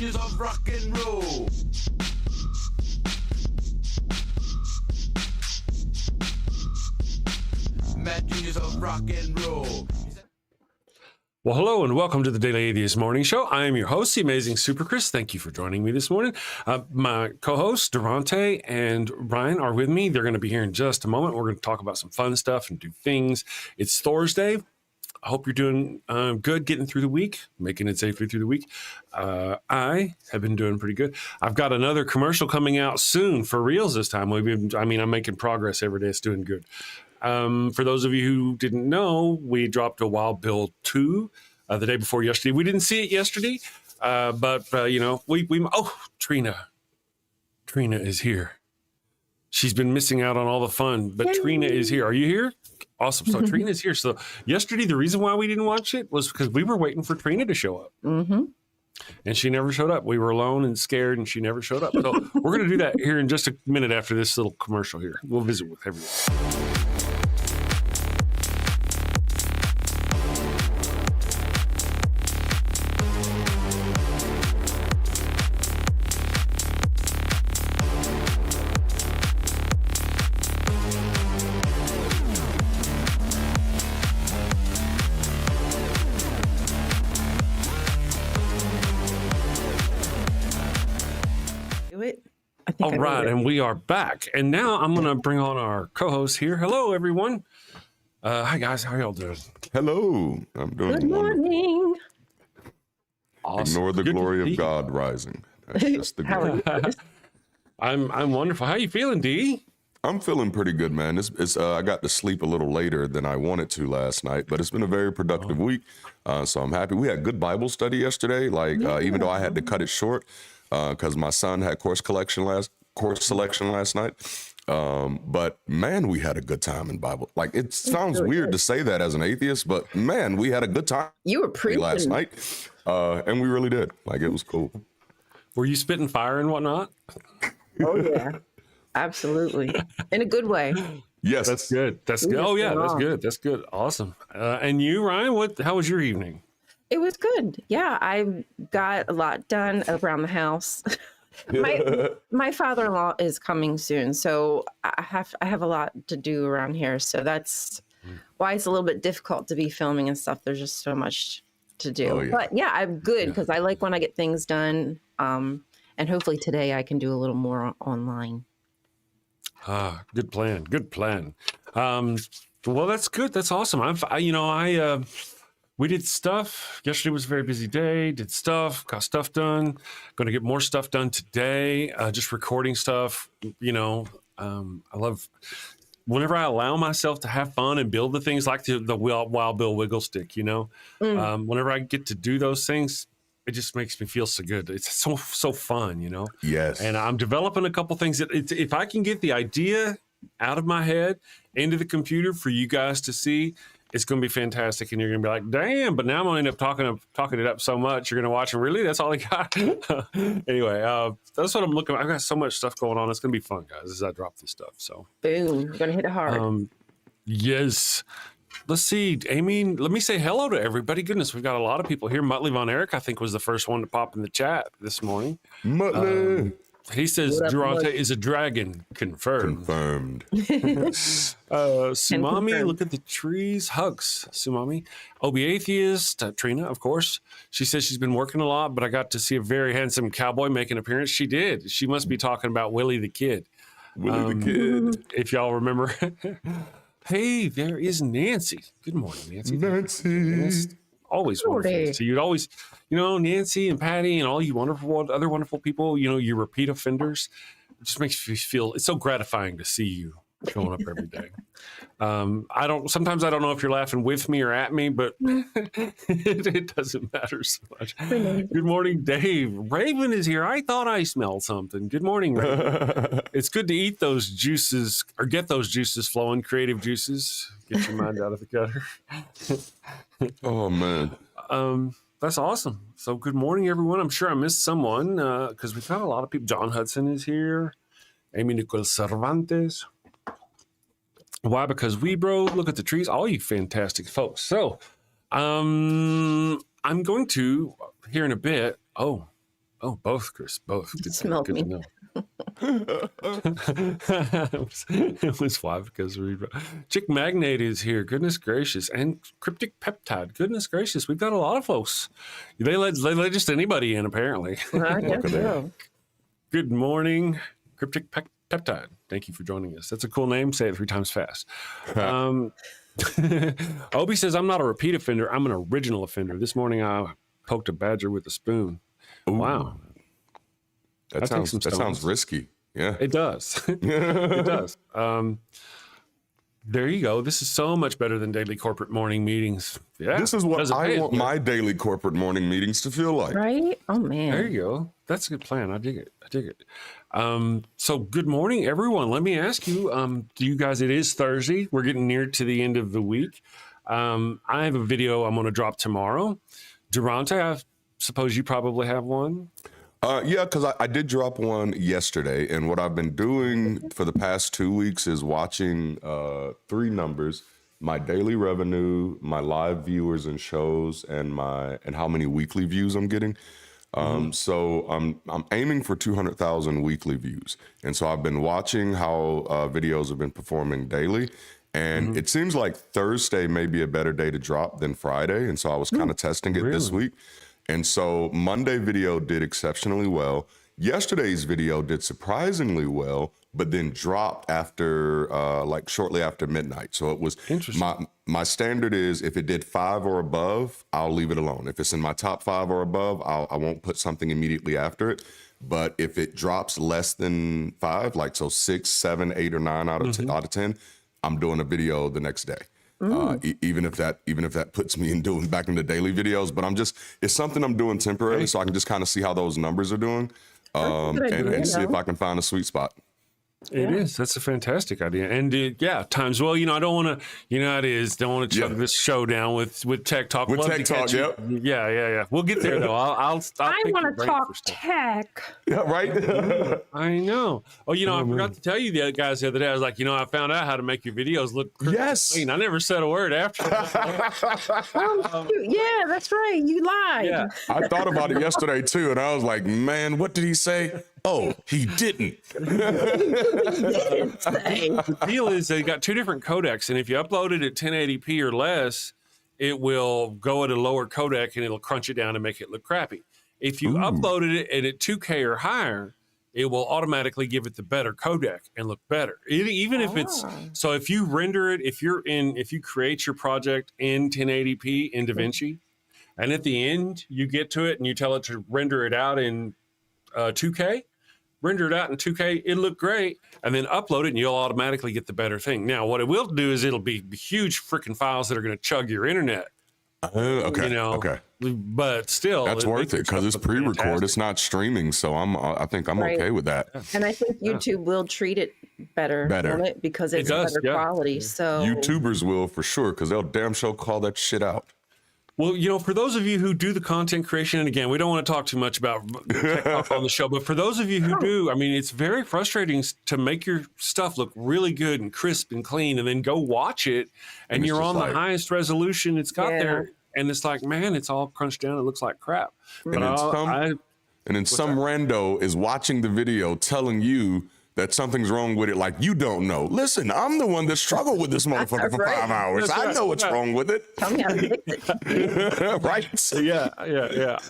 Juniors of rock and roll. Mad Juniors of rock and roll. Well, hello and welcome to the Daily Atheist Morning Show. I am your host, the amazing Super Chris. Thank you for joining me this morning. My co-hosts, Darante and Rion, are with me. They're going to be here in just a moment. We're going to talk about some fun stuff and do things. It's Thursday. I hope you're doing good, getting through the week, making it safely through the week. I have been doing pretty good. I've got another commercial coming out soon for reals this time. I'm making progress every day. It's doing good. For those of you who didn't know, we dropped a Wild Bill 2 the day before yesterday. We didn't see it yesterday, but Trina is here. She's been missing out on all the fun, but Yay. Trina is here. Are you here? Awesome. So Trina is here. So yesterday, the reason why we didn't watch it was because we were waiting for Trina to show up. Mm-hmm. And she never showed up. We were alone and scared, and she never showed up. So we're going to do that here in just a minute after this little commercial here. We'll visit with everyone. All right, and we are back. And now I'm going to bring on our co-host here. Hello, everyone. Hi, guys. How y'all doing? Hello. I'm doing Good morning. Awesome. Ignore the glory of God rising. That's just the glory. I'm wonderful. How you feeling, D? I'm feeling pretty good, man. I got to sleep a little later than I wanted to last night, but it's been a very productive week, so I'm happy. We had good Bible study yesterday, even though I had to cut it short because my son had course selection last night. But man, we had a good time in Bible. It sounds weird to say that as an atheist, but man, we had a good time. You were preaching last night, and we really did. It was cool. Were you spitting fire and whatnot? Oh yeah, absolutely, in a good way. Yes, that's good. That's good. Oh yeah, that's good. That's good. Awesome. And you, Rion, how was your evening? It was good. Yeah, I got a lot done around the house. My father-in-law is coming soon, so I have a lot to do around here. So that's why it's a little bit difficult to be filming and stuff. There's just so much to do. Oh, yeah. But yeah, I'm good because I like when I get things done. And hopefully today I can do a little more online. Good plan. Good plan. Well, that's good. That's awesome. We did stuff. Yesterday was a very busy day. Did stuff, got stuff done. Going to get more stuff done today. Just recording stuff. I love whenever I allow myself to have fun and build the things like the Wild Bill Wiggle Stick. Whenever I get to do those things, it just makes me feel so good. It's so fun. Yes. And I'm developing a couple things that if I can get the idea out of my head into the computer for you guys to see, it's going to be fantastic, and you're going to be like, damn, but now I'm going to end up talking it up so much, you're going to watch it. Really? That's all I got? Anyway, that's what I'm looking at. I've got so much stuff going on. It's going to be fun, guys, as I drop this stuff. So, boom, you're going to hit it hard. Yes. Let's see, Amy, let me say hello to everybody. Goodness, we've got a lot of people here. Muttley Von Erich, I think, was the first one to pop in the chat this morning. Muttley. He says Darante is a dragon. Confirmed. Sumami, look at the trees. Hugs, Sumami. Obi Atheist, Trina, of course. She says she's been working a lot, but I got to see a very handsome cowboy make an appearance. She did. She must be talking about Willie the Kid. Willie the Kid. If y'all remember. Hey, there is Nancy. Good morning, Nancy. Nancy. Always wonderful. So you'd always, Nancy and Patty and all you other wonderful people, you repeat offenders. It just makes you feel, it's so gratifying to see you showing up every day. Sometimes I don't know if you're laughing with me or at me, but it doesn't matter so much. Good morning, Dave. Raven is here. I thought I smelled something. Good morning, Raven. It's good to eat those juices or get those juices flowing, creative juices. Get your mind out of the gutter. Oh, man. That's awesome. So good morning, everyone. I'm sure I missed someone because we've got a lot of people. John Hudson is here. Amy Nicole Cervantes. Why? Because look at the trees. All you fantastic folks. So I'm going to, here in a bit, Oh, both, Chris. Both. It smelled good me. to know. it was why because we Chick Magnate is here. Goodness gracious, and Cryptic Peptide. Goodness gracious, we've got a lot of folks. They let just anybody in apparently. I guess so. Good morning, Cryptic Peptide. Thank you for joining us. That's a cool name. Say it 3 times fast. Obi says, I'm not a repeat offender. I'm an original offender. This morning I poked a badger with a spoon. Ooh. Wow. That sounds risky. Yeah. It does. It does. There you go. This is so much better than daily corporate morning meetings. Yeah. This is what I want my daily corporate morning meetings to feel like. Right? Oh, man. There you go. That's a good plan. I dig it. So good morning, everyone. Let me ask you, do you guys, it is Thursday. We're getting near to the end of the week. I have a video I'm going to drop tomorrow. Darante, I suppose you probably have one. Yeah, because I did drop one yesterday, and what I've been doing for the past 2 weeks is watching 3 numbers: my daily revenue, my live viewers and shows, and how many weekly views I'm getting. So I'm aiming for 200,000 weekly views, and so I've been watching how videos have been performing daily. And it seems like Thursday may be a better day to drop than Friday, and so I was kind of testing it this week. And so Monday video did exceptionally well. Yesterday's video did surprisingly well, but then dropped after shortly after midnight. So it was my standard is if it did 5 or above, I'll leave it alone. If it's in my top 5 or above, I won't put something immediately after it. But if it drops less than 5, like so 6, 7, 8, or 9 out of 10, I'm doing a video the next day. Even if that puts me back into daily videos, but it's something I'm doing temporarily, so I can just kind of see how those numbers are doing, and see if I can find a sweet spot. It is. That's a fantastic idea. And times well, I don't want to, it is. Don't want to chug this show down with tech talk. With tech talk, yep. Yeah. We'll get there though. I want to talk tech. Yeah, right. I know. Oh, I forgot to tell you the guys the other day. I was like, I found out how to make your videos look clean. I never said a word after. Yeah, that's right. You lied. Yeah. I thought about it yesterday too, and I was like, man, what did he say? Oh, he didn't. The deal is they got 2 different codecs, and if you upload it at 1080p or less, it will go at a lower codec and it'll crunch it down and make it look crappy. If you uploaded it at 2K or higher, it will automatically give it the better codec and look better. Even if it's so, if you render it, if you create your project in 1080p in DaVinci, and at the end you get to it and you tell it to render it out in 2K. Render it out in 2K, it'll look great, and then upload it, and you'll automatically get the better thing. Now, what it will do is it'll be huge freaking files that are going to chug your internet. Okay. Okay. But still, that's worth it because it's pre-record. It's not streaming, so I think I'm okay with that. And I think YouTube will treat it better on it because it's better quality. So YouTubers will for sure because they'll damn sure call that shit out. Well, for those of you who do the content creation, and again, we don't want to talk too much about tech on the show, but for those of you who do, I mean, it's very frustrating to make your stuff look really good and crisp and clean, and then go watch it, and you're on the highest resolution it's got there, and it's like, man, it's all crunched down. It looks like crap. And then some rando is watching the video telling you that something's wrong with it, like you don't know. Listen, I'm the one that struggled with this motherfucker for 5 hours. I know what's wrong with it. Tell me how to fix it. Right? Yeah.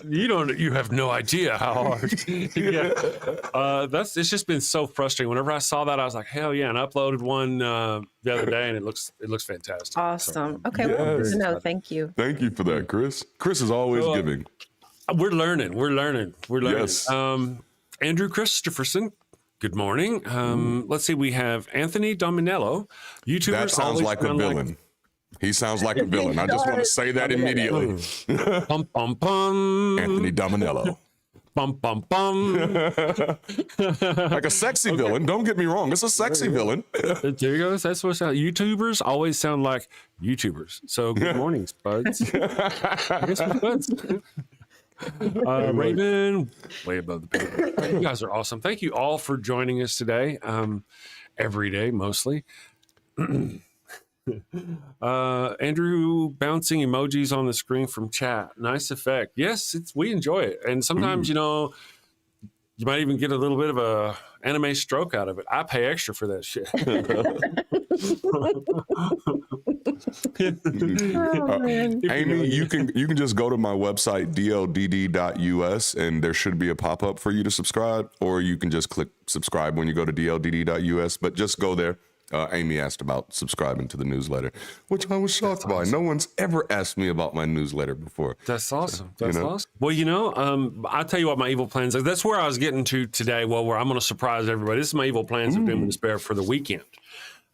You have no idea how hard. It's just been so frustrating. Whenever I saw that, I was like, hell yeah, and I uploaded one the other day, and it looks fantastic. Awesome. So, okay, well, good to know. Thank you. Thank you for that, Chris. Chris is always giving. We're learning. Yes. Andrew Christopherson. Good morning. Let's see. We have Anthony Dominello. YouTubers. That sounds like a villain. He sounds like a villain. I just want to say that immediately. Pum pum pum. Anthony Dominello. Bum bum bum. Like a sexy villain. Don't get me wrong. It's a sexy villain. There you go. That's what YouTubers always sound like YouTubers. So good morning, Spuds. I guess we're Spuds. Raven, way above the pay. You guys are awesome. Thank you all for joining us today. Every day, mostly. Andrew bouncing emojis on the screen from chat. Nice effect. Yes, we enjoy it. And sometimes, You might even get a little bit of a anime stroke out of it. I pay extra for that shit. Amy, you can just go to my website, dldd.us, and there should be a pop-up for you to subscribe, or you can just click subscribe when you go to dldd.us, but just go there. Amy asked about subscribing to the newsletter, which I was shocked by. No one's ever asked me about my newsletter before. That's awesome. That's awesome. Well, I'll tell you what my evil plans are. That's where I was getting to today. Well, where I'm going to surprise everybody. This is my evil plans of doom and despair for the weekend.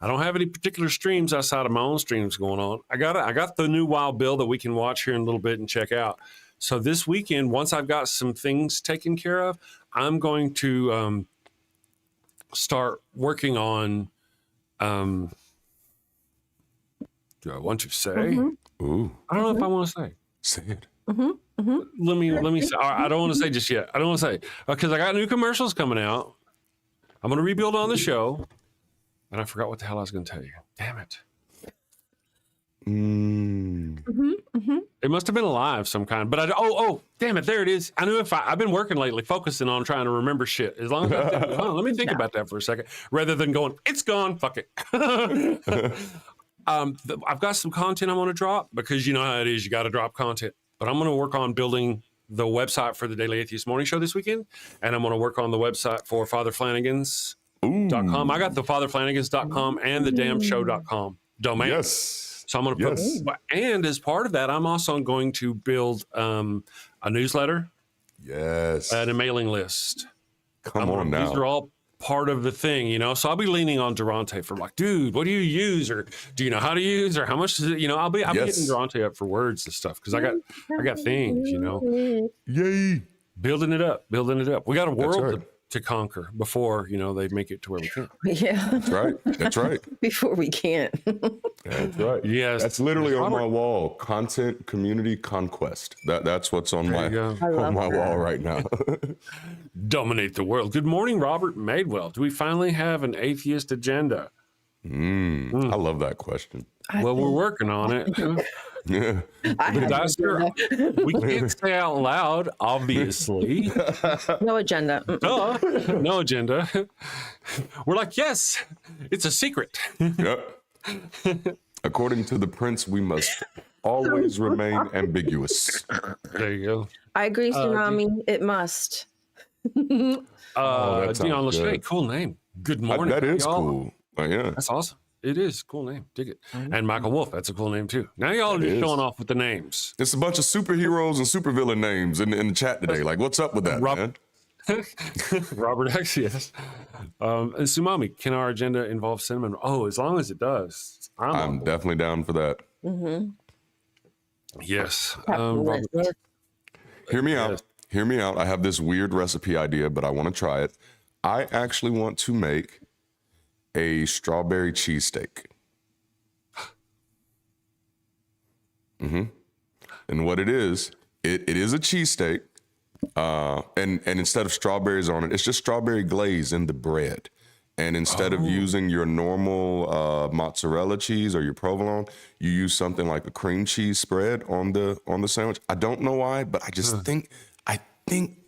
I don't have any particular streams outside of my own streams going on. I got the new Wild Bill that we can watch here in a little bit and check out. So this weekend, once I've got some things taken care of, I'm going to start working on. Do I want to say? Ooh. I don't know if I want to say. Say it. Let me say. I don't want to say just yet. I don't want to say because I got new commercials coming out. I'm going to rebuild on the show, and I forgot what the hell I was going to tell you. Damn it. It must have been a live some kind, but damn it, there it is. I knew I've been working lately, focusing on trying to remember shit. As long as let me think about that for a second, rather than going, it's gone, fuck it. I've got some content I want to drop because you know how it is, you got to drop content. But I'm going to work on building the website for the Daily Atheist Morning Show this weekend, and I'm going to work on the website for fatherflanagans.com. I got the fatherflanagans.com and the damnshow.com domain. Yes. So I'm going to put, and as part of that, I'm also going to build a newsletter, and a mailing list. Come on now. These are all part of the thing, you know. So I'll be leaning on Darante for like, dude, what do you use, or do you know how to use, or how much does it? You know, I'll be hitting Darante up for words and stuff because I got things, you know. Yay! Building it up. We got a world to conquer before, you know, they make it to where we can. Yeah. That's right. Before we can't. That's right. Yes. That's literally on my wall. Content, community, conquest. That's what's on my wall right now. Dominate the world. Good morning, Robert Madewell. Do we finally have an atheist agenda? I love that question. Well, we're working on it. Yeah. We can't say out loud, obviously. No agenda. No agenda. We're like, yes, it's a secret. Yep. According to the prince, we must always remain ambiguous. There you go. I agree, Tsunami. It must. Dion sounds Lachey, good. cool name. Good morning. That is y'all. cool. Yeah. That's awesome. It is. Cool name. Dig it. And Michael Wolf, that's a cool name too. Now y'all are just showing off with the names. It's a bunch of superheroes and supervillain names in the chat today. Like, what's up with that, man? Robert X, yes. And Sumami, can our agenda involve cinnamon? Oh, as long as it does. I'm definitely down for that. Yes. Robert X. Hear me out. Hear me out. I have this weird recipe idea, but I want to try it. I actually want to make a strawberry cheesesteak. And what it is a cheesesteak. And instead of strawberries on it, it's just strawberry glaze in the bread. And instead of using your normal mozzarella cheese or your provolone, you use something like a cream cheese spread on the sandwich. I don't know why, but I just think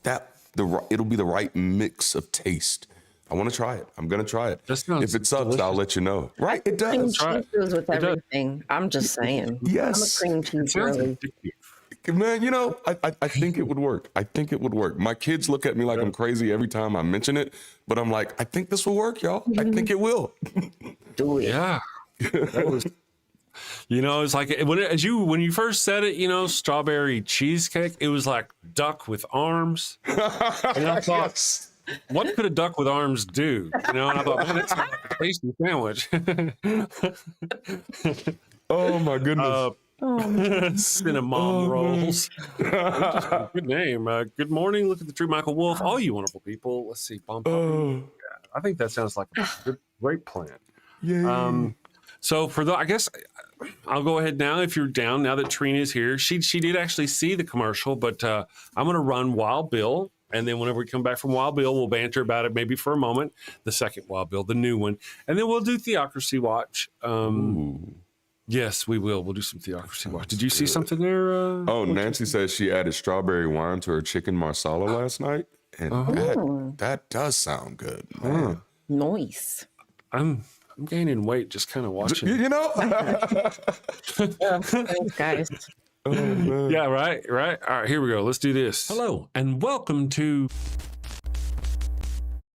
that it'll be the right mix of taste. I want to try it. I'm going to try it. If it sucks, I'll let you know. Right? It does. Cream cheese goes with everything. I'm just saying. Yes. I'm a cream cheese girly. Man, you know, I think it would work. I think it would work. My kids look at me like I'm crazy every time I mention it, but I'm like, I think this will work, y'all. I think it will. Do it. Yeah. That was, you know, it's like when you first said it, you know, strawberry cheesecake, it was like duck with arms. And I thought, what could a duck with arms do? You know, and I thought, man, that's like a tasty sandwich. Oh my goodness. Cinnamon rolls. Good name. Good morning. Look at the true Michael Wolf. All you wonderful people. Let's see. I think that sounds like a great plan. Yeah. So I guess I'll go ahead now. If you're down, now that Trina's here, she did actually see the commercial, but I'm going to run Wild Bill. And then whenever we come back from Wild Bill, we'll banter about it maybe for a moment. The second Wild Bill, the new one. And then we'll do Theocracy Watch. Yes, we will. We'll do some Theocracy Watch. Did you see something there? Nancy says she added strawberry wine to her chicken marsala last night. And Oh, that does sound good, man. nice. I'm gaining weight just kind of watching. You know? Thanks, guys. Oh, man. Yeah, right. All right, here we go. Let's do this. Hello, and welcome to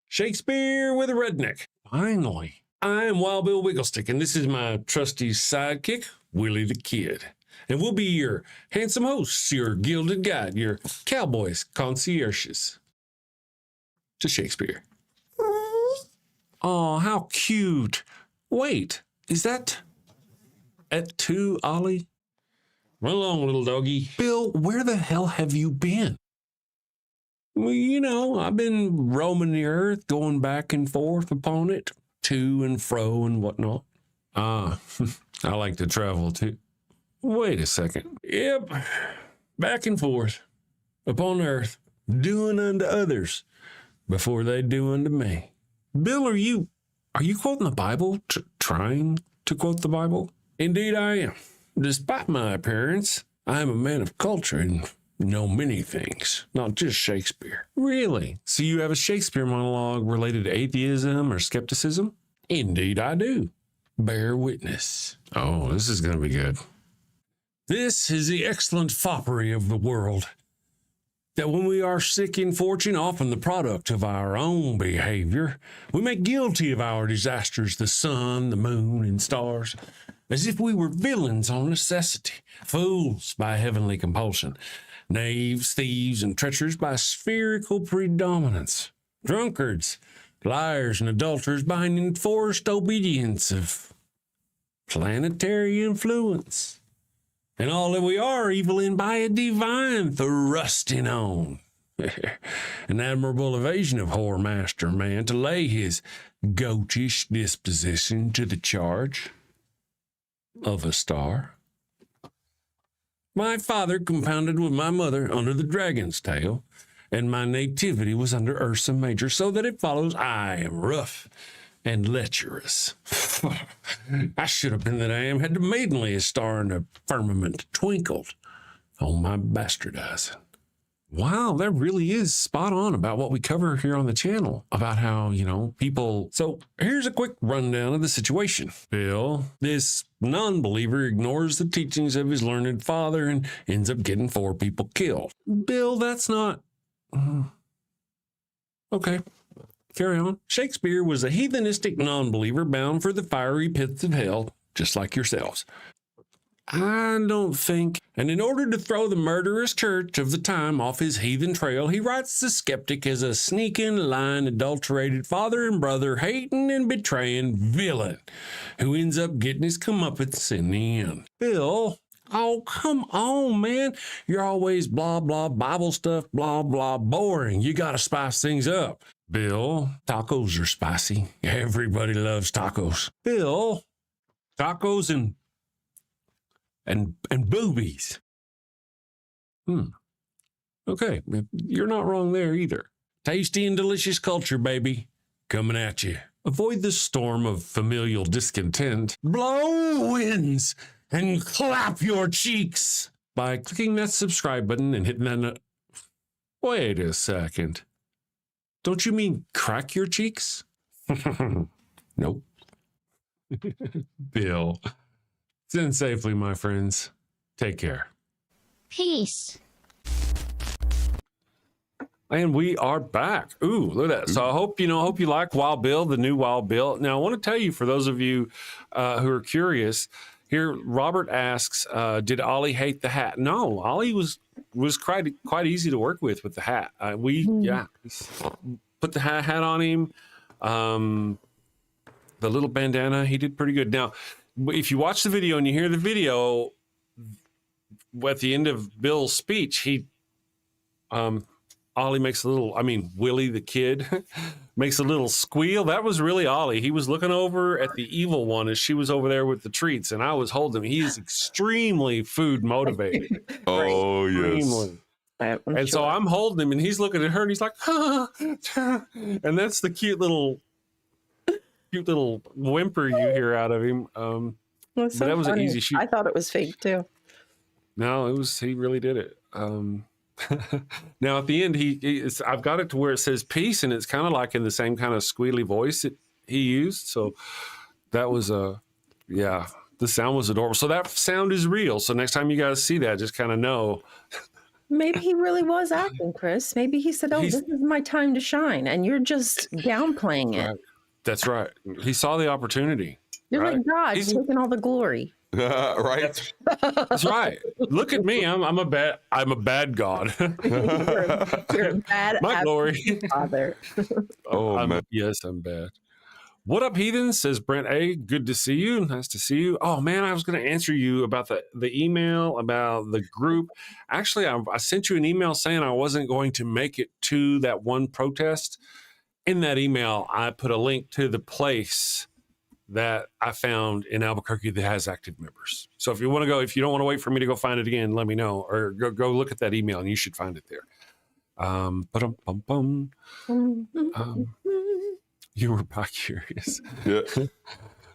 Shakespeare with a Redneck. Finally, I'm Wild Bill Wigglestick, and this is my trusty sidekick, Willie the Kid. And we'll be your handsome hosts, your gilded guide, your cowboys, concierges to Shakespeare. Oh, how cute. Wait, is that at 2, Ollie? Run along, little doggy. Bill, where the hell have you been? Well, you know, I've been roaming the earth, going back and forth upon it, to and fro and whatnot. Ah, I like to travel too. Wait a second. Yep, back and forth upon earth, doing unto others before they do unto me. Bill, are you quoting the Bible? Trying to quote the Bible? Indeed I am. Despite my appearance, I am a man of culture and know many things, not just Shakespeare. Really? So you have a Shakespeare monologue related to atheism or skepticism? Indeed I do. Bear witness. Oh, this is going to be good. This is the excellent foppery of the world, that when we are sick in fortune, often the product of our own behavior, we make guilty of our disasters the sun, the moon, and stars, as if we were villains on necessity, fools by heavenly compulsion, knaves, thieves, and treacherous by spherical predominance, drunkards, liars, and adulterers by an enforced obedience of planetary influence. And all that we are evil in by a divine thrusting on. An admirable evasion of whoremaster man to lay his goatish disposition to the charge of a star. My father compounded with my mother under the dragon's tail, and my nativity was under Ursa Major, so that it follows I am rough and lecherous. I should have been that I am, had the maidenliest star in the firmament twinkled on my bastardizing. Wow, that really is spot on about what we cover here on the channel, about how, people... So here's a quick rundown of the situation. Bill, this non-believer, ignores the teachings of his learned father and ends up getting 4 people killed. Bill, that's not... Okay. Carry on. Shakespeare was a heathenistic non-believer bound for the fiery pits of hell, just like yourselves. I don't think. And in order to throw the murderous church of the time off his heathen trail, he writes the skeptic as a sneaking, lying, adulterated father and brother, hating and betraying villain who ends up getting his comeuppance in the end. Bill, oh, come on, man. You're always blah, blah, Bible stuff, blah, blah, boring. You got to spice things up. Bill, tacos are spicy. Everybody loves tacos. Bill, tacos and boobies. Okay, you're not wrong there either. Tasty and delicious culture, baby, coming at you. Avoid the storm of familial discontent. Blow winds and clap your cheeks by clicking that subscribe button and hitting that. Wait a second. Don't you mean crack your cheeks? Nope. Bill, send safely, my friends. Take care. Peace. And we are back. Ooh, look at that. So I hope you like Wild Bill, the new Wild Bill. Now, I want to tell you, for those of you who are curious, here, Robert asks, did Ollie hate the hat? No, Ollie was quite easy to work with the hat. Put the hat on him. The little bandana, he did pretty good. Now, if you watch the video and you hear the video, at the end of Bill's speech, Ollie makes a little, Willie the Kid makes a little squeal. That was really Ollie. He was looking over at the evil one as she was over there with the treats, and I was holding him. He is extremely food motivated. Oh, Extremely. yes. And so I'm holding him, and he's looking at her, and he's like, and that's the cute little whimper you hear out of him. Well, so but that was funny. an easy shoot. I thought it was fake too. No, he really did it. Now at the end, I've got it to where it says peace, and it's kind of like in the same kind of squealy voice that he used. So that was yeah, the sound was adorable. So that sound is real. So next time you guys see that, just kind of know. Maybe he really was acting, Chris. Maybe he said, this is my time to shine, and you're just downplaying it. Right. That's right. He saw the opportunity. You're right? like God, taking all the glory. Right. That's right. Look at me. I'm a bad God. you're a bad my glory. Father. Man. Yes, I'm bad. What up, heathen? Says Brent A. Good to see you. Nice to see you. Oh man, I was going to answer you about the email about the group. Actually, I sent you an email saying I wasn't going to make it to that one protest. In that email, I put a link to the place that I found in Albuquerque that has active members. So if you want to go, if you don't want to wait for me to go find it again, let me know, or go look at that email and you should find it there. You were bi-curious. Yeah.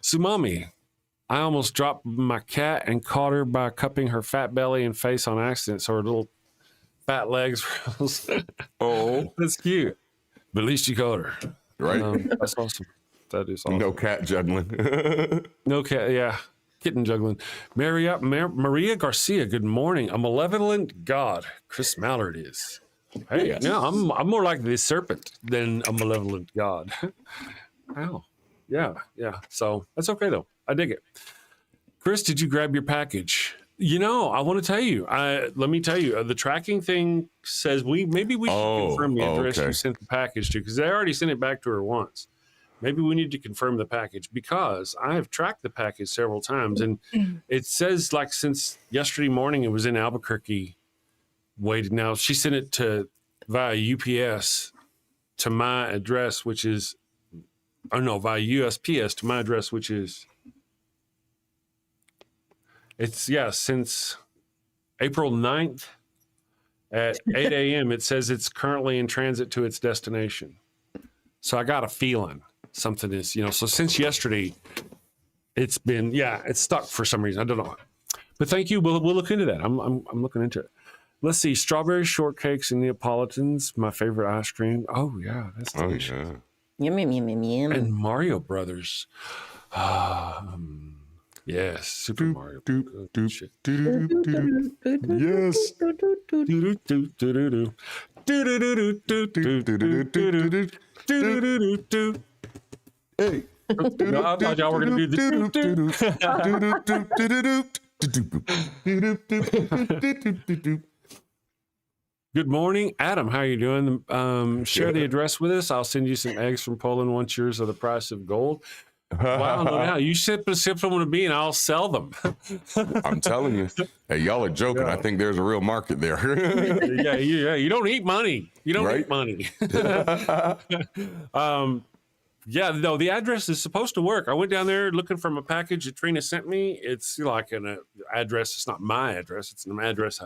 Sumami, I almost dropped my cat and caught her by cupping her fat belly and face on accident, so her little fat legs rose. Oh, that's cute. But at least you caught her. Right. That's awesome. That is awesome. No cat juggling. No cat, yeah. Kitten juggling. Maria Garcia, good morning. A malevolent God. Chris Mallard is. Hey, Yes. no, I'm more like the serpent than a malevolent God. Wow. Yeah. So that's okay though. I dig it. Chris, did you grab your package? I want to tell you. Let me tell you. The tracking thing says maybe we should confirm the address you sent the package to, because I already sent it back to her once. Maybe we need to confirm the package, because I have tracked the package several times, and it says like since yesterday morning it was in Albuquerque. Waited. Now she sent it via UPS to my address, which is, via USPS to my address, which is, since April 9th at 8 a.m. It says it's currently in transit to its destination. So I got a feeling something is, so since yesterday, it's been, it's stuck for some reason. I don't know. But thank you. We'll look into that. I'm looking into it. Let's see. Strawberry shortcakes and Neapolitans, my favorite ice cream. Oh, yeah. That's delicious. Oh, yeah. Yum. And Mario Brothers. Yes. Super Mario. Shit. Yes. Hey. No, I thought y'all were going to do this. Good morning, Adam. How are you doing? Share the address with us. I'll send you some eggs from Poland once yours are the price of gold. Wow, no doubt. You ship them to me and I'll sell them. I'm telling you. Hey, y'all are joking. I think there's a real market there. Yeah. You don't eat money. You don't eat money. The address is supposed to work. I went down there looking for my package that Trina sent me. It's like an address. It's not my address. It's an address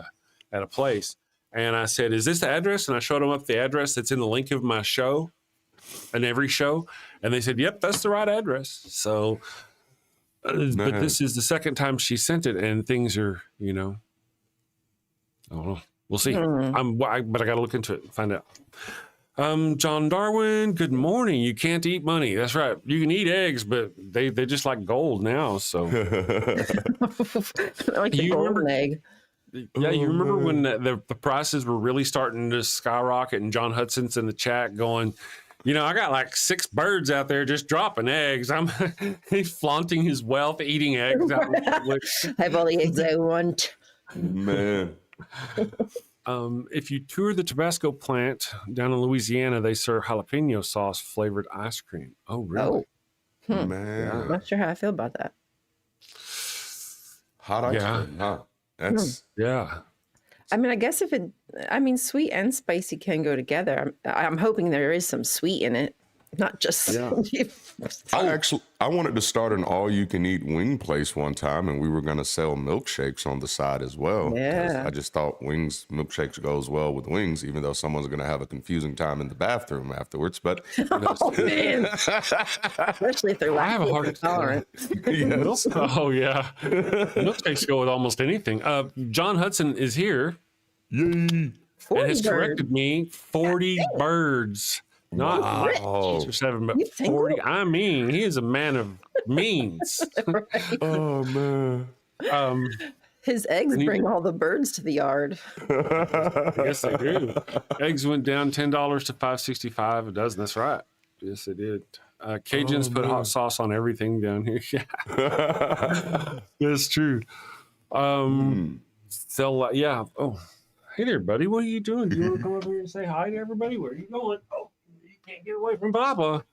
at a place. And I said, is this the address? And I showed them up the address that's in the link of my show and every show. And they said, yep, that's the right address. So, but this is the second time she sent it, and things are, I don't know. We'll see. But I got to look into it and find out. John Darwin, good morning. You can't eat money. That's right. You can eat eggs, but they're just like gold now. So like the golden egg. Yeah, you remember when the prices were really starting to skyrocket, and John Hudson's in the chat going, I got like 6 birds out there just dropping eggs. He's flaunting his wealth, eating eggs. Out in public. I have all the eggs I want. Man. If you tour the Tabasco plant down in Louisiana, they serve jalapeno sauce flavored ice cream. Oh, really? Man. I'm not sure how I feel about that. Hot ice cream, huh? That's I mean, I guess sweet and spicy can go together. I'm hoping there is some sweet in it, not just. Yeah. I wanted to start an all-you-can-eat wing place one time, and we were going to sell milkshakes on the side as well. Yeah. I just thought milkshakes goes well with wings, even though someone's going to have a confusing time in the bathroom afterwards. But man, especially if they're lactose intolerant. Yes. Oh yeah, milkshakes go with almost anything. John Hudson is here. Yay! and has 40 corrected me 40 birds. Not Wow. 6 or 7, but You single? 40. I mean, he is a man of means. Right. Oh man. His eggs bring all the birds to the yard. I guess they do. Eggs went down $10 to $5.65 a dozen. That's right. Yes, they did. Cajuns put hot sauce on everything down here. Yeah, that's true. So yeah. Oh, hey there, buddy. What are you doing? Do you want to come over here and say hi to everybody? Where are you going? Oh, you can't get away from Papa.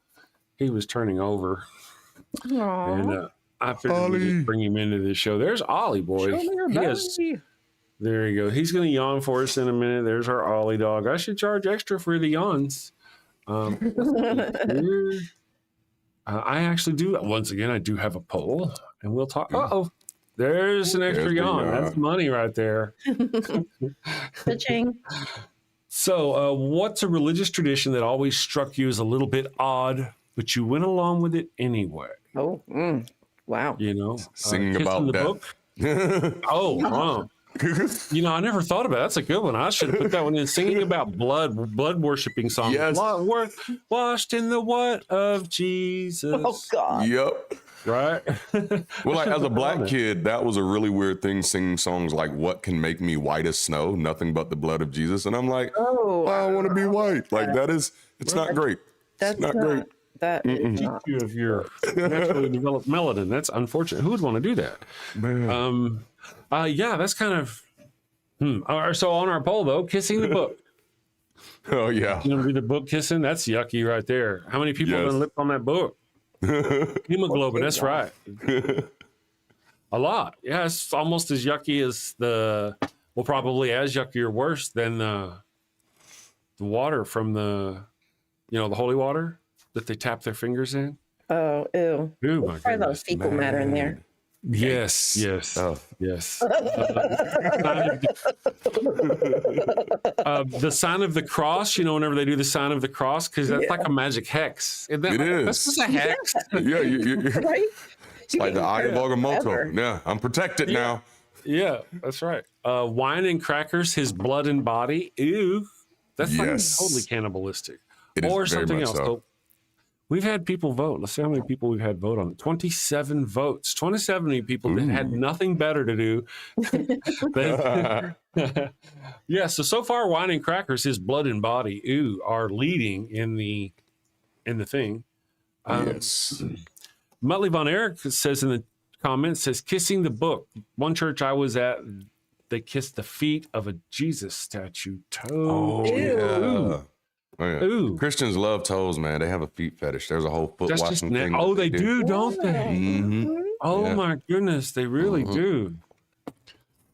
He was turning over, Aww. and I figured we'd just bring him into the show. There's Ollie, boy. There you go. He's going to yawn for us in a minute. There's our Ollie dog. I should charge extra for the yawns. I actually do. Once again, I do have a poll, and we'll talk. Uh-oh. There's an extra yawn. That's money right there. Pitching. So, what's a religious tradition that always struck you as a little bit odd, but you went along with it anyway? Oh, wow. You know, Singing kissing about the death. book. Oh, wow. You know, I never thought about it. That's a good one. I should have put that one in. Singing about blood worshiping songs. Yes. Washed in the what of Jesus. Oh, God. Yep. Right? Well, like as a black kid, that was a really weird thing, singing songs like "What Can Make Me White as Snow," nothing but the blood of Jesus, and I'm like, Oh, I want to be white. Like that is, it's not great. that's It's not great. That is not. You have your naturally developed melanin. That's unfortunate. Who would want to do that? Man. Yeah, that's kind of. So on our poll though, kissing the book. Oh yeah. You know, do the book kissing? That's yucky right there. How many people have been lipped on that book? Hemoglobin. That's right. A lot. Yeah, it's almost as yucky as probably as yucky or worse than the water from the holy water that they tap their fingers in. Oh, ew. Ooh, my Probably a lot of goodness. fecal matter in there. Yes. Oh. Yes. The sign of the cross, whenever they do the sign of the cross, because that's like a magic hex. Isn't that It is. That's just a hex. Yeah, Right? it's like the eye of Agamotto. Forever. Yeah, I'm protected now. Yeah, that's right. Wine and crackers, his blood and body. Ew. That's like Yes. totally cannibalistic. It is Or very something much else. so. We've had people vote. Let's see how many people we've had vote on it. 27 votes. 27 people that had nothing better to do. Yeah, so far, wine and crackers, his blood and body, are leading in the thing. Yes. Muttley Von Erich says in the comments, kissing the book. One church I was at, they kissed the feet of a Jesus statue. Oh, yeah. Oh, yeah. Ooh. Christians love toes, man. They have a feet fetish. There's a whole foot That's washing just thing. oh, they do, don't they? Mm-hmm. Oh Yeah. my goodness, they really do.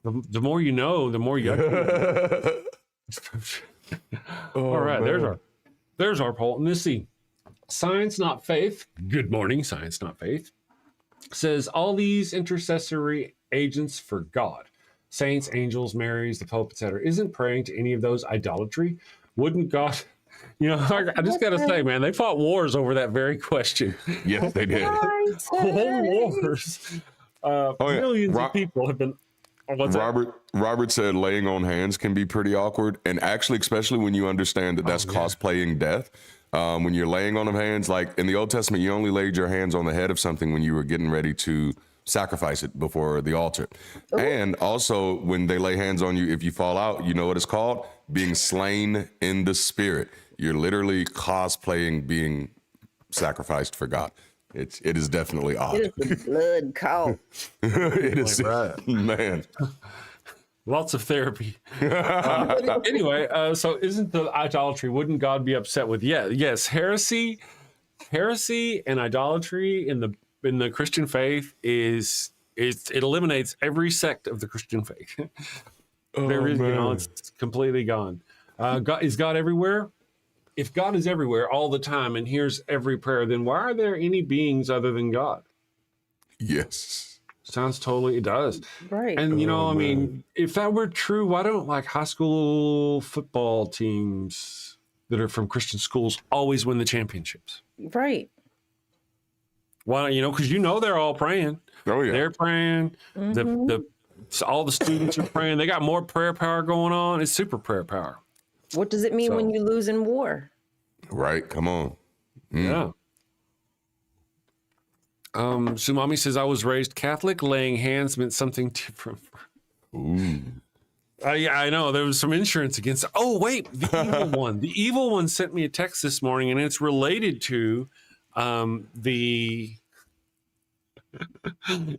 The more you know, the more yucky. All right, there's our poll. And let's see. Science Not Faith. Good morning, Science Not Faith. Says all these intercessory agents for God, saints, angels, Marys, the Pope, etc., isn't praying to any of those idolatry? Wouldn't God? I just got to say, man, they fought wars over that very question. Yes, they did. Whole wars. Millions of people have been. Robert said laying on hands can be pretty awkward, and actually, especially when you understand that that's cosplaying death. When you're laying on of hands, like in the Old Testament, you only laid your hands on the head of something when you were getting ready to sacrifice it before the altar. And also, when they lay hands on you, if you fall out, you know what it's called? Being slain in the spirit. You're literally cosplaying being sacrificed for God. It is definitely odd. It is the blood cult. It is, man. Lots of therapy. Anyway, so isn't the idolatry? Wouldn't God be upset with? Yes, heresy, and idolatry in the Christian faith it eliminates every sect of the Christian faith. It's completely gone. Is God everywhere? If God is everywhere all the time and hears every prayer, then why are there any beings other than God? Yes. It does. Right. And, I mean, if that were true, why don't high school football teams that are from Christian schools always win the championships? Right. Why don't because they're all praying. Oh, yeah. They're praying. All the students are praying. They got more prayer power going on. It's super prayer power. What does it mean when you lose in war? Right. Come on. Yeah. Sumami says, I was raised Catholic. Laying hands meant something different. Ooh. Yeah, I know. There was some insurance against. Oh, wait. The evil one. The evil one sent me a text this morning, and it's related to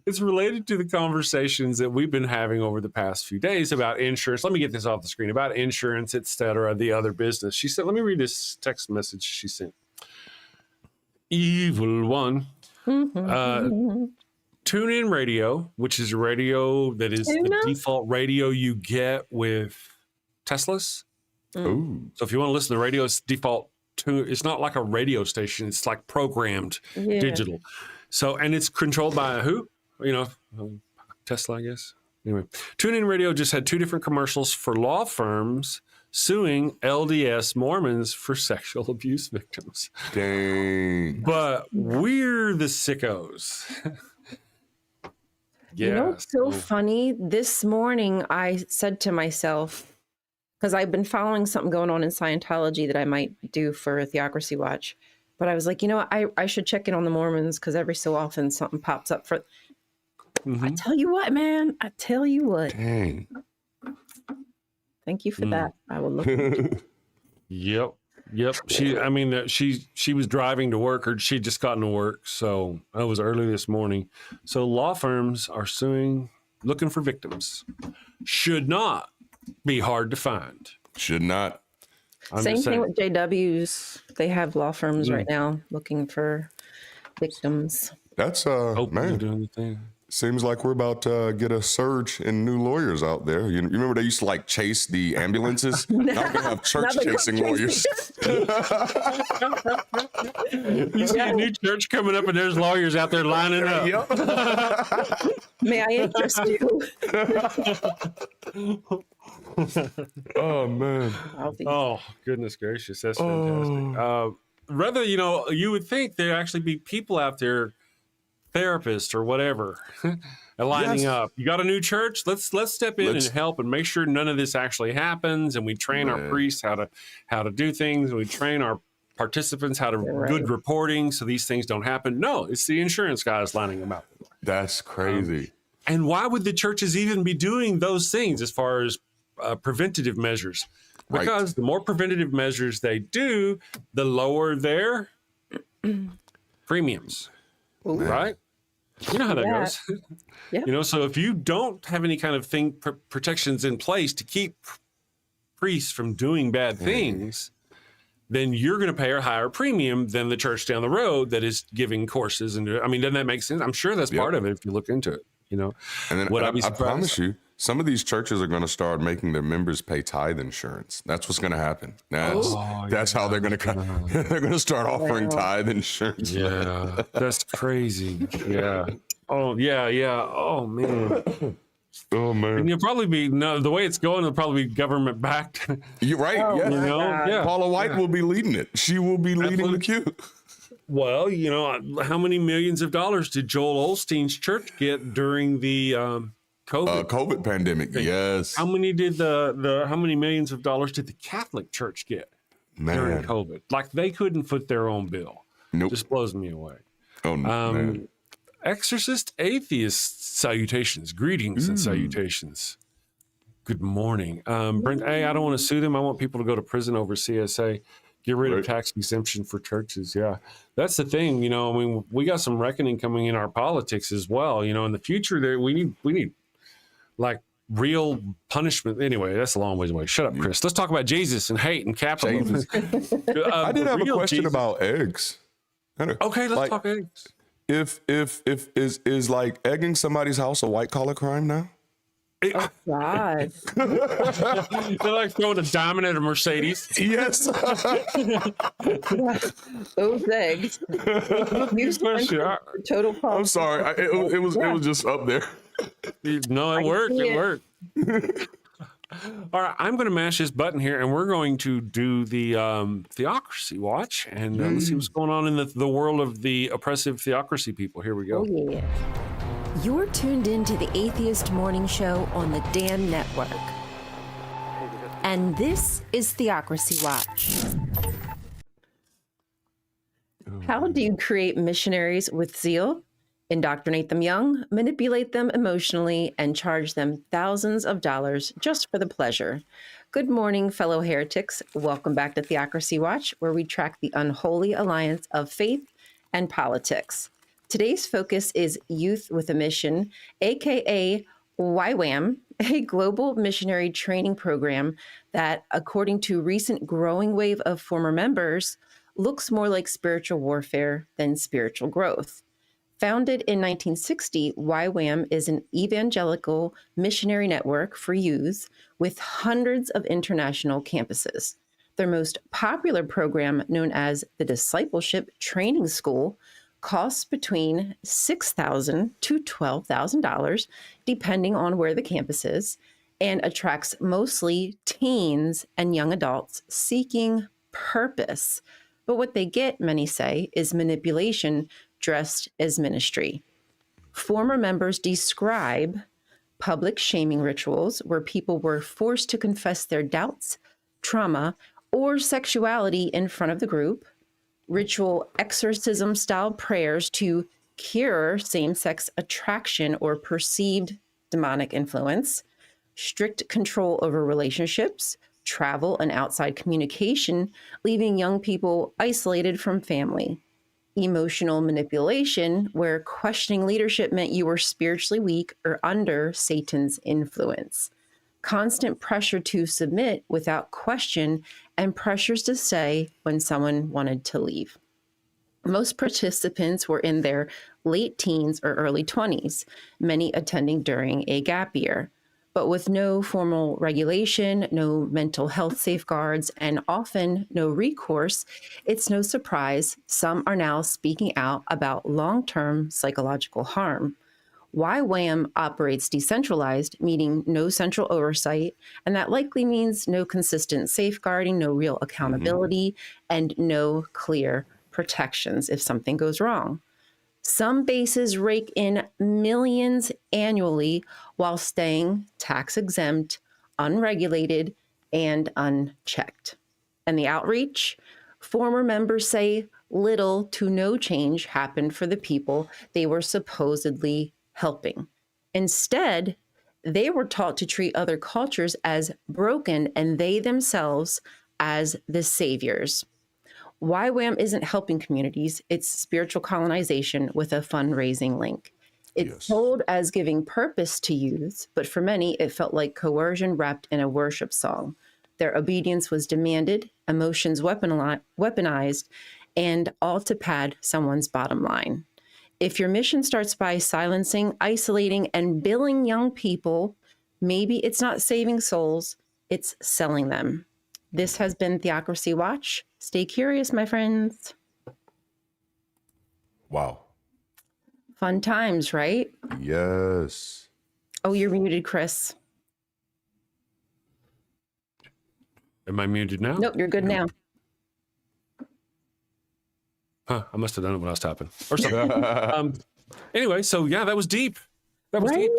it's related to the conversations that we've been having over the past few days about insurance. Let me get this off the screen. About insurance, et cetera, the other business. She said, let me read this text message she sent. Evil one. Tune in radio, which is a radio that is the default radio you get with Teslas. Ooh. So if you want to listen to radio, it's default to, it's not like a radio station. It's like programmed digital. So, and it's controlled by who? You know, Tesla, I guess. Anyway, Tune In Radio just had 2 different commercials for law firms suing LDS Mormons for sexual abuse victims. Dang. But we're the sickos. Yeah. You know what's so funny? This morning I said to myself, because I've been following something going on in Scientology that I might do for a Theocracy Watch. But I was like, you know, I should check in on the Mormons because every so often something pops up for. I tell you what, man. I tell you what. Dang. Thank you for that. I will look into it. Yep. She was driving to work, or she'd just gotten to work. So it was early this morning. So law firms are suing, looking for victims. Should not be hard to find. Should not. Same thing with JWs. They have law firms right now looking for victims. That's man. Doing the thing. Seems like we're about to get a surge in new lawyers out there. You remember they used to like chase the ambulances? Now we're gonna have church chasing lawyers. You see a new church coming up, and there's lawyers out there lining up. Yep. May I interest you? Oh man. Oh goodness gracious, that's fantastic. Rather, you would think there'd actually be people out there, therapists or whatever, lining up. You got a new church? Let's step in and help and make sure none of this actually happens. And we train our priests how to do things. And we train our participants how to good reporting so these things don't happen. No, it's the insurance guys lining them up. That's crazy. And why would the churches even be doing those things as far as preventative measures? Because the more preventative measures they do, the lower their premiums. Right? You know how that goes. Yeah. So if you don't have any kind of protections in place to keep priests from doing bad things, then you're going to pay a higher premium than the church down the road that is giving courses. And doesn't that make sense? I'm sure that's part of it if you look into it. And then I promise you, some of these churches are going to start making their members pay tithe insurance. That's what's going to happen. That's how they're going to they're going to start offering tithe insurance. Yeah, that's crazy. Yeah. Oh yeah. Oh man. Oh man. And you'll probably be the way it's going. It'll probably be government backed. You're right. Yeah. Paula White will be leading it. She will be leading the queue. Well, how many millions of dollars did Joel Osteen's church get during the COVID pandemic? Yes. How many did how many millions of dollars did the Catholic Church get during COVID? Like they couldn't foot their own bill. Nope. Just blows me away. Oh man. Exorcist atheist salutations, greetings and salutations. Good morning. Brent, I don't want to sue them. I want people to go to prison over CSA. Get rid of tax exemption for churches. Yeah, that's the thing. We got some reckoning coming in our politics as well. In the future, we need like real punishment. Anyway, that's a long ways away. Shut up, Chris. Let's talk about Jesus and hate and capitalism. I did have a question about eggs. Okay, let's talk eggs. If is like egging somebody's house a white collar crime now? Oh God! They're like throwing a diamond at a Mercedes. Yes. Those eggs. Total cost. I'm sorry. It was just up there. No, it worked. It worked. All right, I'm going to mash this button here, and we're going to do the Theocracy Watch, and let's see what's going on in the world of the oppressive theocracy people. Here we go. Oh, yeah. You're tuned in to the Atheist Morning Show on the Dan Network. and this is Theocracy Watch. How do you create missionaries with zeal, indoctrinate them young, manipulate them emotionally, and charge them thousands of dollars just for the pleasure? Good morning, fellow heretics. Welcome back to Theocracy Watch, where we track the unholy alliance of faith and politics. Today's focus is Youth with a Mission, aka YWAM, a global missionary training program that, according to recent growing wave of former members, looks more like spiritual warfare than spiritual growth. Founded in 1960, YWAM is an evangelical missionary network for youth with hundreds of international campuses. Their most popular program, known as the Discipleship Training School, costs between $6,000 to $12,000, depending on where the campus is, and attracts mostly teens and young adults seeking purpose. But what they get, many say, is manipulation dressed as ministry. Former members describe public shaming rituals where people were forced to confess their doubts, trauma, or sexuality in front of the group, ritual exorcism-style prayers to cure same-sex attraction or perceived demonic influence, strict control over relationships, travel, and outside communication, leaving young people isolated from family. Emotional manipulation, where questioning leadership meant you were spiritually weak or under Satan's influence. Constant pressure to submit without question, and pressures to stay when someone wanted to leave. Most participants were in their late teens or early 20s, many attending during a gap year. But with no formal regulation, no mental health safeguards, and often no recourse, it's no surprise some are now speaking out about long-term psychological harm. YWAM operates decentralized, meaning no central oversight, and that likely means no consistent safeguarding, no real accountability, and no clear protections if something goes wrong. Some bases rake in millions annually while staying tax exempt, unregulated, and unchecked. And the outreach? Former members say little to no change happened for the people they were supposedly helping. Instead, they were taught to treat other cultures as broken and they themselves as the saviors. YWAM isn't helping communities, it's spiritual colonization with a fundraising link. It's sold as giving purpose to youth, but for many, it felt like coercion wrapped in a worship song. Their obedience was demanded, emotions weaponized, and all to pad someone's bottom line. If your mission starts by silencing, isolating, and billing young people, maybe it's not saving souls, it's selling them. This has been Theocracy Watch. Stay curious, my friends. Wow. Fun times, right? Yes. Oh, you're muted, Chris. Am I muted now? Nope, you're good now. Huh, I must have done it when I was tapping or something. Anyway, so yeah, that was deep. That was deep.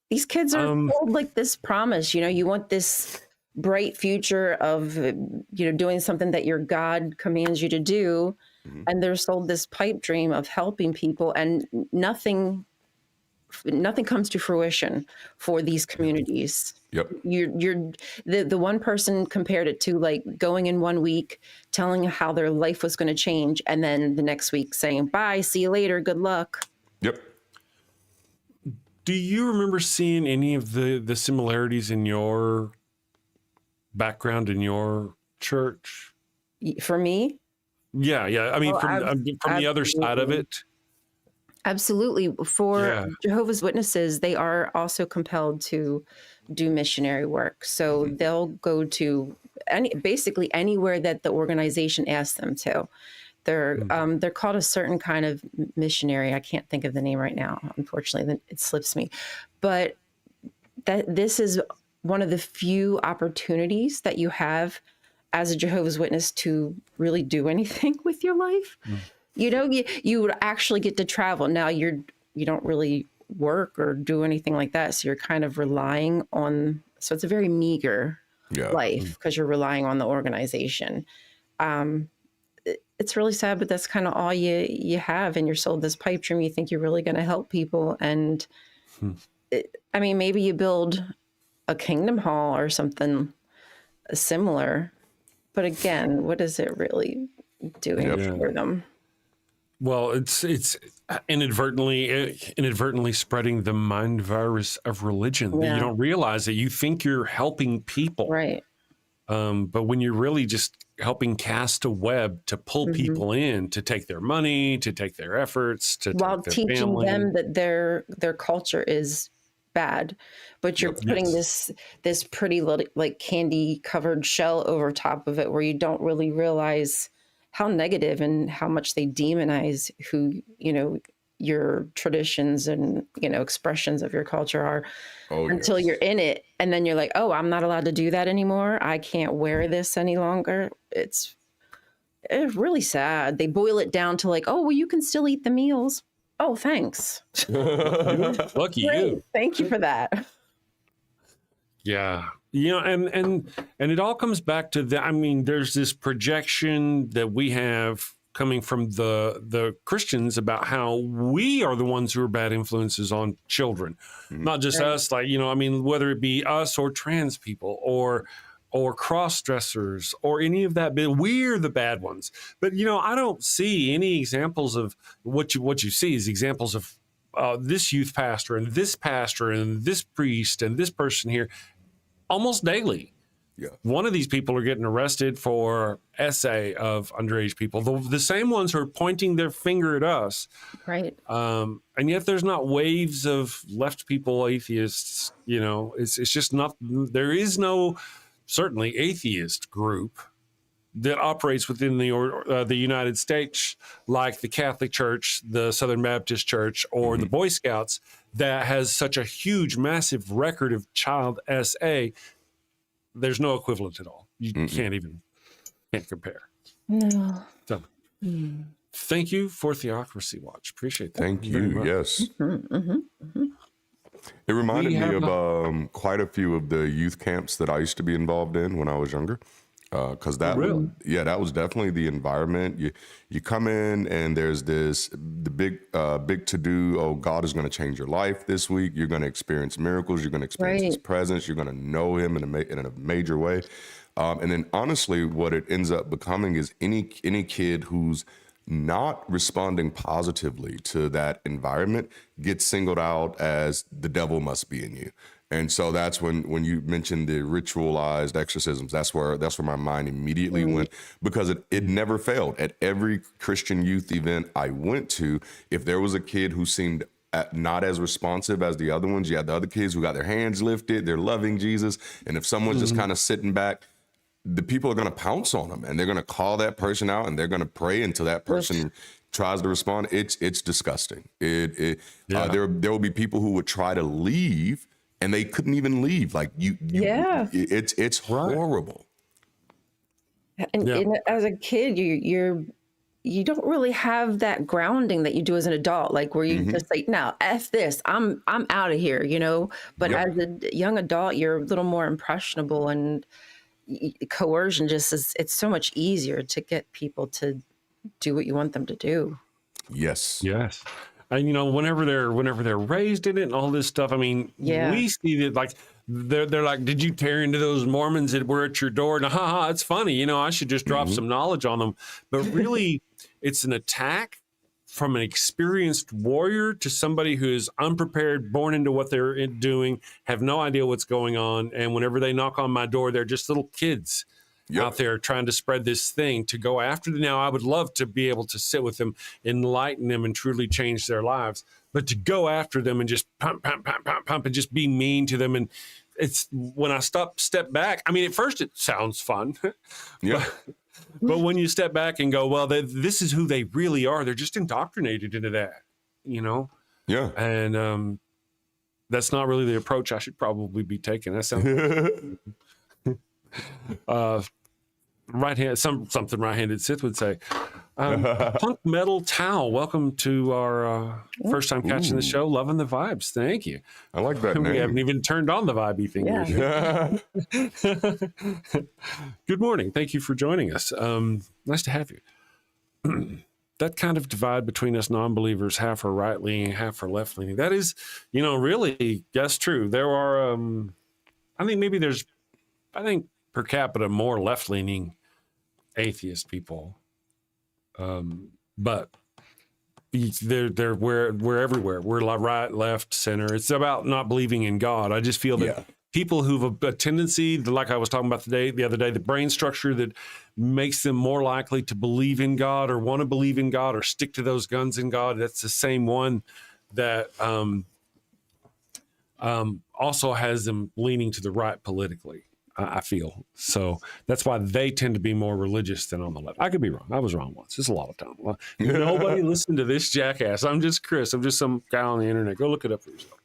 These kids are told like this promise, you want this bright future of, doing something that your God commands you to do. And they're sold this pipe dream of helping people, and nothing comes to fruition for these communities. Yep. You're the one person compared it to like going in 1 week, telling how their life was going to change, and then the next week saying, bye, see you later, good luck. Yep. Do you remember seeing any of the similarities in your background in your church? For me? Yeah. I mean, from the other side of it. Absolutely. For Jehovah's Witnesses, they are also compelled to do missionary work. So they'll go to basically anywhere that the organization asks them to. They're called a certain kind of missionary. I can't think of the name right now. Unfortunately, it slips me. But this is one of the few opportunities that you have as a Jehovah's Witness to really do anything with your life. You would actually get to travel. Now you don't really work or do anything like that. So you're kind of relying on, so it's a very meager Yeah. life because you're relying on the organization. It's really sad, but that's kind of all you have, and you're sold this pipe dream. You think you're really going to help people, and I mean, maybe you build a kingdom hall or something similar, but again, what is it really doing for them? Well, it's inadvertently spreading the mind virus of religion. You don't realize that you think you're helping people, right? But when you're really just helping cast a web to pull people in, to take their money, to take their efforts, to while take their teaching family. them that their culture is bad, but you're putting this pretty little, like, candy covered shell over top of it, where you don't really realize how negative and how much they demonize who, your traditions and, expressions of your culture are until you're in it. And then you're like, oh, I'm not allowed to do that anymore. I can't wear this any longer. It's really sad. They boil it down to like, oh, well, you can still eat the meals. Oh, thanks. Lucky you. Thank you for that. Yeah. And it all comes back to that. I mean, there's this projection that we have coming from the Christians about how we are the ones who are bad influences on children, not just us. Like, I mean, whether it be us or trans people or cross-dressers or any of that, we're the bad ones. But, I don't see any examples of what you see is examples of this youth pastor and this priest and this person here almost daily. Yeah. One of these people are getting arrested for essay of underage people, the same ones who are pointing their finger at us. Right. And yet there's not waves of left people, atheists, it's just not, there is no certainly atheist group that operates within the United States, like the Catholic Church, the Southern Baptist Church, or the Boy Scouts, that has such a huge, massive record of child SA. There's no equivalent at all. You can't compare. No. So, thank you for Theocracy Watch. Appreciate that. Thank you. Yes. It reminded me of quite a few of the youth camps that I used to be involved in when I was younger. Because that was definitely the environment. You come in and there's the big to do. Oh, God is going to change your life this week. You're going to experience miracles. You're going to experience His presence. You're going to know Him in a major way. And then honestly, what it ends up becoming is any kid who's not responding positively to that environment gets singled out as the devil must be in you. And so that's when you mentioned the ritualized exorcisms, that's where my mind immediately went, because it never failed. At every Christian youth event I went to, if there was a kid who seemed not as responsive as the other ones, you had the other kids who got their hands lifted, they're loving Jesus. And if someone's just kind of sitting back, the people are going to pounce on them and they're going to call that person out and they're going to pray until that person tries to respond. It's disgusting. There will be people who would try to leave and they couldn't even leave. Like it's horrible. And as a kid, you don't really have that grounding that you do as an adult, like where you just like, no, F this, I'm out of here, But as a young adult, you're a little more impressionable, and coercion it's so much easier to get people to do what you want them to do. Yes. And whenever they're raised in it and all this stuff, I mean, we see that, like, they're like, did you tear into those Mormons that were at your door? And it's funny, I should just drop some knowledge on them. But really, it's an attack from an experienced warrior to somebody who is unprepared, born into what they're doing, have no idea what's going on. And whenever they knock on my door, they're just little kids out there trying to spread this thing, to go after them. Now, I would love to be able to sit with them, enlighten them, and truly change their lives. But to go after them and just pump, and just be mean to them. And it's when I step back, I mean, at first it sounds fun. But when you step back and go, well, this is who they really are. They're just indoctrinated into that, Yeah. And that's not really the approach I should probably be taking. That sounds something right-handed Sith would say. Punk Metal Towel, welcome to our first time catching the show. Loving the vibes. Thank you. I like that We name. haven't even turned on the vibey thing yet. Good morning. Thank you for joining us. Nice to have you. That kind of divide between us non-believers, half are right-leaning, half are left-leaning. That is, really, that's true. There are, I think per capita more left-leaning atheist people. But we're everywhere. We're like right, left, center. It's about not believing in God. I just feel that people who've a tendency, like I was talking about the other day, the brain structure that makes them more likely to believe in God or want to believe in God or stick to those guns in God. That's the same one that also has them leaning to the right politically. I feel so. That's why they tend to be more religious than on the left. I could be wrong. I was wrong once. Just a lot of time. Nobody listened to this jackass. I'm just Chris. I'm just some guy on the internet. Go look it up for yourself.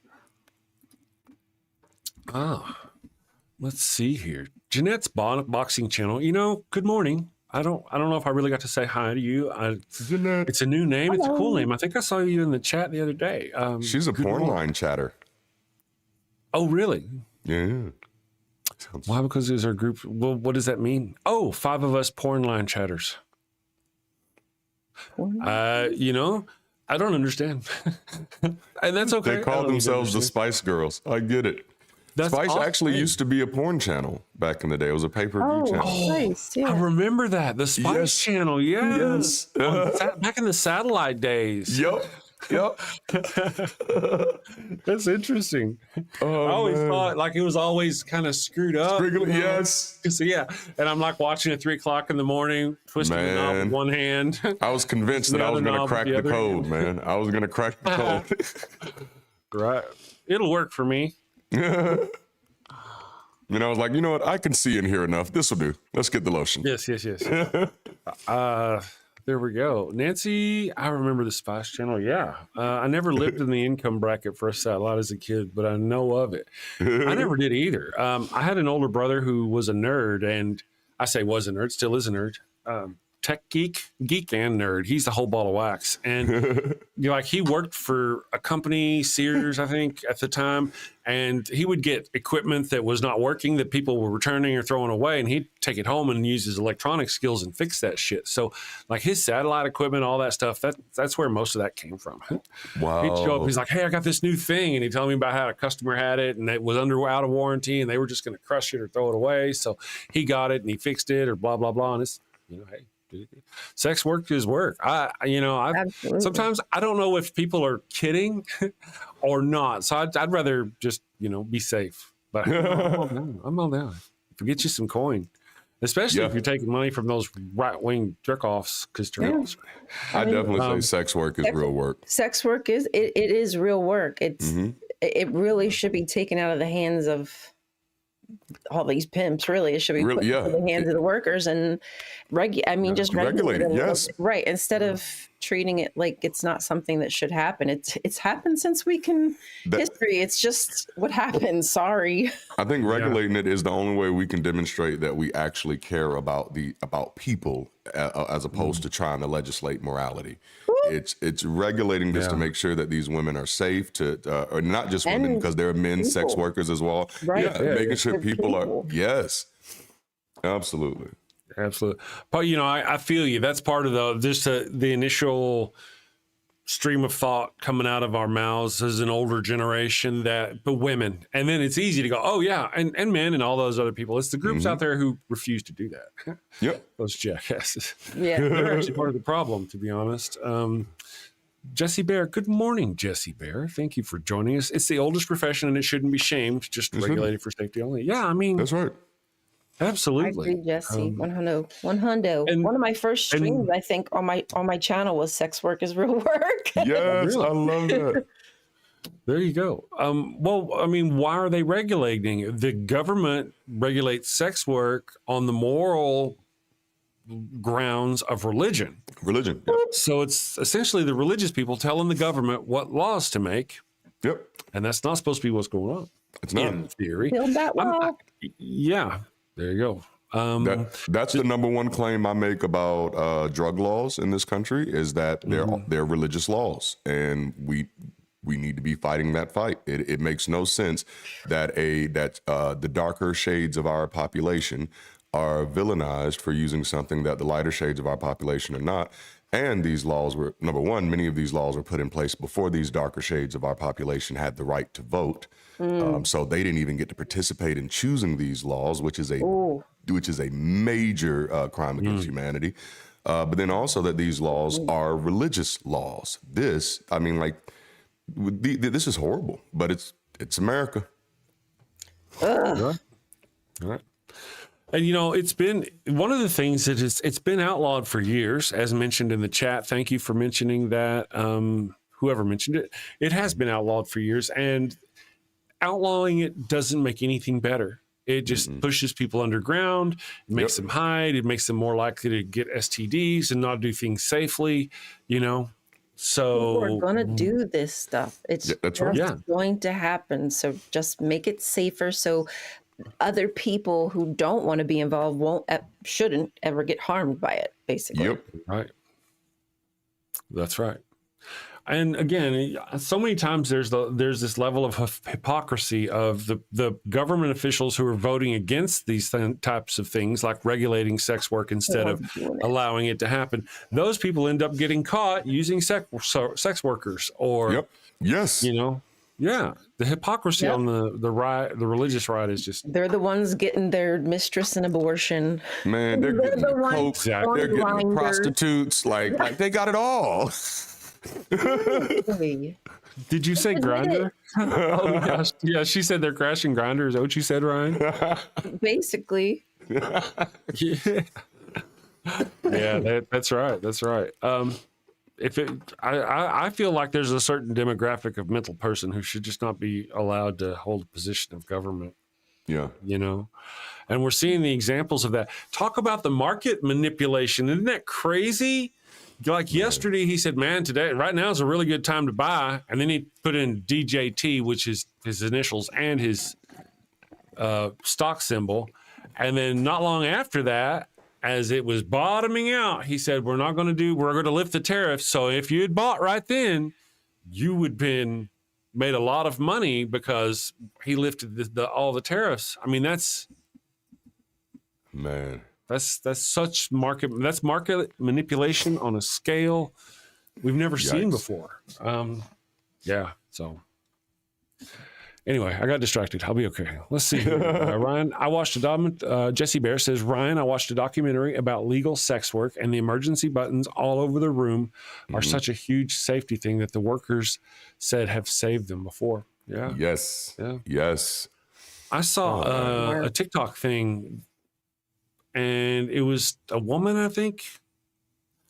Let's see here. Jeanette's boxing channel. Good morning. I don't know if I really got to say hi to you. Jeanette. It's a new name. Hello. It's a cool name. I think I saw you in the chat the other day. She's a porn line chatter. Oh, really? Yeah. Why? Because there's our group. Well, what does that mean? Oh, 5 of us porn line chatters. I don't understand. And that's okay. They call themselves the Spice Girls. I get it. Spice actually used to be a porn channel back in the day. It was a pay-per-view channel. Oh, nice. Yeah. I remember that. The Spice channel. Yes. Back in the satellite days. Yep. That's interesting. I always thought like it was always kind of screwed up. Yes. So, and I'm like watching at 3:00 in the morning, twisting the knob with one hand. I was convinced that I was going to crack the code, man. I was going to crack the code. Right. It'll work for me. I was like, you know what? I can see in here enough. This will do. Let's get the lotion. Yes. There we go. Nancy, I remember the Spice channel. Yeah. I never lived in the income bracket for a satellite as a kid, but I know of it. I never did either. I had an older brother who was a nerd, and I say was a nerd, still is a nerd. Tech geek and nerd. He's the whole ball of wax. And he worked for a company, Sears, I think, at the time. And he would get equipment that was not working that people were returning or throwing away. And he'd take it home and use his electronic skills and fix that shit. So like his satellite equipment, all that stuff, that's where most of that came from. Wow. He'd show up, he's like, hey, I got this new thing. And he'd tell me about how a customer had it and it was out of warranty and they were just going to crush it or throw it away. So he got it and he fixed it or blah, blah, blah. And it's, hey. Sex work is work. Sometimes I don't know if people are kidding or not. So I'd rather just, be safe. But I'm all down. Forget you some coin, especially if you're taking money from those right-wing jerk-offs. Because I definitely say sex work is real work. Sex work it is real work. It really should be taken out of the hands of all these pimps. Really, it should be put into the hands of the workers and just regulate it. Yes, right. Instead of treating it like it's not something that should happen. It's happened since history. It's just what happened. Sorry. I think regulating it is the only way we can demonstrate that we actually care about people as opposed to trying to legislate morality. It's regulating this to make sure that these women are safe or not just women, because there are men sex workers as well. Right. Making sure people are. Yes, absolutely. But I feel you. That's part of the initial stream of thought coming out of our mouths as an older generation, but women, and then it's easy to go, oh yeah, and men and all those other people. It's the groups out there who refuse to do that. Yep, those jackasses. Yeah, they're actually part of the problem, to be honest. Jesse Bear, good morning, Jesse Bear. Thank you for joining us. It's the oldest profession, and it shouldn't be shamed. Just regulated for safety only. Yeah, that's right. Absolutely. I agree, Jesse. 100. And one of my first streams, I think, on my channel was sex work is real work. Yes, really? I love that. There you go. Why are they regulating it? The government regulates sex work on the moral grounds of religion. Religion. Yep. So it's essentially the religious people telling the government what laws to make. Yep. And that's not supposed to be what's going on. It's not. In theory. Build that wall. Yeah. There you go. That's the number one claim I make about drug laws in this country is that they're religious laws, and we need to be fighting that fight. It makes no sense that the darker shades of our population are villainized for using something that the lighter shades of our population are not. And these laws were, number one, many of these laws were put in place before these darker shades of our population had the right to vote. So they didn't even get to participate in choosing these laws, which is a major crime against humanity. But then also that these laws are religious laws. This is horrible, but it's America. All right. And, it's been one of the things that it's been outlawed for years, as mentioned in the chat. Thank you for mentioning that. Whoever mentioned it, it has been outlawed for years, and outlawing it doesn't make anything better. It just pushes people underground. It makes them hide. It makes them more likely to get STDs and not do things safely, So people are going to do this stuff. It's going to happen. So just make it safer so other people who don't want to be involved shouldn't ever get harmed by it, basically. Yep. Right. That's right. And again, so many times there's this level of hypocrisy of the government officials who are voting against these types of things, like regulating sex work instead of allowing it to happen. Those people end up getting caught using sex workers, or the hypocrisy on the religious right is just. They're the ones getting their mistress an abortion. Man, they're getting the coke, exactly. They're getting the prostitutes, like they got it all. Did you say grinder? Oh gosh, yeah. She said they're crashing grinders. Is that what you said, Ryan? Basically. Yeah, that's right. That's right. I feel like there's a certain demographic of mental person who should just not be allowed to hold a position of government. Yeah. And we're seeing the examples of that. Talk about the market manipulation. Isn't that crazy? Like yesterday, he said, right now is a really good time to buy. And then he put in DJT, which is his initials and his stock symbol. And then not long after that, as it was bottoming out, he said, we're going to lift the tariffs. So if you had bought right then, you would have been made a lot of money because he lifted all the tariffs. I mean, that's such market manipulation on a scale we've never seen before. So anyway, I got distracted. I'll be okay. Let's see here. Ryan, Jesse Bear says, Ryan, I watched a documentary about legal sex work, and the emergency buttons all over the room are such a huge safety thing that the workers said have saved them before. Yeah. Yes. Yeah. Yes. I saw a TikTok thing, and it was a woman, I think,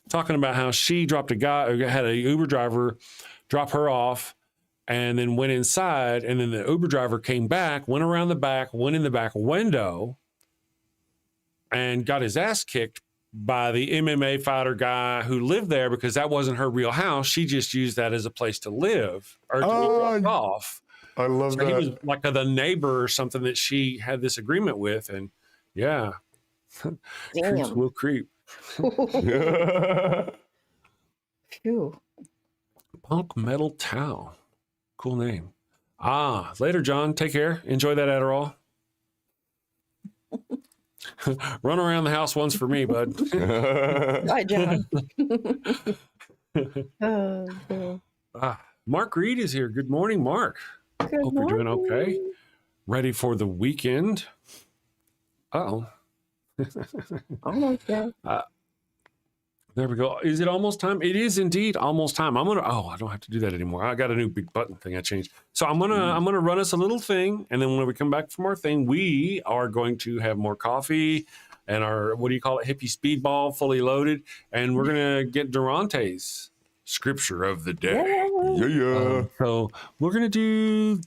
talking about how she dropped had a Uber driver drop her off, and then went inside, and then the Uber driver came back, went around the back, went in the back window, and got his ass kicked by the MMA fighter guy who lived there because that wasn't her real house. She just used that as a place to live or to be dropped off. I love that. He was like the neighbor or something that she had this agreement with, and creeps will creep. Phew. Punk Metal Towel. Cool name. Later, John. Take care. Enjoy that Adderall. Run around the house once for me, bud. Bye, John. Mark Reed is here. Good morning, Mark. Hope you're doing okay. Ready for the weekend. Almost there. There we go. Is it almost time? It is indeed almost time. I don't have to do that anymore. I got a new big button thing I changed. So I'm gonna run us a little thing, and then when we come back from our thing, we are going to have more coffee and our hippie speedball fully loaded, and we're gonna get Darante's scripture of the day. Yeah. So we're going to do...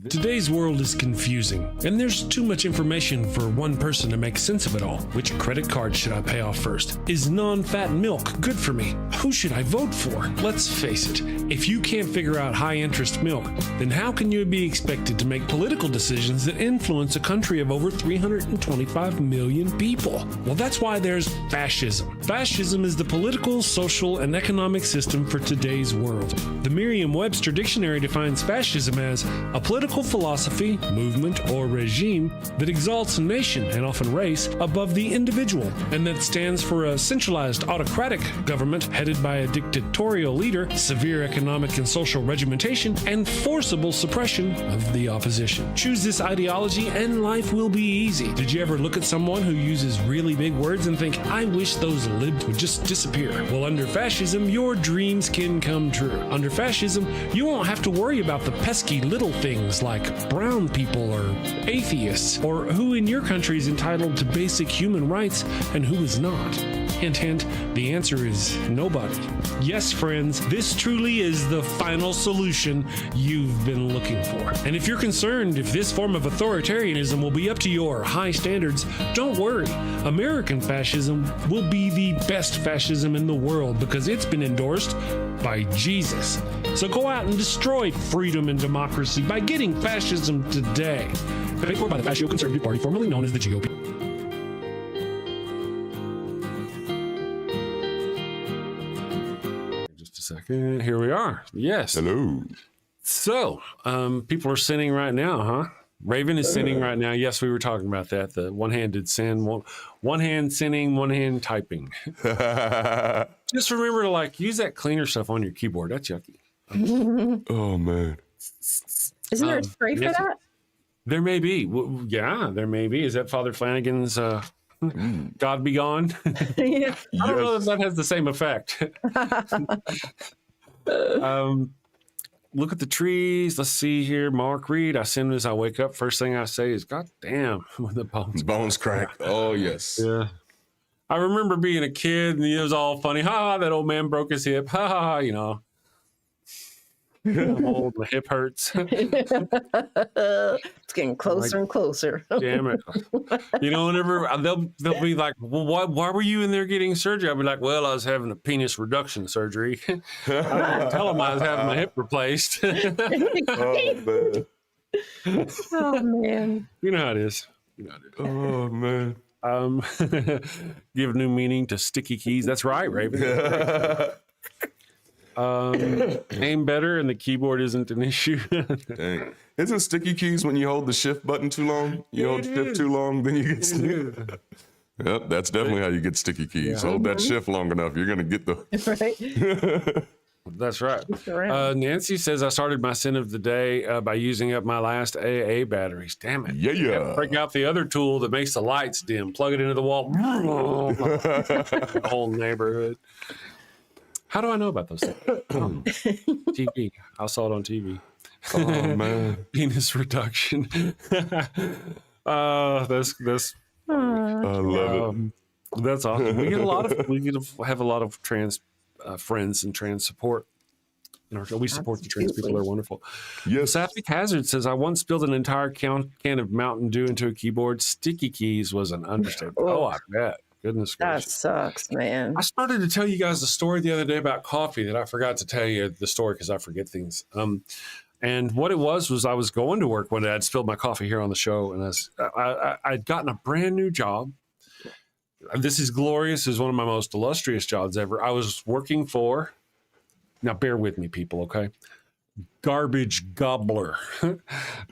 Today's world is confusing, and there's too much information for one person to make sense of it all. Which credit card should I pay off first? Is non-fat milk good for me? Who should I vote for? Let's face it, if you can't figure out high-interest milk, then how can you be expected to make political decisions that influence a country of over 325 million people? Well, that's why there's fascism. Fascism is the political, social, and economic system for today's world. The Merriam-Webster Dictionary defines fascism as a political philosophy, movement, or regime that exalts a nation, and often race, above the individual, and that stands for a centralized autocratic government headed by a dictatorial leader, severe economic and social regimentation, and forcible suppression of the opposition. Choose this ideology and life will be easy. Did you ever look at someone who uses really big words and think, I wish those libs would just disappear? Well, under fascism, your dreams can come true. Under fascism, you won't have to worry about the pesky little things like brown people or atheists, or who in your country is entitled to basic human rights and who is not. Hint, hint, the answer is nobody. Yes, friends, this truly is the final solution you've been looking for. And if you're concerned if this form of authoritarianism will be up to your high standards, don't worry. American fascism will be the best fascism in the world because it's been endorsed by Jesus. So go out and destroy freedom and democracy by getting fascism today. Paid for by the Fascio Conservative Party, formerly known as the GOP. Just a second. Here we are. Yes. Hello. So, people are sinning right now, huh? Raven is sinning right now. Yes, we were talking about that. The one-handed sin, one hand sinning, one hand typing. Just remember to use that cleaner stuff on your keyboard. That's yucky. Oh man. Isn't there a spray for that? There may be. Yeah, there may be. Is that Father Flanagan's God Be Gone? Yeah. I don't know if that has the same effect. Look at the trees. Let's see here. Mark Reed. As soon as I wake up, first thing I say is, God damn, when the Bones crack. Oh yes. Yeah. I remember being a kid and it was all funny. Ha, that old man broke his hip. Ha, ha, you know. I'm old, my hip hurts. It's getting closer and closer. Damn it. You know, whenever they'll be like, well, why were you in there getting surgery? I'll be like, well, I was having a penis reduction surgery. I didn't tell them I was having my hip replaced. Oh man. Oh man. You know how it is. Oh man. Give new meaning to sticky keys. That's right, Raven. Aim better and the keyboard isn't an issue. Dang. Isn't sticky keys when you hold the shift button too long? You hold the shift too long, then you get sticky. Yep, that's definitely how you get sticky keys. Yeah. Hold that shift long enough, you're gonna get the Right. That's right. Nancy says I started my sin of the day by using up my last AA batteries. Damn it. Yeah. Break out the other tool that makes the lights dim. Plug it into the wall. The whole neighborhood. How do I know about those things? TV. I saw it on TV. Oh man. Penis reduction. That's I love it. That's awesome. We get to have a lot of trans friends and trans support. We support the trans people. They're wonderful. Yes. Sapphic Hazard says, I once spilled an entire can of Mountain Dew into a keyboard. Sticky keys was an understatement. Oh, I bet. Goodness That gracious. sucks, man. I started to tell you guys a story the other day about coffee that I forgot to tell you the story because I forget things. And what it was I was going to work one day. I'd spilled my coffee here on the show, and I'd gotten a brand new job. This is glorious. This is one of my most illustrious jobs ever. I was working for, now bear with me, people, okay? Garbage Gobbler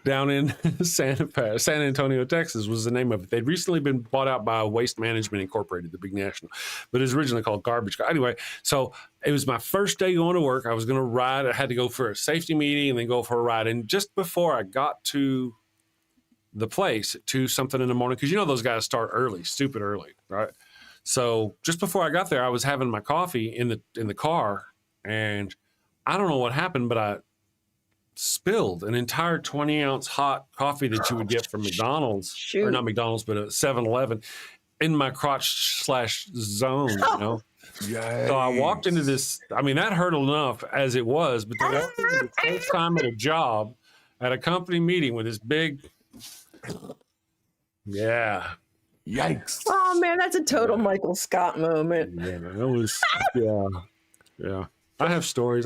down in San Antonio, Texas was the name of it. They'd recently been bought out by Waste Management Incorporated, the big national, but it was originally called Garbage. Anyway, so it was my first day going to work. I was going to ride. I had to go for a safety meeting and then go for a ride. And just before I got to the place at 2 something in the morning, because you know those guys start early, stupid early, right? So just before I got there, I was having my coffee in the car, and I don't know what happened, but I spilled an entire 20-ounce hot coffee that you would get from McDonald's, or not McDonald's, but a 7-Eleven, in my crotch/zone, you know. So I walked into this. I mean, that hurt enough as it was, but then I walked into the first time at a job at a company meeting with this big, Yikes. Oh man, that's a total Michael Scott moment. Yeah, that was, yeah. I have stories,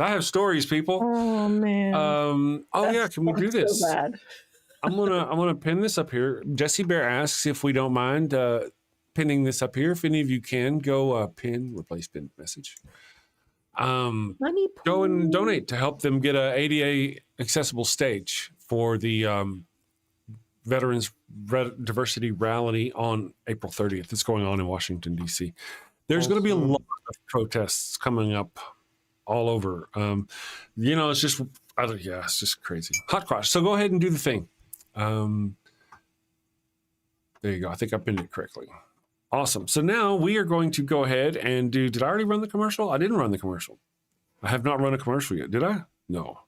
people. Oh man. Can we do this? So bad. I'm gonna pin this up here. Jesse Bear asks if we don't mind pinning this up here. If any of you can go replace pinned message. Money Go and pool. donate to help them get a ADA accessible stage for the Veterans Diversity Rally on April 30th. It's going on in Washington, D.C. There's going to be a lot of protests coming up all over. It's just, it's just crazy. Hot cross. So go ahead and do the thing. There you go. I think I pinned it correctly. Awesome. So now we are going to go ahead and do, did I already run the commercial? I didn't run the commercial. I have not run a commercial yet. Did I? No.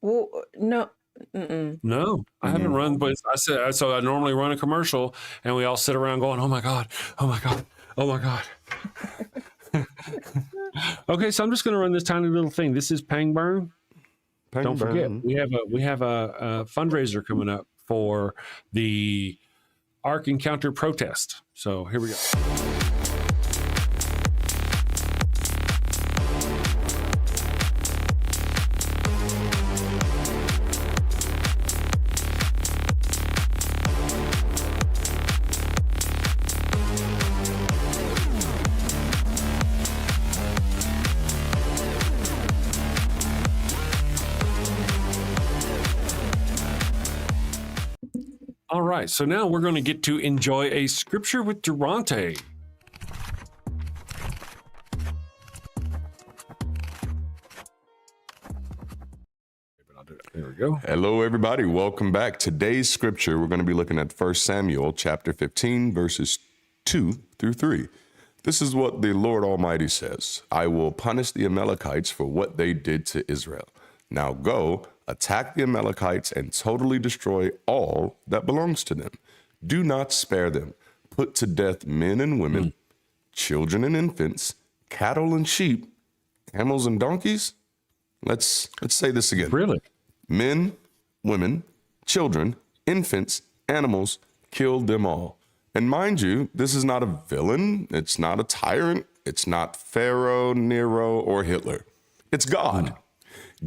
Well, no. Mm-mm. No, I haven't run, but I said, so I normally run a commercial and we all sit around going, oh my God, oh my God, oh my God. Okay, so I'm just going to run this tiny little thing. This is Pang Burn. Don't forget, we have a fundraiser coming up for the Ark Encounter protest. So here we go. All right, so now we're going to get to enjoy a scripture with Darante. There we go. Hello, everybody. Welcome back. Today's scripture, we're going to be looking at 1 Samuel chapter 15, verses 2 through 3. This is what the Lord Almighty says. I will punish the Amalekites for what they did to Israel. Now go, attack the Amalekites and totally destroy all that belongs to them. Do not spare them. Put to death men and women, children and infants, cattle and sheep, camels and donkeys. Let's say this again. Really? Men, women, children, infants, animals, killed them all. And mind you, this is not a villain. It's not a tyrant. It's not Pharaoh, Nero, or Hitler. It's God.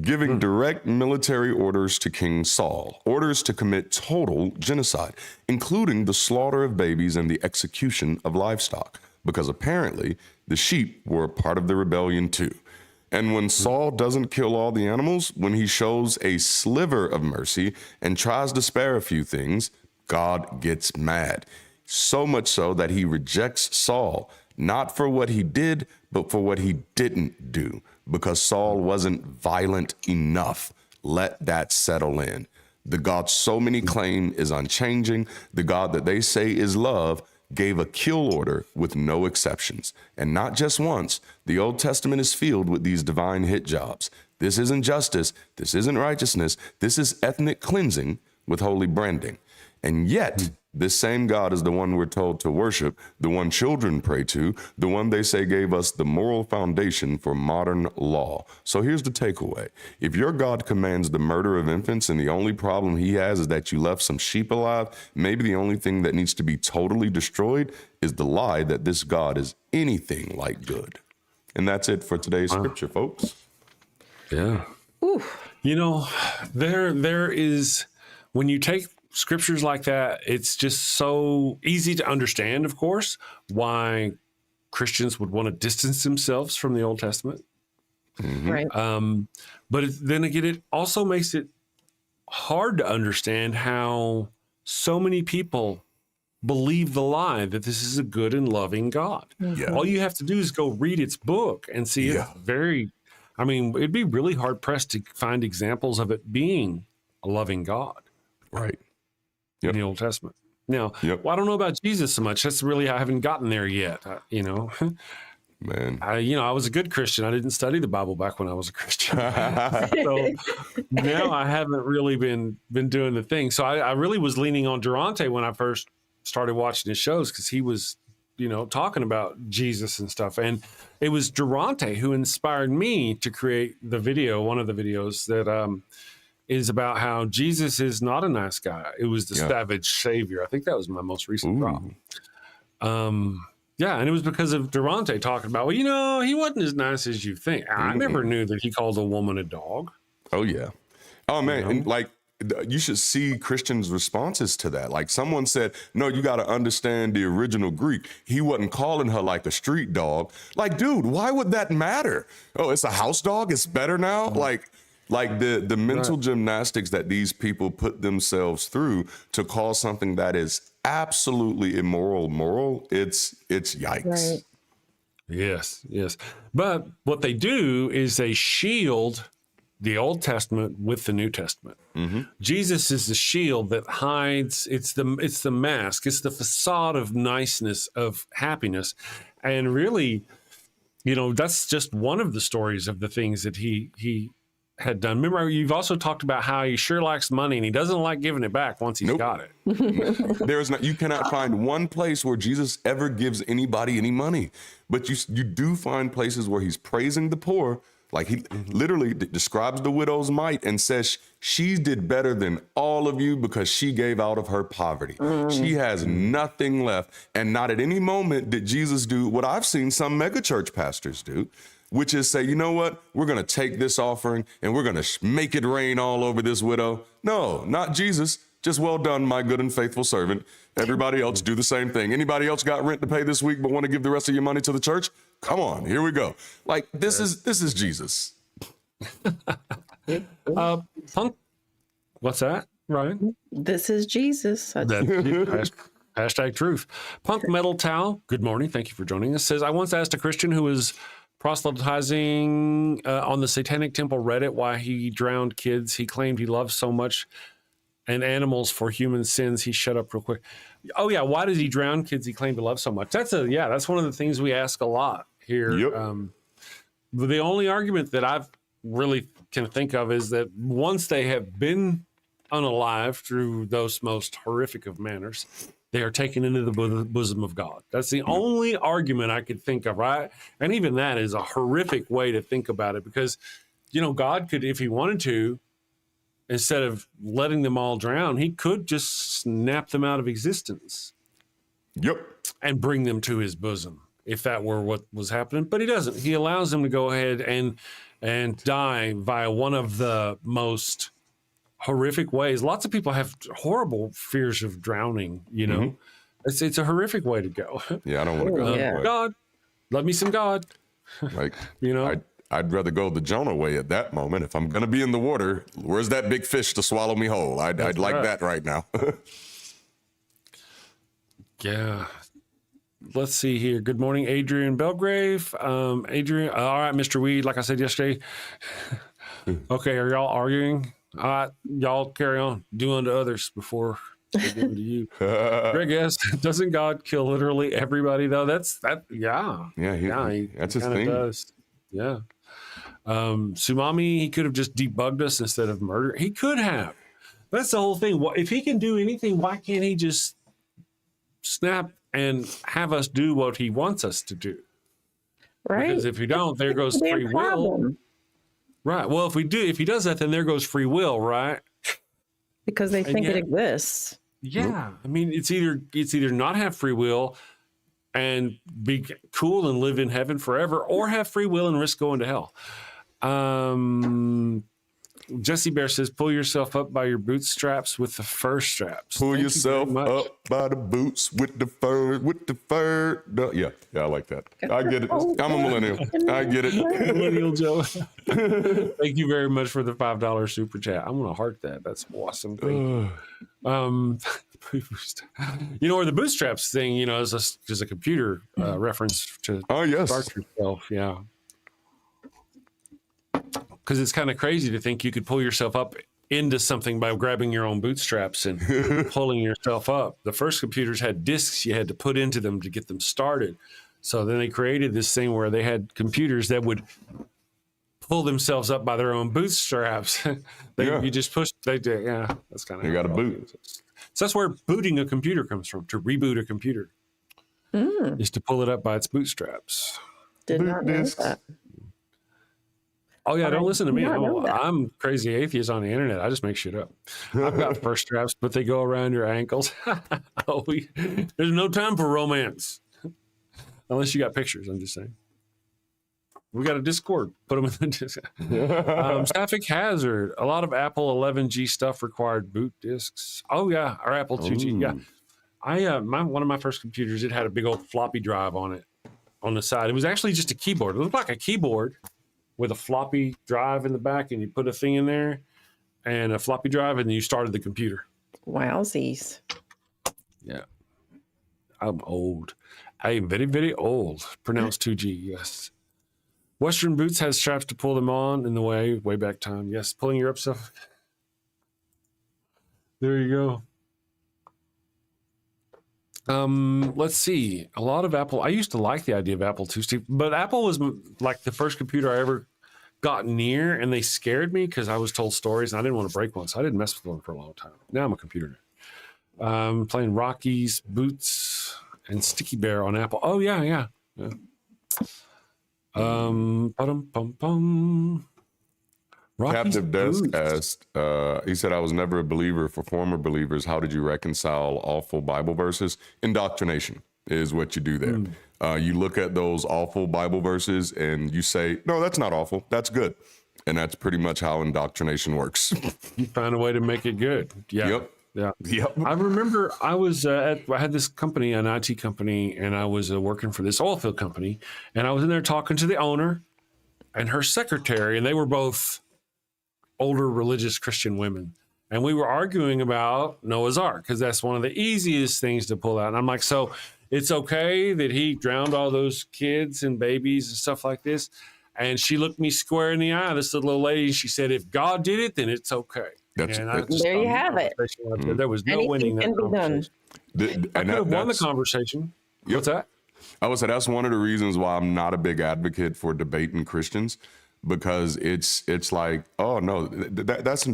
Giving direct military orders to King Saul, orders to commit total genocide, including the slaughter of babies and the execution of livestock, because apparently the sheep were a part of the rebellion too. And when Saul doesn't kill all the animals, when he shows a sliver of mercy and tries to spare a few things, God gets mad. So much so that he rejects Saul, not for what he did, but for what he didn't do. Because Saul wasn't violent enough. Let that settle in. The God so many claim is unchanging, the God that they say is love, gave a kill order with no exceptions. And not just once. The Old Testament is filled with these divine hit jobs. This isn't justice. This isn't righteousness. This is ethnic cleansing with holy branding. And yet, this same God is the one we're told to worship, the one children pray to, the one they say gave us the moral foundation for modern law. So here's the takeaway. If your God commands the murder of infants and the only problem he has is that you left some sheep alive, maybe the only thing that needs to be totally destroyed is the lie that this God is anything like good. And that's it for today's scripture, folks. Yeah. Oof. You know, there is, when you take scriptures like that, it's just so easy to understand, of course, why Christians would want to distance themselves from the Old Testament. Right. But then again, it also makes it hard to understand how so many people believe the lie that this is a good and loving God. Yeah. All you have to do is go read its book and see it's it'd be really hard pressed to find examples of it being a loving God. Right. In the Old Testament. Now, well, I don't know about Jesus so much. That's really, I haven't gotten there yet. Man. I was a good Christian. I didn't study the Bible back when I was a Christian. So now I haven't really been doing the thing. So I really was leaning on Darante when I first started watching his shows, because he was talking about Jesus and stuff. And it was Darante who inspired me to create the video, one of the videos that is about how Jesus is not a nice guy. It was the savage savior. I think that was my most recent drop. Yeah, and it was because of Darante talking about, well, he wasn't as nice as you think. I never knew that he called a woman a dog. Oh, yeah. Oh, man. And like, you should see Christians' responses to that. Like someone said, no, you got to understand the original Greek. He wasn't calling her like a street dog. Like, dude, why would that matter? Oh, it's a house dog. It's better now. Like the mental gymnastics that these people put themselves through to call something that is absolutely immoral moral. It's yikes. Right. Yes. But what they do is they shield the Old Testament with the New Testament. Jesus is the shield that hides. It's the mask. It's the facade of niceness, of happiness, and really, that's just one of the stories of the things that he had done. Remember, you've also talked about how he sure likes money and he doesn't like giving it back once he's got it. You cannot find one place where Jesus ever gives anybody any money, but you do find places where he's praising the poor. Like he literally describes the widow's mite and says she did better than all of you because she gave out of her poverty. She has nothing left. And not at any moment did Jesus do what I've seen some megachurch pastors do, which is say, you know what? We're going to take this offering and we're going to make it rain all over this widow. No, not Jesus. Just well done, my good and faithful servant. Everybody else do the same thing. Anybody else got rent to pay this week but want to give the rest of your money to the church? Come on, here we go. Like this is Jesus. Punk. What's that, Ryan? This is Jesus. Hashtag truth. Punk Metal Towel. Good morning. Thank you for joining us. Says, I once asked a Christian who was proselytizing on the Satanic Temple Reddit why he drowned kids he claimed he loved so much and animals for human sins. He shut up real quick. Oh yeah, why does he drown kids he claimed to love so much? That's one of the things we ask a lot here. The only argument that I've really can think of is that once they have been unalive through those most horrific of manners, they are taken into the bosom of God. That's the only argument I could think of, right? And even that is a horrific way to think about it because, God could, if he wanted to, instead of letting them all drown, he could just snap them out of existence. And bring them to his bosom if that were what was happening. But he doesn't. He allows them to go ahead and die via one of the most horrific ways. Lots of people have horrible fears of drowning, It's a horrific way to go. Yeah, I don't want to go that way. God, love me some God. Like, I'd rather go the Jonah way at that moment. If I'm going to be in the water, where's that big fish to swallow me whole? I'd like that right now. Yeah. Let's see here. Good morning, Adrian Belgrave. Adrian, all right, Mr. Weed, like I said yesterday. Okay, are y'all arguing? All right, y'all carry on. Do unto others before they do unto you. Greg S., doesn't God kill literally everybody, though? Yeah, that's his thing. Does. Yeah. Sumami, he could have just debugged us instead of murder. He could have. That's the whole thing. If he can do anything, why can't he just snap and have us do what he wants us to do? Right. Because if you don't, there goes free will. Right. Well, if he does that, then there goes free will, right? Because they think it exists. Yeah. I mean, it's either not have free will and be cool and live in heaven forever, or have free will and risk going to hell. Jesse Bear says, pull yourself up by your bootstraps with the fur straps. Pull yourself up by the boots with the fur. Yeah, I like that. I get it. I'm a millennial. I get it. Millennial Joe. Thank you very much for the $5 super chat. I'm going to heart that. That's awesome. Or the bootstraps thing, is a computer reference to start yourself. Yeah. Because it's kind of crazy to think you could pull yourself up into something by grabbing your own bootstraps and pulling yourself up. The first computers had disks you had to put into them to get them started. So then they created this thing where they had computers that would pull themselves up by their own bootstraps. You just push. That's kind of. You got a boot. So that's where booting a computer comes from, to reboot a computer. is to pull it up by its bootstraps. Did Boot not know discs. that. Oh yeah, don't listen to me. did not know that. I'm crazy atheist on the internet. I just make shit up. I've got first straps, but they go around your ankles. There's no time for romance. Unless you got pictures, I'm just saying. We got a Discord. Put them in the Discord. Static Hazard. A lot of Apple 11G stuff required boot disks. Oh yeah, or Apple 2G. Yeah, one of my first computers, it had a big old floppy drive on it on the side. It was actually just a keyboard. It looked like a keyboard with a floppy drive in the back, and you put a thing in there and a floppy drive, and you started the computer. Wowsies. Yeah, I'm old. I am very, very old. Pronounced 2G. Yes. Western Boots has straps to pull them on in the way back time. Yes, pulling your up stuff. There you go. Let's see. A lot of Apple. I used to like the idea of Apple II, Steve, but Apple was like the first computer I ever got near, and they scared me because I was told stories and I didn't want to break one, so I didn't mess with one for a long time. Now I'm a computer nerd. Playing Rockies, Boots, and Sticky Bear on Apple. Oh yeah. Rockies, Captive Desk Boots. asked, he said, I was never a believer. For former believers, how did you reconcile awful Bible verses? Indoctrination is what you do there. You look at those awful Bible verses and you say, no, that's not awful. That's good. And that's pretty much how indoctrination works. You find a way to make it good. Yeah. Yep. Yeah. I remember I was I had this company, an IT company, and I was working for this oil field company, and I was in there talking to the owner and her secretary, and they were both older religious Christian women. And we were arguing about Noah's Ark because that's one of the easiest things to pull out. And I'm like, so it's okay that he drowned all those kids and babies and stuff like this? And she looked me square in the eye, this little lady. She said, if God did it, then it's okay. That's- And I that's- just There you thought, have it. There was no Anything winning that can be done. conversation. I could have won the conversation. Yep. What's that? I would say that's one of the reasons why I'm not a big advocate for debating Christians, because it's like, oh no, that's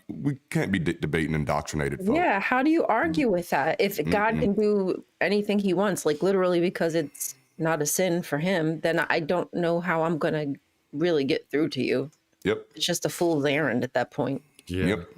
we can't be debating indoctrinated folk. Yeah, how do you argue with that? If God can do anything he wants, like literally because it's not a sin for him, then I don't know how I'm going to really get through to you. Yep. It's just a fool's errand at that point. Yeah. Yep.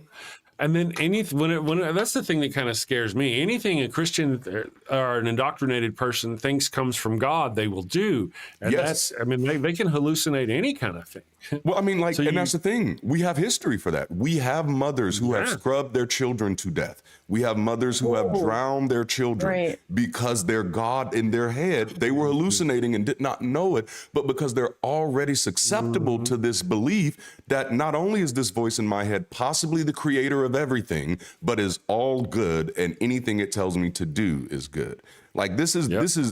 And then when that's the thing that kind of scares me. Anything a Christian or an indoctrinated person thinks comes from God, they will do. And Yes. that's, I mean, they can hallucinate any kind of thing. Well, I mean, like, So and that's the thing. We have history for that. We have mothers who have Yeah. scrubbed their children to death. We have mothers who have drowned their children Right. because their God in their head, they were hallucinating and did not know it, but because they're already susceptible to this belief that not only is this voice in my head possibly the creator of everything, but is all good, and anything it tells me to do is good. Like this is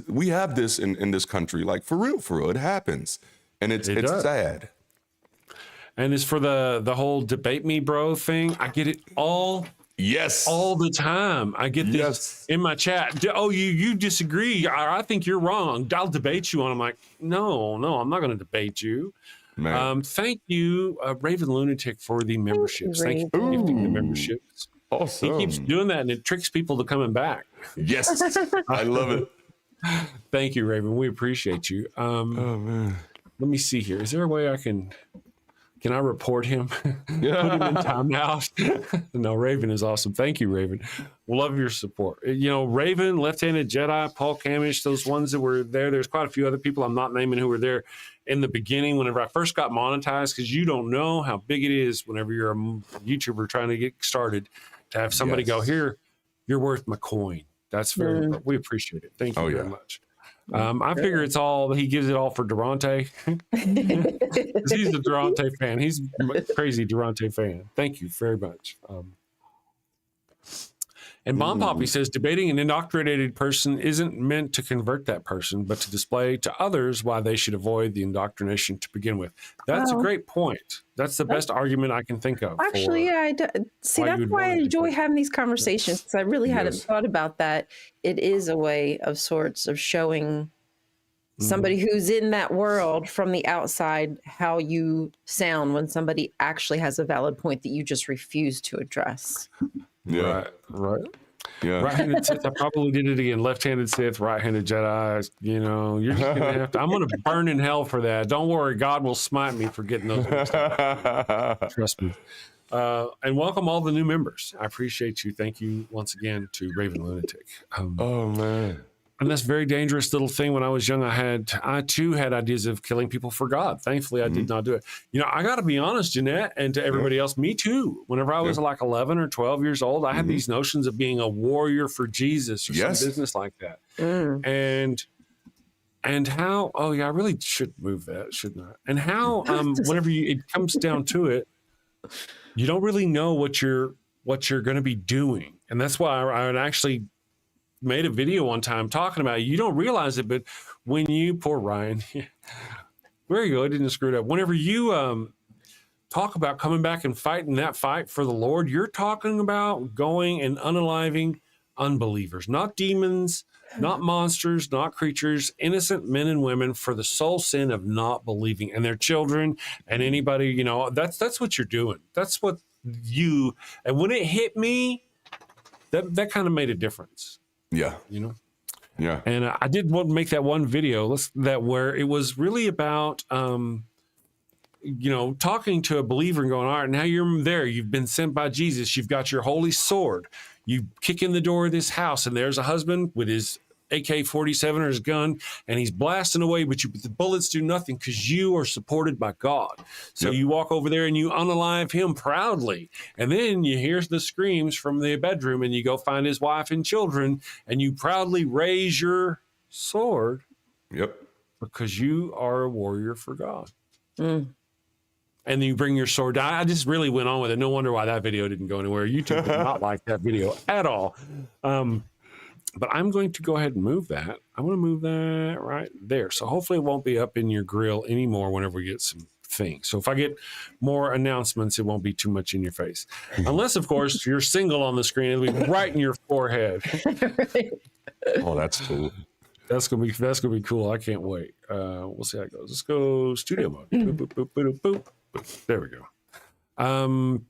we have this in this country. Like for real, it happens, and it's does. sad. And as for the whole debate me, bro thing, I get it all Yes. the time. I get this Yes. in my chat. Oh, you disagree. I think you're wrong. I'll debate you. And I'm like, no, I'm not going to debate you. Man. Thank you, Raven Lunatic, for the memberships. Thank you for Raven. gifting the memberships. Awesome. He keeps doing that, and it tricks people to coming back. Yes. I love it. Thank you, Raven. We appreciate you. Oh man. Let me see here. Is there a way I can I report him? Yeah. Put him in timeout? No, Raven is awesome. Thank you, Raven. Love your support. You know, Raven, Left-Handed Jedi, Paul Camish, those ones that were there. There's quite a few other people I'm not naming who were there in the beginning whenever I first got monetized, because you don't know how big it is whenever you're a YouTuber trying to get started to have somebody go, here, you're worth my coin. That's very, we appreciate it. Thank you very much. I figure it's all, he gives it all for Darante. 'Cause he's a Darante fan. He's a crazy Darante fan. Thank you very much. And Bomb Poppy says, debating an indoctrinated person isn't meant to convert that person, but to display to others why they should avoid the indoctrination to begin with. That's a great point. That's the best argument I can think of. Actually, yeah, see, why you that's would why I want to enjoy debate. having these conversations, because I really hadn't thought about that. It is a way of sorts of showing somebody who's in that world from the outside how you sound when somebody actually has a valid point that you just refuse to address. Yeah. Right. Yeah. Right-handed Sith, I probably did it again. Left-handed Sith, right-handed Jedi. You know, you're just gonna have to. I'm gonna burn in hell for that. Don't worry, God will smite me for getting those. Trust me. And welcome all the new members. I appreciate you. Thank you once again to Raven Lunatic. Oh man. And that's a very dangerous little thing. When I was young, I too had ideas of killing people for God. Thankfully, I did not do it. You know, I got to be honest, Jeanette, and to everybody else, me too. Whenever I was like 11 or 12 years old, I had these notions of being a warrior for Jesus or some business like that. And how? Oh yeah, I really should move that, shouldn't I? And how? Whenever it comes down to it, you don't really know what you're going to be doing, and that's why I actually made a video one time talking about it. You don't realize it, but when you, poor Ryan, there you go, I didn't screw it up. Whenever you talk about coming back and fighting that fight for the Lord, you're talking about going and unaliving unbelievers, not demons, not monsters, not creatures, innocent men and women for the sole sin of not believing, and their children and anybody, you know, that's what you're doing. That's what you, and when it hit me, that kind of made a difference. Yeah. You know? Yeah. And I did want to make that one video where it was really about, you know, talking to a believer and going, all right, now you're there. You've been sent by Jesus. You've got your holy sword. You kick in the door of this house, and there's a husband with his AK-47 or his gun, and he's blasting away, but the bullets do nothing because you are supported by God. So you walk over there and you unalive him proudly. And then you hear the screams from the bedroom, and you go find his wife and children, and you proudly raise your sword. Yep. Because you are a warrior for God. And then you bring your sword down. I just really went on with it. No wonder why that video didn't go anywhere. YouTube did not like that video at all. But I'm going to go ahead and move that. I'm going to move that right there. So hopefully it won't be up in your grill anymore whenever we get some things. So if I get more announcements, it won't be too much in your face. Unless, of course, you're single on the screen. It'll be right in your forehead. Oh, that's cool. That's gonna be cool. I can't wait. We'll see how it goes. Let's go studio mode. Boop, boop, boop, boop, boop, boop. There we go.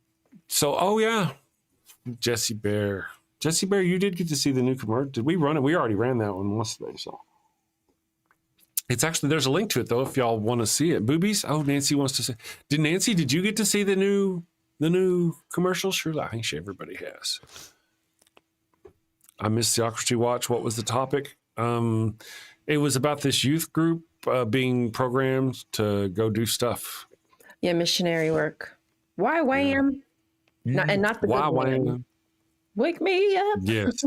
So, oh yeah, Jesse Bear. Jesse Bear, you did get to see the new commercial. Did we run it? We already ran that one yesterday. So it's actually, there's a link to it though, if y'all want to see it. Boobies. Oh, Nancy wants to say. Did you get to see the new commercial? Sure, I think everybody has. I missed Theocracy Watch. What was the topic? It was about this youth group being programmed to go do stuff. Yeah, missionary work. Why wham? Not the Why good wham. wham? Wake me up. Yes.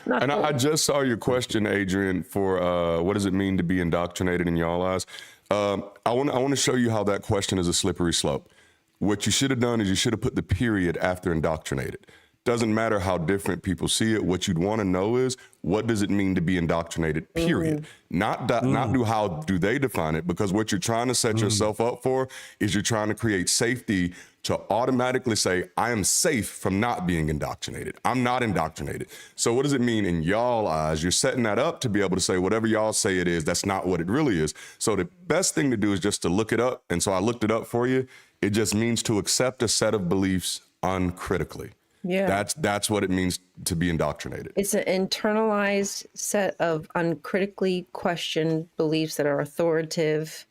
And I just saw your question, Adrian, for what does it mean to be indoctrinated in y'all eyes? I want to show you how that question is a slippery slope. What you should have done is you should have put the period after indoctrinated. Doesn't matter how different people see it. What you'd want to know is, what does it mean to be indoctrinated, period? Not how do they define it, because what you're trying to set yourself up for is you're trying to create safety to automatically say, I am safe from not being indoctrinated. I'm not indoctrinated. So what does it mean in y'all eyes? You're setting that up to be able to say whatever y'all say it is, that's not what it really is. So the best thing to do is just to look it up. And so I looked it up for you. It just means to accept a set of beliefs uncritically. Yeah. That's what it means to be indoctrinated. It's an internalized set of uncritically questioned beliefs that are authoritative.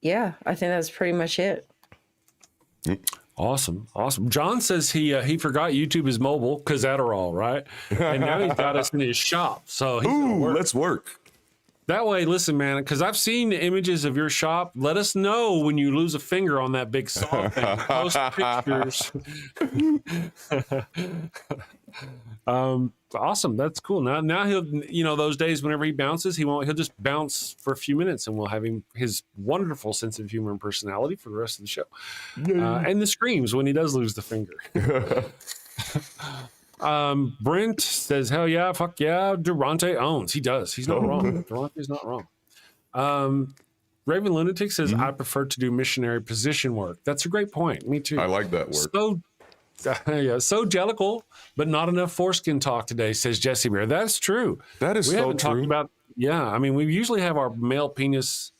Yeah, I think that's pretty much it. Awesome. John says he forgot YouTube is mobile because Adderall, right? And now he's got us in his shop. So let's work. That way, listen, man, because I've seen images of your shop. Let us know when you lose a finger on that big saw thing. Post pictures. Awesome. That's cool. Now he'll, those days whenever he bounces, he'll just bounce for a few minutes, and we'll have his wonderful sense of humor and personality for the rest of the show. And the screams when he does lose the finger. Brent says, hell yeah, fuck yeah, Darante owns. He does. He's not wrong. Darante's not wrong. Raven Lunatic says, I prefer to do missionary position work. That's a great point. Me too. I like that word. So jellical, but not enough foreskin talk today, says Jesse Bear. That's true. That is we so haven't true. Talked about, I mean, we usually have our male penis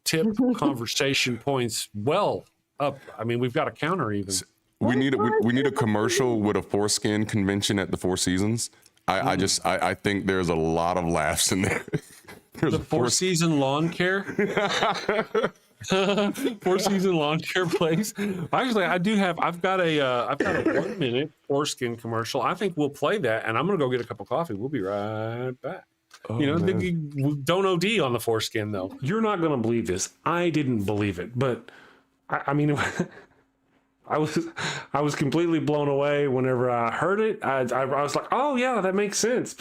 tip conversation points well up. I mean, we've got a counter even. we need a commercial with a foreskin convention at the Four Seasons. I think there's a lot of laughs in there. There's The Four Season Lawn Care. Four Season Lawn Care place. Actually, I've got a 1 minute foreskin commercial. I think we'll play that, and I'm gonna go get a cup of coffee. We'll be right back. Oh, Don't OD on the foreskin though. You're not gonna believe this. I didn't believe it, but I mean, I was completely blown away whenever I heard it. I was like, oh yeah, that makes sense.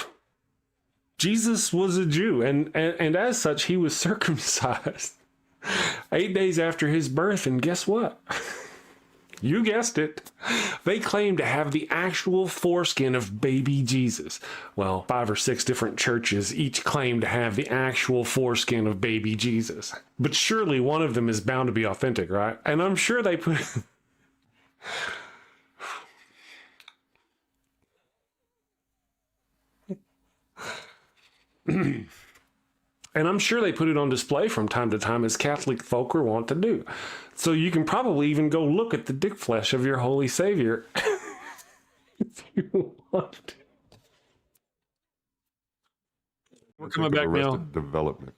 Jesus was a Jew, and as such, he was circumcised 8 days after his birth. And guess what? You guessed it. They claim to have the actual foreskin of baby Jesus. Well, 5 or 6 different churches each claim to have the actual foreskin of baby Jesus. But surely one of them is bound to be authentic, right? And I'm sure they put... And I'm sure they put it on display from time to time, as Catholic folk are wont to do. So you can probably even go look at the dick flesh of your holy savior if you want to. We're coming back now. Development.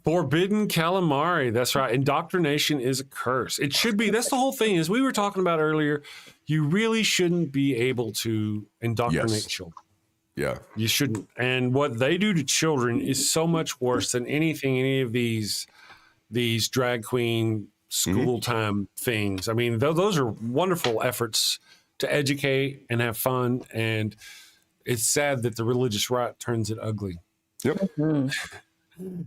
Forbidden calamari. That's right. Indoctrination is a curse. It should be. That's the whole thing. As we were talking about earlier, you really shouldn't be able to indoctrinate children. Yeah. You shouldn't. And what they do to children is so much worse than anything any of these drag queen school time things. I mean, those are wonderful efforts to educate and have fun. And it's sad that the religious right turns it ugly. Yep.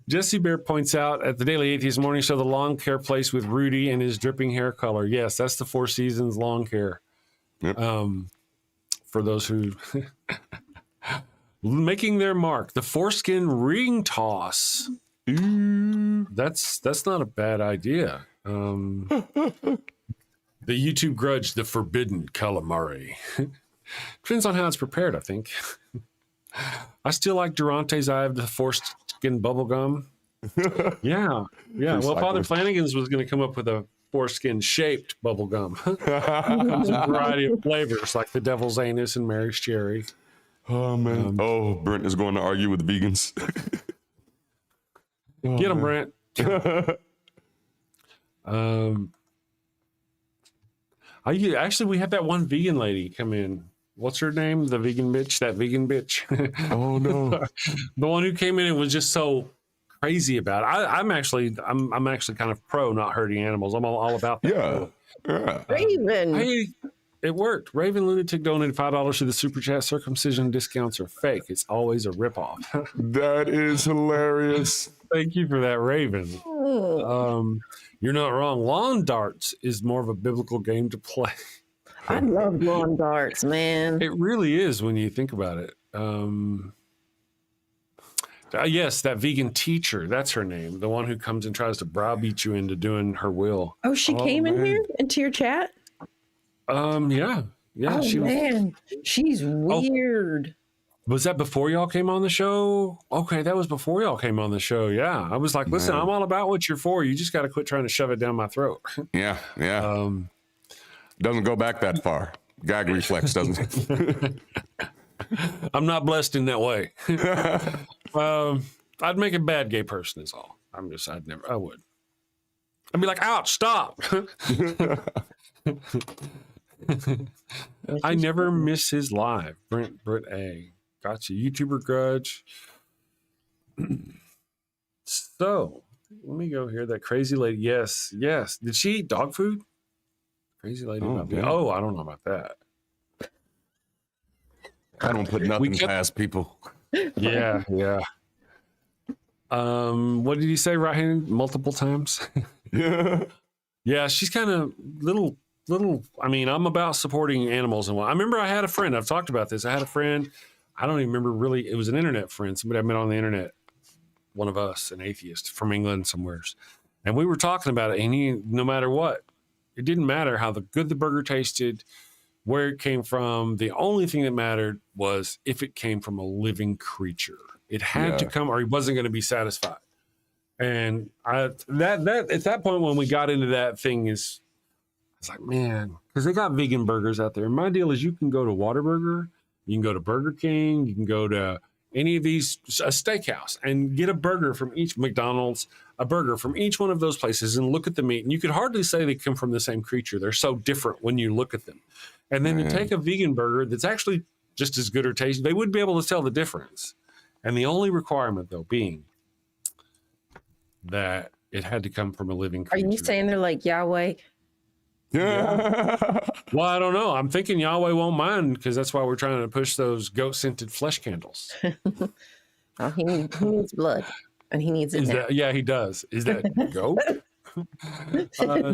Jesse Bear points out at the Daily Atheist Morning Show, the lawn care place with Rudy and his dripping hair color. Yes, that's the Four Seasons lawn care. Yep. For those who making their mark, the foreskin ring toss. That's not a bad idea. The YouTube grudge, the forbidden calamari. Depends on how it's prepared, I think. I still like Durante's Eye of the Foreskin Bubblegum. Yeah. Well, Father Flanagan's was going to come up with a foreskin-shaped bubblegum. Comes in a variety of flavors, like the Devil's Anus and Mary's Cherry. Oh, man. Brent is going to argue with vegans. Get him, Brent. Actually, we had that one vegan lady come in. What's her name? The vegan bitch? That vegan bitch? Oh, no. The one who came in and was just so crazy about it. I'm actually kind of pro not hurting animals. I'm all about that. Yeah. Raven. Hey, it worked. Raven Lunatic donated $5 to the super chat. Circumcision discounts are fake. It's always a ripoff. That is hilarious. Thank you for that, Raven. You're not wrong. Lawn darts is more of a biblical game to play. I love lawn darts, man. It really is when you think about it. Yes, that vegan teacher, that's her name. The one who comes and tries to browbeat you into doing her will. Oh, she came in here into your chat? Yeah. Oh, she was. Man. She's weird. Was that before y'all came on the show? Okay, that was before y'all came on the show. Yeah. I was like, listen, I'm all about what you're for. You just got to quit trying to shove it down my throat. Yeah. Doesn't go back that far. Gag reflex doesn't. I'm not blessed in that way. I'd make a bad gay person is all. I would. I'd be like, ouch, stop. I never miss his live. Brent A. Gotcha. YouTuber grudge. So let me go here. That crazy lady. Yes. Did she eat dog food? Crazy lady. I don't know about that. I don't put nothing past people. Yeah. What did he say? Right-handed multiple times. Yeah. She's kind of little. I mean, I'm about supporting animals and what. I remember I had a friend. I've talked about this. I had a friend. I don't even remember really. It was an internet friend. Somebody I met on the internet. One of us, an atheist from England somewheres, and we were talking about it. And he, no matter what, it didn't matter how good the burger tasted, where it came from. The only thing that mattered was if it came from a living creature. It had to come, or he wasn't going to be satisfied. And that at that point when we got into that thing it's like, man, because they got vegan burgers out there. And my deal is you can go to Whataburger, you can go to Burger King, you can go to any of these, a steakhouse, and get a burger from each McDonald's, a burger from each one of those places, and look at the meat. And you could hardly say they come from the same creature. They're so different when you look at them. And then you take a vegan burger that's actually just as good or tasty. They wouldn't be able to tell the difference. And the only requirement, though, being that it had to come from a living creature. Are you saying they're like Yahweh? Yeah. Well, I don't know. I'm thinking Yahweh won't mind because that's why we're trying to push those goat-scented flesh candles. Oh, he needs blood, and he needs it now. Yeah, he does. Is that goat?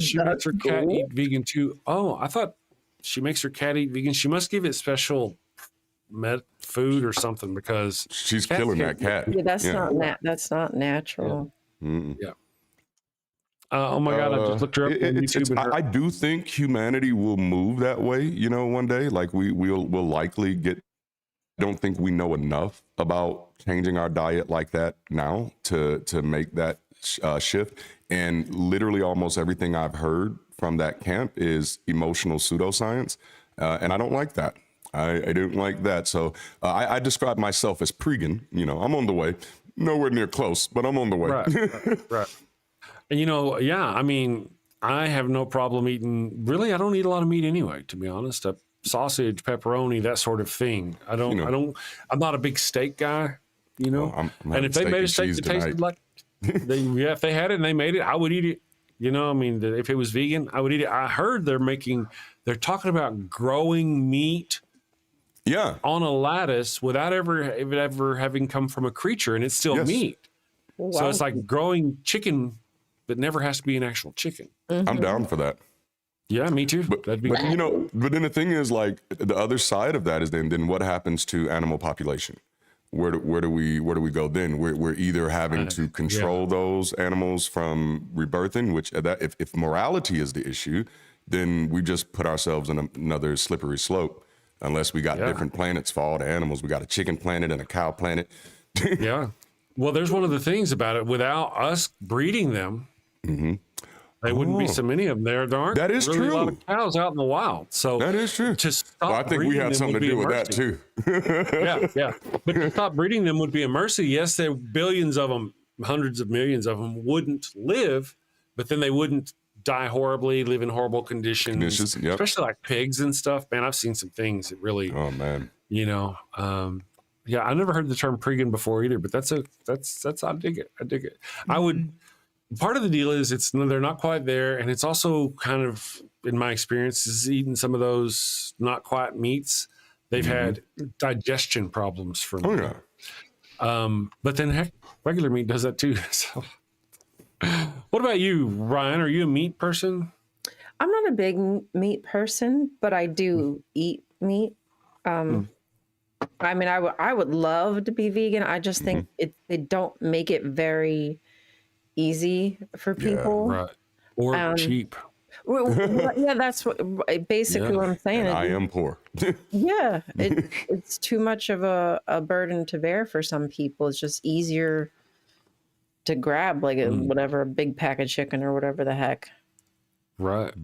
She makes her cat eat vegan too. Oh, I thought she makes her cat eat vegan. She must give it special food or something because she's killing that cat. Yeah, that's not natural. Yeah. Oh my God! I just looked her up on YouTube. I do think humanity will move that way. You know, one day, like we'll likely get. Don't think we know enough about changing our diet like that now to make that shift. And literally, almost everything I've heard from that camp is emotional pseudoscience, and I don't like that. I don't like that. So I describe myself as pregan. You know, I'm on the way. Nowhere near close, but I'm on the way. Right. And, you know, yeah, I mean, I have no problem eating. Really, I don't eat a lot of meat anyway, to be honest. Sausage, pepperoni, that sort of thing. I'm not a big steak guy, you know. And if they made a steak that tasted like, if they had it and they made it, I would eat it. You know, I mean, if it was vegan, I would eat it. I heard they're talking about growing meat. Yeah. On a lattice without ever having come from a creature, and it's still meat. Wow. So it's like growing chicken that never has to be an actual chicken. I'm down for that. Yeah, me too. But you know, but then the thing is, like, the other side of that is then what happens to animal population? Where do we go then? We're either having to control those animals from rebirthing, which if morality is the issue, then we just put ourselves in another slippery slope. Unless we got different planets for all the animals. We got a chicken planet and a cow planet. Yeah. Well, there's one of the things about it. Without us breeding them, there wouldn't be so many of them there. There aren't really a lot of cows out in the wild. So that is true. To stop I think we had something to do with that too. Yeah. But to stop breeding them would be a mercy. Yes, there are billions of them, hundreds of millions of them wouldn't live, but then they wouldn't die horribly, live in horrible conditions, especially like pigs and stuff. Man, I've seen some things that really, you know, I never heard the term pregan before either, but that's I dig it. I would, part of the deal is they're not quite there. And it's also kind of, in my experience, is eating some of those not quite meats. They've had digestion problems from but then heck, regular meat does that too. So what about you, Ryan? Are you a meat person? I'm not a big meat person, but I do eat meat. I mean, I would love to be vegan. I just think they don't make it very easy for people. Right. Or cheap. Yeah, that's basically what I'm saying. And I am poor. It's too much of a burden to bear for some people. It's just easier to grab whatever, a big pack of chicken or whatever the heck. Right.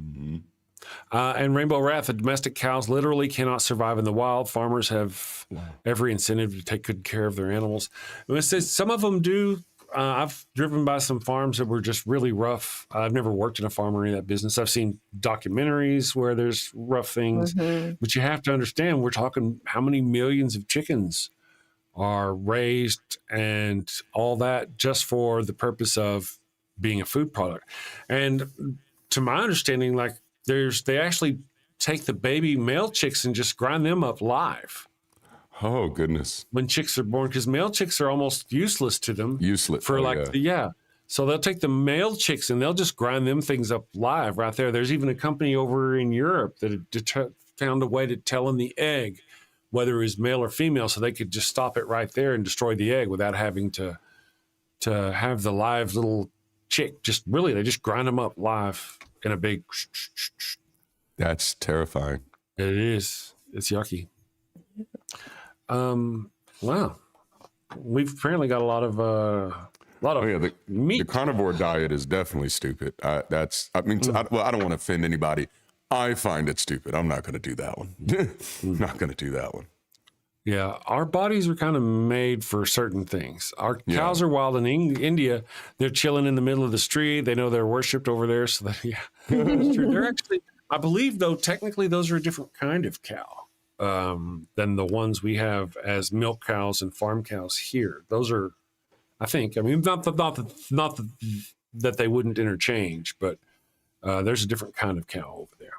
And Rainbow Wrath, the domestic cows literally cannot survive in the wild. Farmers have every incentive to take good care of their animals. And it says some of them do. I've driven by some farms that were just really rough. I've never worked in a farm or any of that business. I've seen documentaries where there's rough things, but you have to understand, we're talking how many millions of chickens are raised and all that just for the purpose of being a food product. And to my understanding, like they actually take the baby male chicks and just grind them up live. Oh, goodness. When chicks are born, because male chicks are almost useless to them. Useless. For So they'll take the male chicks and they'll just grind them things up live right there. There's even a company over in Europe that found a way to tell in the egg whether it was male or female, so they could just stop it right there and destroy the egg without having to have the live little chick. They just grind them up live in a big. That's terrifying. It is. It's yucky. Wow. We've apparently got a lot of A lot of The meat. carnivore diet is definitely stupid. I don't want to offend anybody. I find it stupid. I'm not going to do that one. Not going to do that one. Yeah, our bodies are kind of made for certain things. Our cows are wild in India. They're chilling in the middle of the street. They know they're worshipped over there. So that, it's true. They're actually, I believe, though, technically those are a different kind of cow than the ones we have as milk cows and farm cows here. Those are, I think, I mean, not that they wouldn't interchange, but there's a different kind of cow over there.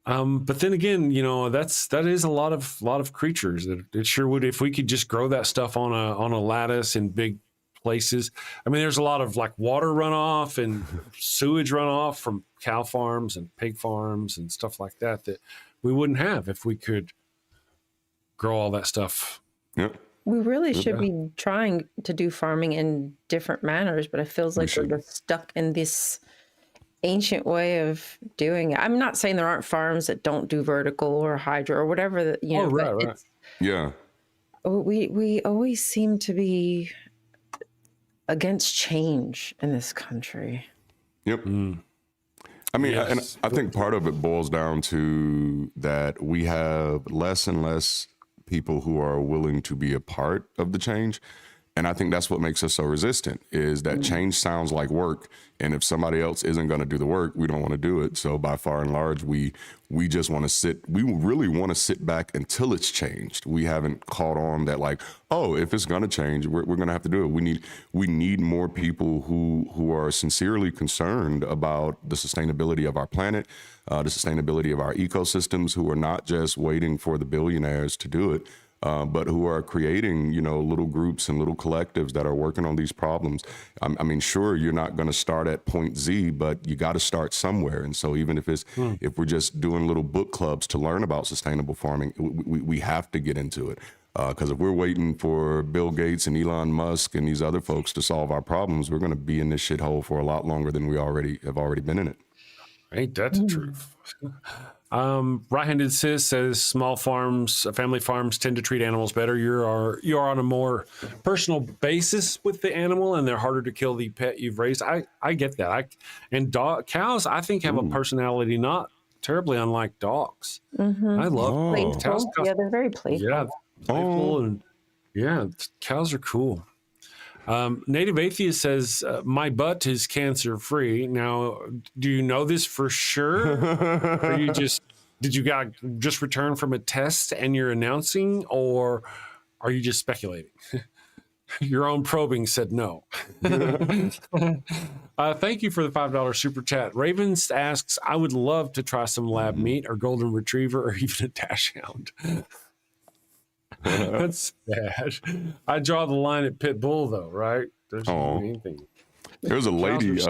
But then again, you know, that is a lot of creatures that it sure would, if we could just grow that stuff on a lattice in big places. I mean, there's a lot of like water runoff and sewage runoff from cow farms and pig farms and stuff like that we wouldn't have if we could grow all that stuff. Yep. We really should be trying to do farming in different manners, but it feels like we're just stuck in this ancient way of doing it. I'm not saying there aren't farms that don't do vertical or hydro or whatever that, you know, right. Yeah. We always seem to be against change in this country. Yep. I mean, and I think part of it boils down to that we have less and less people who are willing to be a part of the change. And I think that's what makes us so resistant, is that change sounds like work. And if somebody else isn't going to do the work, we don't want to do it. So by far and large, we just want to we really want to sit back until it's changed. We haven't caught on that, like, oh, if it's going to change, we're going to have to do it. We need more people who are sincerely concerned about the sustainability of our planet, the sustainability of our ecosystems, who are not just waiting for the billionaires to do it, but who are creating, you know, little groups and little collectives that are working on these problems. I mean, sure, you're not going to start at point Z, but you got to start somewhere. And so even if if we're just doing little book clubs to learn about sustainable farming, we have to get into it. Because if we're waiting for Bill Gates and Elon Musk and these other folks to solve our problems, we're going to be in this shithole for a lot longer than we have already been in it. Ain't that the truth? Right-handed sis says small farms, family farms tend to treat animals better. You are on a more personal basis with the animal, and they're harder to kill the pet you've raised. I get that. Cows, I think, have a personality not terribly unlike dogs. I love cows. Yeah, they're very playful. Yeah, playful and cows are cool. Native Atheist says, my butt is cancer free. Now, do you know this for sure? Or did you just return from a test and you're announcing, or are you just speculating? Your own probing said no. Thank you for the $5 super chat. Ravens asks, I would love to try some lab meat or golden retriever or even a dachshund. That's bad. I draw the line at pit bull, though, right? There's anything. There was a lady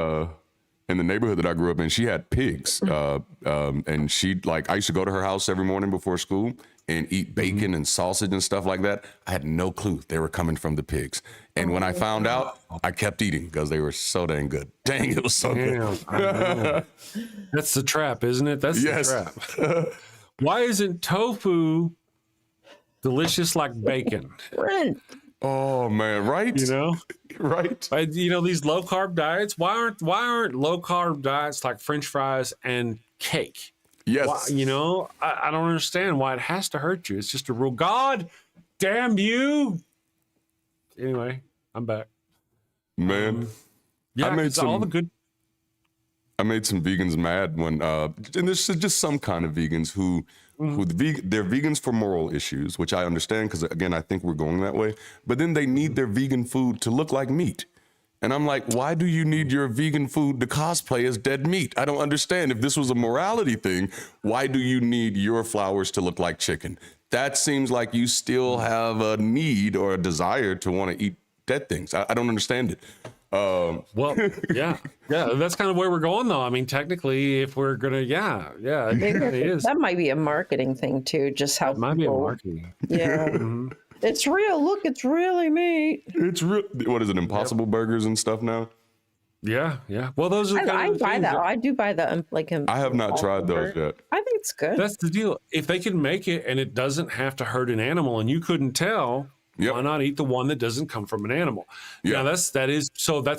in the neighborhood that I grew up in. She had pigs, and I used to go to her house every morning before school and eat bacon and sausage and stuff like that. I had no clue they were coming from the pigs. And when I found out, I kept eating because they were so dang good. Dang, it was so good. That's the trap, isn't it? That's the trap. Why isn't tofu delicious like bacon? Oh man, right? You know, right? You know, these low carb diets. Why aren't low carb diets like French fries and cake? Yes. Why, you know, I don't understand why it has to hurt you. It's just a rule. God damn you. Anyway, I'm back. Man, yeah, I made some vegans mad when, and there's just some kind of vegans who they're vegans for moral issues, which I understand because, again, I think we're going that way. But then they need their vegan food to look like meat. And I'm like, why do you need your vegan food to cosplay as dead meat? I don't understand. If this was a morality thing, why do you need your flowers to look like chicken? That seems like you still have a need or a desire to want to eat dead things. I don't understand it. Well, yeah, that's kind of where we're going, though. I mean, technically, if we're gonna, it is. That might be a marketing thing too. Just how it might be a marketing. Yeah, it's real. Look, it's really meat. It's real. What is it? Impossible burgers and stuff now. Yeah. Well, those are. I buy that. I do buy that. I have not tried those yet. I think it's good. That's the deal. If they can make it and it doesn't have to hurt an animal, and you couldn't tell, Yep. Why not eat the one that doesn't come from an animal? Yeah. Now that's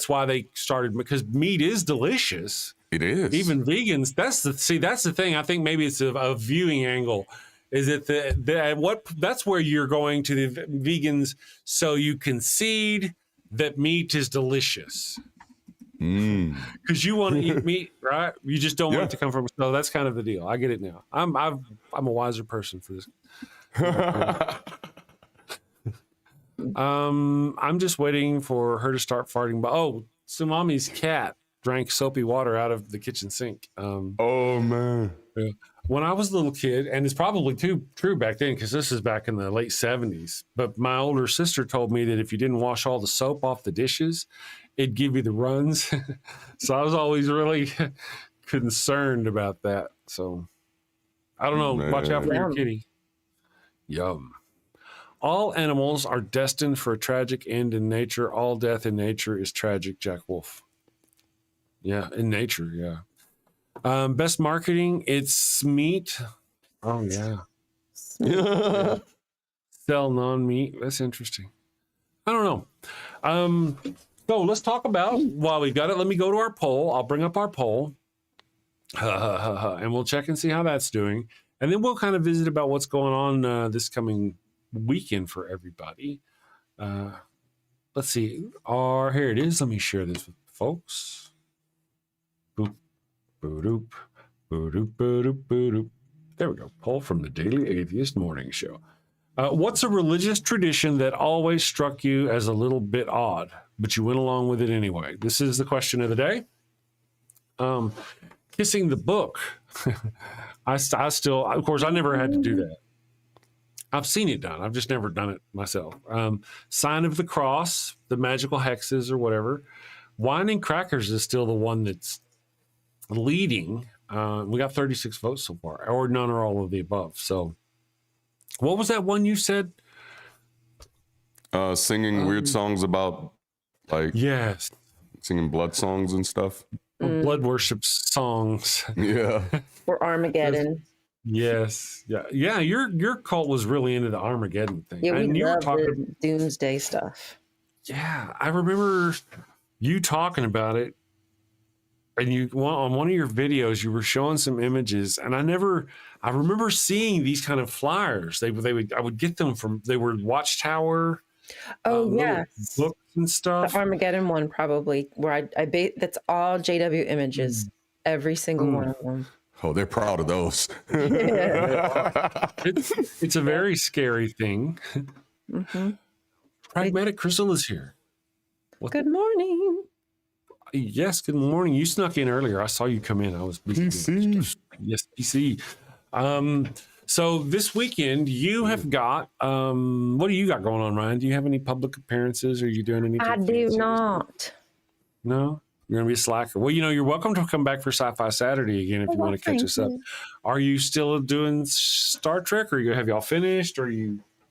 why they started, because meat is delicious. It is. Even vegans, that's the thing. I think maybe it's a viewing angle. Is it that's where you're going to the vegans, so you concede that meat is delicious. Because you want to eat meat, right? You just don't want it to come from. So that's kind of the deal. I get it now. I'm a wiser person for this. I'm just waiting for her to start farting. But Tsunami's cat drank soapy water out of the kitchen sink. Oh man. Yeah. When I was a little kid, and it's probably true back then, because this is back in the late 70s, but my older sister told me that if you didn't wash all the soap off the dishes, it'd give you the runs. So I was always really concerned about that. So I don't know. Man. Watch out for your kitty. Yum. All animals are destined for a tragic end in nature. All death in nature is tragic. Jack Wolf. Yeah, in nature, yeah. Best marketing, it's meat. Oh, yeah. Yeah. Sell non-meat. That's interesting. I don't know. So let's talk about, while we got it, let me go to our poll. I'll bring up our poll. And we'll check and see how that's doing. And then we'll kind of visit about what's going on this coming weekend for everybody. Let's see. Here it is. Let me share this with folks. Boop, boop, boop, boop, boop. There we go. Poll from the Daily Atheist Morning Show. What's a religious tradition that always struck you as a little bit odd, but you went along with it anyway? This is the question of the day. Kissing the book. I still, of course, I never had to do that. I've seen it done. I've just never done it myself. Sign of the Cross, the magical hexes or whatever. Wine and crackers is still the one that's leading. We got 36 votes so far, or none or all of the above. So what was that one you said? Singing weird songs about, like, yes, singing blood songs and stuff. Blood worship songs. Yeah. Or Armageddon. Yes. Yeah. Your cult was really into the Armageddon thing. Yeah, we and you love were talking the doomsday stuff. Yeah, I remember you talking about it. And on one of your videos, you were showing some images, and I remember seeing these kind of flyers. I would get them they were Watchtower. Oh, yes. Books and stuff. The Armageddon one, probably, where that's all JW images, every single one of them. Oh, they're proud of those. It's a very scary thing. Mm-hmm. Pragmatic Crystal is here. Good morning. Yes, good morning. You snuck in earlier. I saw you come in. I was busy. DC. Yes, DC. So this weekend you have got, what do you got going on, Ryan? Do you have any public appearances? Are you doing anything? I do not. No? You're going to be a slacker. Well, you're welcome to come back for Sci-Fi Saturday again if you want to catch us up. Are you still doing Star Trek, or have y'all finished, or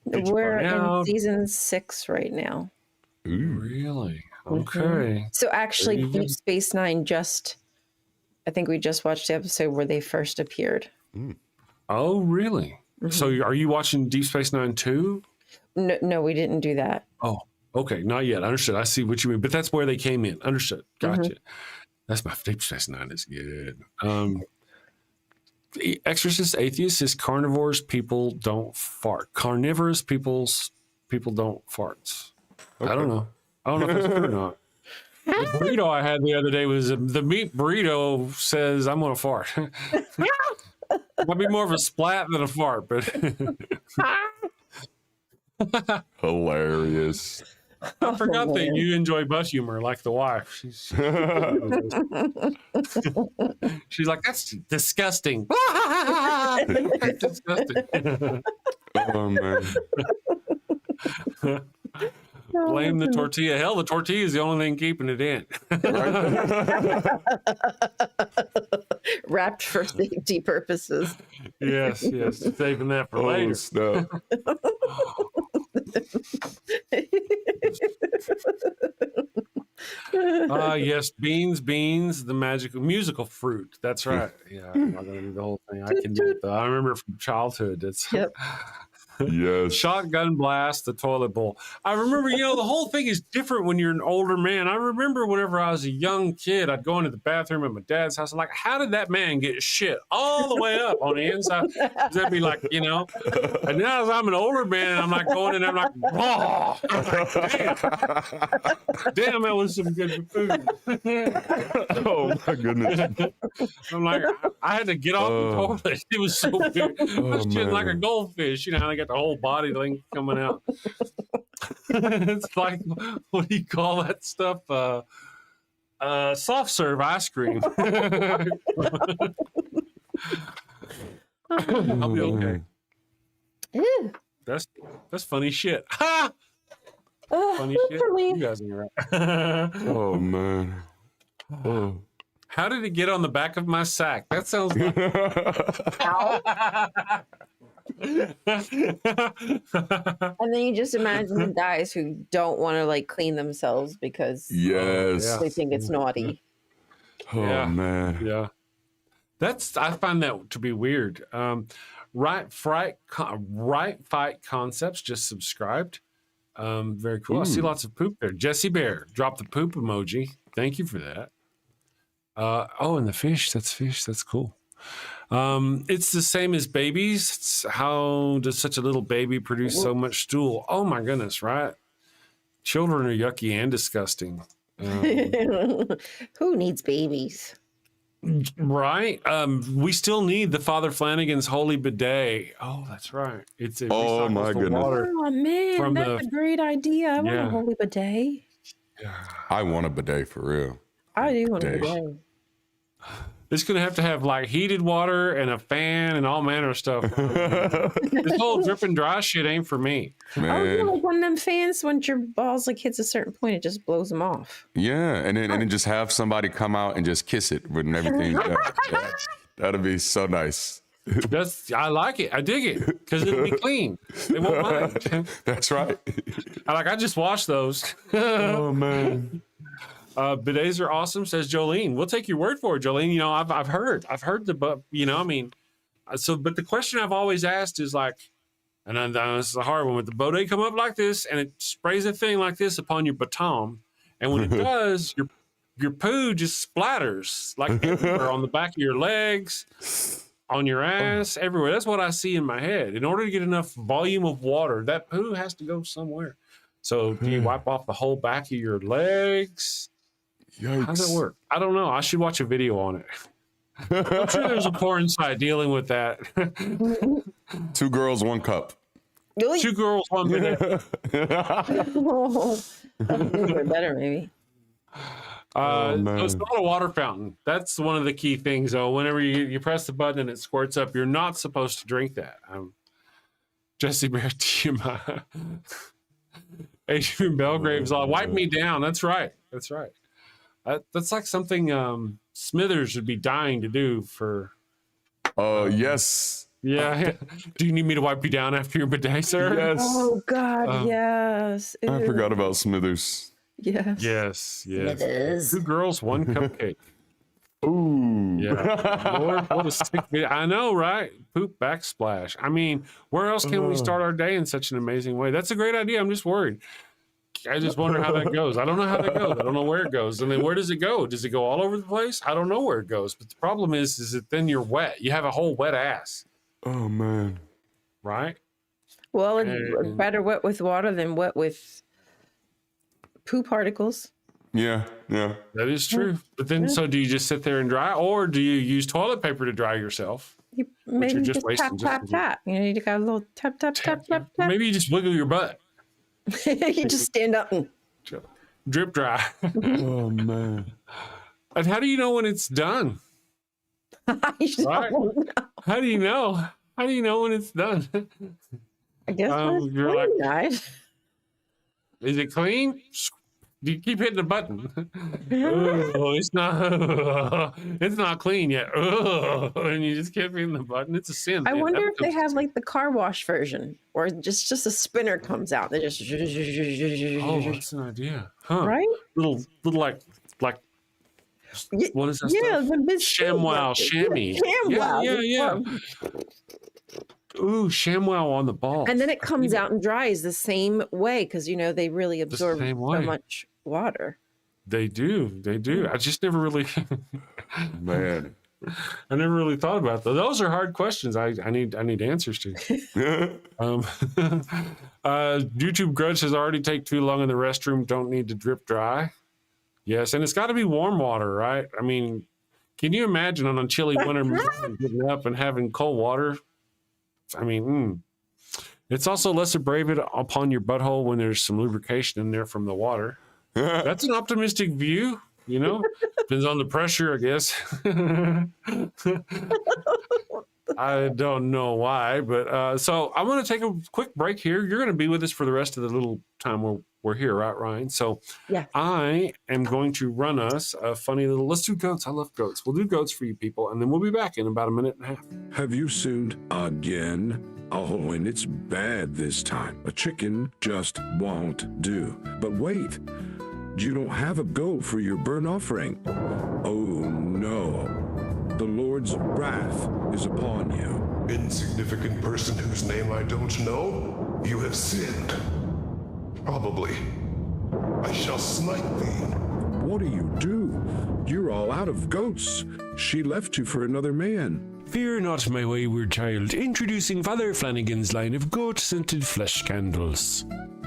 We're in season 6 right now. Ooh. Really? Okay. So actually, Deep Space Nine I think we just watched the episode where they first appeared. Oh, really? So are you watching Deep Space Nine too? No, we didn't do that. Oh, okay. Not yet. Understood. I see what you mean. But that's where they came in. Understood. Gotcha. That's my Deep Space Nine is good. Exorcist Atheist is carnivores people don't fart. Carnivorous people don't fart. Okay. I don't know if that's true or not. The burrito I had the other day was the meat burrito says I'm gonna fart. Might be more of a splat than a fart, but hilarious. I forgot that you enjoy butt humor like the wife. She's like, that's disgusting. That's disgusting. Oh man. Blame the tortilla. Hell, the tortilla is the only thing keeping it in. Wrapped for safety purposes. Yes. Saving that for later. Snap. Yes, beans, the musical fruit. That's right. Yeah, I'm not gonna do the whole thing. I can do it though. I remember from childhood. It's Yes. Shotgun blast the toilet bowl. I remember, the whole thing is different when you're an older man. I remember whenever I was a young kid, I'd go into the bathroom at my dad's house. I'm like, how did that man get shit all the way up on the inside? That'd be like, And now as I'm an older man, and I'm like going in there, I'm like, oh, damn, that was some good food. Oh my goodness. I'm like, I had to get off the toilet. It was so big. It was just like a goldfish. They got the whole body thing coming out. It's like, what do you call that stuff? Soft serve ice cream. I'll be okay. Ew. That's funny shit. Ha! Funny shit. You guys are right. Oh man. Oh. How did it get on the back of my sack? That sounds like... And then you just imagine the guys who don't want to clean themselves because Yes. they think it's naughty. Oh man. Yeah. I find that to be weird. Right Fight Concepts just subscribed. Very cool. I see lots of poop there. Jesse Bear dropped the poop emoji. Thank you for that. And the fish. That's fish. That's cool. It's the same as babies. How does such a little baby produce so much stool? Oh my goodness, right? Children are yucky and disgusting. Who needs babies? Right? We still need the Father Flanagan's Holy Bidet. Oh, that's right. It Oh, recycles my the goodness. water. Oh man, that's a great idea. I want a holy bidet. I want a bidet for real. I do want a Bidet. bidet. It's going to have like heated water and a fan and all manner of stuff. This whole drip and dry shit ain't for me. Man. Oh, yeah, like one of them fans, once your balls hits a certain point, it just blows them off. Yeah, and then just have somebody come out and just kiss it when everything's done. Yeah. That'd be so nice. I like it. I dig it because it'll be clean. They won't mind. That's right. I just washed those. Oh man. Bidets are awesome, says Jolene. We'll take your word for it, Jolene. I've heard but but the question I've always asked is like, and then this is a hard one, with the bidet come up like this and it sprays a thing like this upon your baton, and when it does, your poo just splatters like everywhere on the back of your legs, on your ass, everywhere. That's what I see in my head. In order to get enough volume of water, that poo has to go somewhere. So do you wipe off the whole back of your legs? Yikes. How does it work? I don't know. I should watch a video on it. I'm sure there's a porn site dealing with that. 2 girls, 1 cup. 2 girls, 1 bidet. Better maybe. Oh, man. So it's not a water fountain. That's one of the key things, though. Whenever you press the button and it squirts up, you're not supposed to drink that. Jesse Bear, TMI. Adrian Belgrave's like, wipe me down. That's right. That's right. That's like something Smithers would be dying to do for. Yes. Yeah. Do you need me to wipe you down after your bidet, sir? Yes. Oh God, yes. I Ew. forgot about Smithers. Yes. Yes. Smithers. 2 girls, 1 cupcake. Ooh. Yeah. Lord, what a sick video. I know, right? Poop backsplash. I mean, where else can we start our day in such an amazing way? That's a great idea. I'm just worried. I just wonder how that goes. I don't know how that goes. I don't know where it goes. And then where does it go? Does it go all over the place? I don't know where it goes. But the problem is that then you're wet. You have a whole wet ass. Oh man. Right? Well, it's better wet with water than wet with poo particles. Yeah. That is true. But then, so do you just sit there and dry, or do you use toilet paper to dry yourself? You maybe you're just wasting tap. You got a little tap. Maybe you just wiggle your butt. You just stand up and Drip dry. Oh man. And how do you know when it's done? Right? How do you know? How do you know when it's done? I guess you're like, nice. is it clean? Do you keep hitting the button? Oh, it's not clean yet. Oh, and you just keep hitting the button. It's a sin. I wonder if they have like the car wash version, or just a spinner comes out. They just Oh, that's an idea, huh? right? Little like what is that? Yeah, stuff? the big ShamWow, chamois. ShamWow. Yeah. Ooh, ShamWow on the ball. And then it comes out and dries the same way because, they really absorb same so way. much water. They do. I just never really, Man. I never really thought about those. Those are hard questions. I need answers to. YouTube Grudge says already take too long in the restroom. Don't need to drip dry. Yes, and it's got to be warm water, right? I mean, can you imagine on a chilly winter morning getting up and having cold water? I mean, it's also less abrasive upon your butthole when there's some lubrication in there from the water. That's an optimistic view, Depends on the pressure, I guess. I don't know why, but so I'm going to take a quick break here. You're going to be with us for the rest of the little time we're here, right, Ryan? So yeah. I am going to run us a funny little, let's do goats. I love goats. We'll do goats for you people, and then we'll be back in about a minute and a half. Have you sinned again? Oh, and it's bad this time. A chicken just won't do. But wait, you don't have a goat for your burnt offering. Oh, no. The Lord's wrath is upon you. Insignificant person whose name I don't know, you have sinned. Probably. I shall smite thee. What do you do? You're all out of goats. She left you for another man. Fear not, my wayward child. Introducing Father Flanagan's line of goat-scented flesh candles.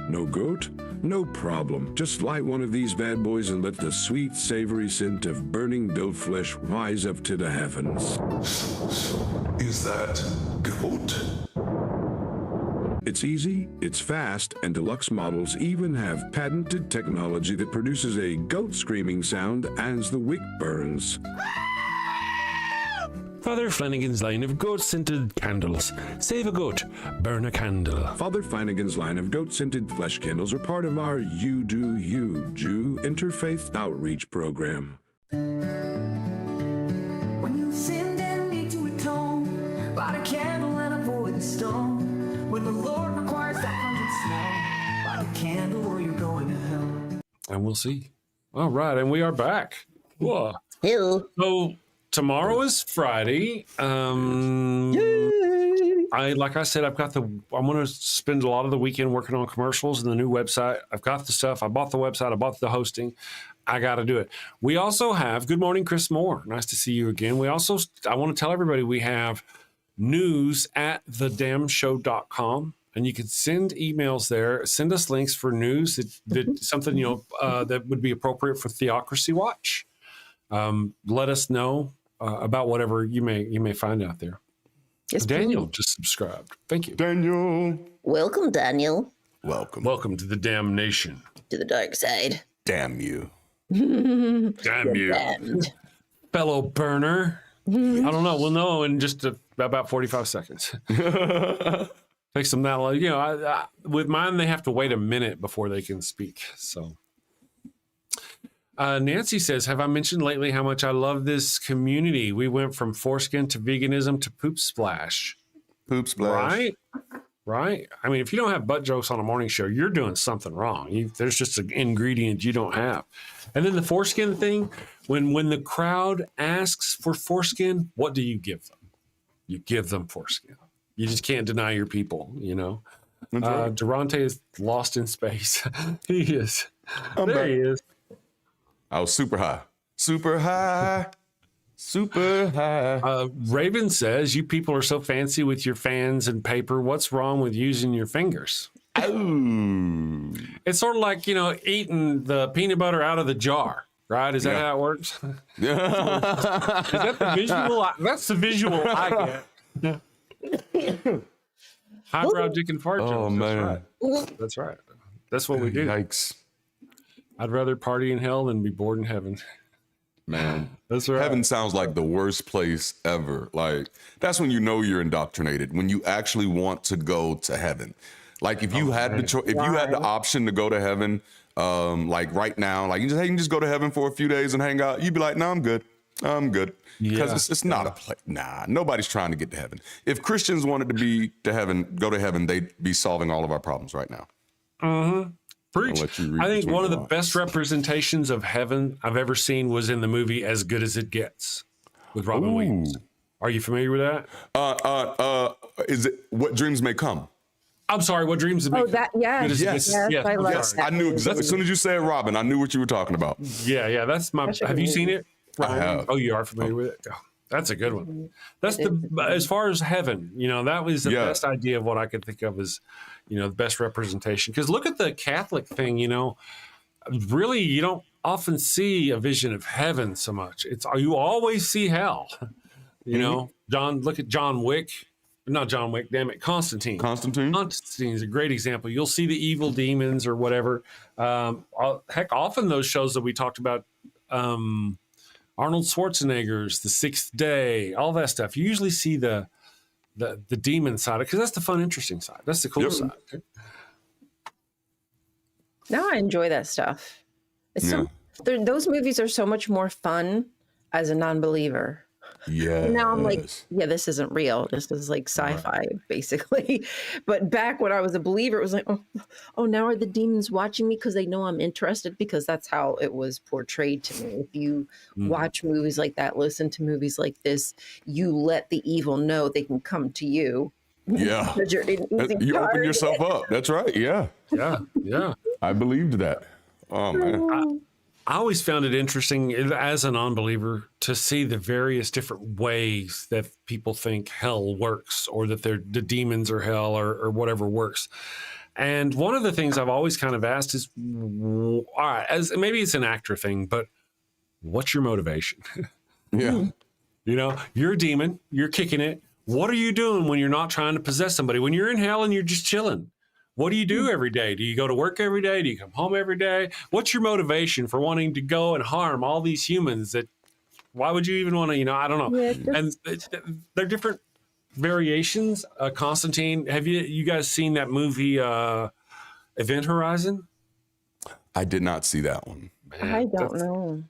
No goat? No problem. Just light one of these bad boys and let the sweet, savory scent of burning goat flesh rise up to the heavens. Is that goat? It's easy, it's fast, and deluxe models even have patented technology that produces a goat screaming sound as the wick burns. Father Flanagan's line of goat-scented candles. Save a goat, burn a candle. Father Flanagan's line of goat-scented flesh candles are part of our You Do You Jew interfaith outreach program. When you sinned and need to atone, light a candle and avoid the stone. When the Lord requires that hundred snow, light a candle or you're going to hell. And we'll see. All right, and we are back. Whoa. Ew. So tomorrow is Friday. Like I said, I'm going to spend a lot of the weekend working on commercials and the new website. I've got the stuff. I bought the website. I bought the hosting. I got to do it. We also have, good morning, Chris Moore. Nice to see you again. I want to tell everybody we have news at thedamnshow.com. And you can send emails there. Send us links for news that something, that would be appropriate for Theocracy Watch. Let us know about whatever you may find out there. Yes, Daniel please. just subscribed. Thank you. Daniel. Welcome, Daniel, Welcome. To the damnation. to the dark side. Damn you. Damn you. Damned. Fellow burner. I don't know. We'll know in just about 45 seconds. Takes them that long. With mine, they have to wait a minute before they can speak. So Nancy says, have I mentioned lately how much I love this community? We went from foreskin to veganism to poop splash. Poop splash. Right? I mean, if you don't have butt jokes on a morning show, you're doing something wrong. There's just an ingredient you don't have. And then the foreskin thing, when the crowd asks for foreskin, what do you give them? You give them foreskin. You just can't deny your people, Darante is lost in space. He is. There he is. I was super high. Super high. Super high. Raven says, you people are so fancy with your fans and paper. What's wrong with using your fingers? Oh. It's sort of like, eating the peanut butter out of the jar, right? Is that how it works? Is that the visual? That's the visual I get. Highbrow dick and fart jokes. Oh, man. That's right. That's what we do. Yikes. I'd rather party in hell than be bored in heaven. Man. That's right. Heaven sounds like the worst place ever. Like, that's when you know you're indoctrinated, when you actually want to go to heaven. Like, if you had the option to go to heaven, like right now, like you can just go to heaven for a few days and hang out, you'd be like, no, I'm good. Because it's not a place. Nah, nobody's trying to get to heaven. If Christians wanted to go to heaven, they'd be solving all of our problems right now. Mm-hmm. Preach. I think one of the lines. best representations of heaven I've ever seen was in the movie As Good as It Gets with Robin Williams. Are you familiar with that? Is it what dreams may come? I'm sorry, what dreams did Oh, that, yes. Yes. Yes, I love Yes, that. I knew exactly. As soon as you said Robin, I knew what you were talking about. Yeah, that's my. That's a Have good you seen movie. it? I have. Oh, you are familiar with it. Oh, that's a good one. That's as far as heaven. That was the best idea of what I could think of as, the best representation. Because look at the Catholic thing. Really, you don't often see a vision of heaven so much. You always see hell. Look at John Wick. Not John Wick, damn it, Constantine. Constantine is a great example. You'll see the evil demons or whatever. Heck, often those shows that we talked about, Arnold Schwarzenegger's The Sixth Day, all that stuff. You usually see the demon side, because that's the fun, interesting side. That's the cool side. Now I enjoy that stuff. Those movies are so much more fun as a non-believer. Yeah. Now I'm like, yeah, this isn't real. This is like sci-fi, basically. But back when I was a believer, it was like, oh, now are the demons watching me because they know I'm interested? Because that's how it was portrayed to me. If you watch movies like that, listen to movies like this, you let the evil know they can come to you. Yeah. You open yourself up. That's right. Yeah. Yeah. I believed that. Oh, man. I always found it interesting as a non-believer to see the various different ways that people think hell works, or that the demons are hell, or whatever works. And one of the things I've always kind of asked is, all right, as maybe it's an actor thing, but what's your motivation? Yeah. You're a demon, you're kicking it. What are you doing when you're not trying to possess somebody? When you're in hell and you're just chilling? What do you do every day? Do you go to work every day? Do you come home every day? What's your motivation for wanting to go and harm all these humans? Why would you even want to, I don't know. Yeah, and they're different variations. Constantine, have you guys seen that movie, Event Horizon? I did not see that one. Man, I don't know.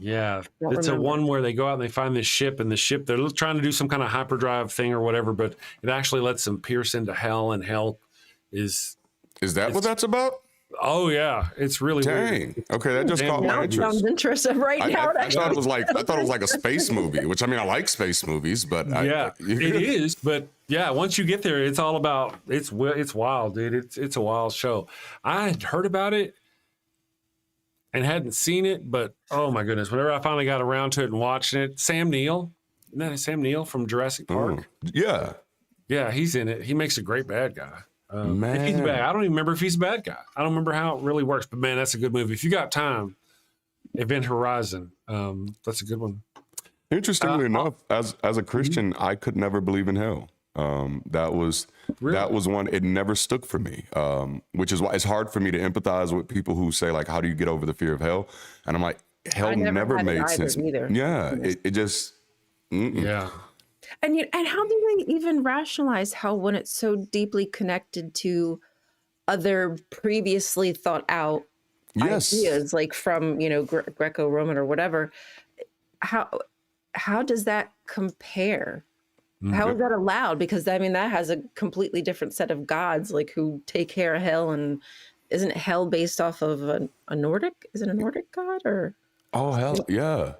Yeah, Don't it's remember. a one where they go out and they find this ship, and the ship, they're trying to do some kind of hyperdrive thing or whatever, but it actually lets them pierce into hell, and hell is that what that's about? Oh yeah, it's really weird. Dang. Okay, that just caught Now my it sounds interest. interesting right now. I thought it was like a space movie, which I mean I like space movies, but Yeah, it is. But yeah, once you get there, it's all about it's wild, dude. It's a wild show. I had heard about it and hadn't seen it, but oh my goodness, whenever I finally got around to it and watching it, Sam Neill, isn't that Sam Neill from Jurassic Park? Yeah. Yeah, he's in it. He makes a great bad guy. Man. If he's bad, I don't even remember if he's a bad guy. I don't remember how it really works, but man, that's a good movie. If you got time, Event Horizon, that's a good one. Interestingly enough, as a Christian, I could never believe in hell. That was one, it never stuck for me, which is why it's hard for me to empathize with people who say, like, how do you get over the fear of hell? And I'm like, hell never had it made either, sense. either. Yeah, it just, Yeah. And how do they even rationalize how, when it's so deeply connected to other previously thought out ideas, like from Greco-Roman or whatever? How does that compare? How is that allowed? Because I mean that has a completely different set of gods, like who take care of hell, and isn't hell based off of a Nordic? Is it a Nordic god or? Oh hell yeah!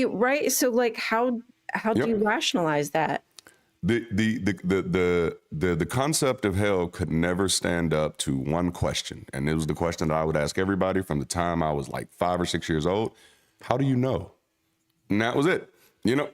Right. So like how do you rationalize that? The concept of hell could never stand up to one question, and it was the question that I would ask everybody from the time I was like 5 or 6 years old. How do you know? And that was it. You're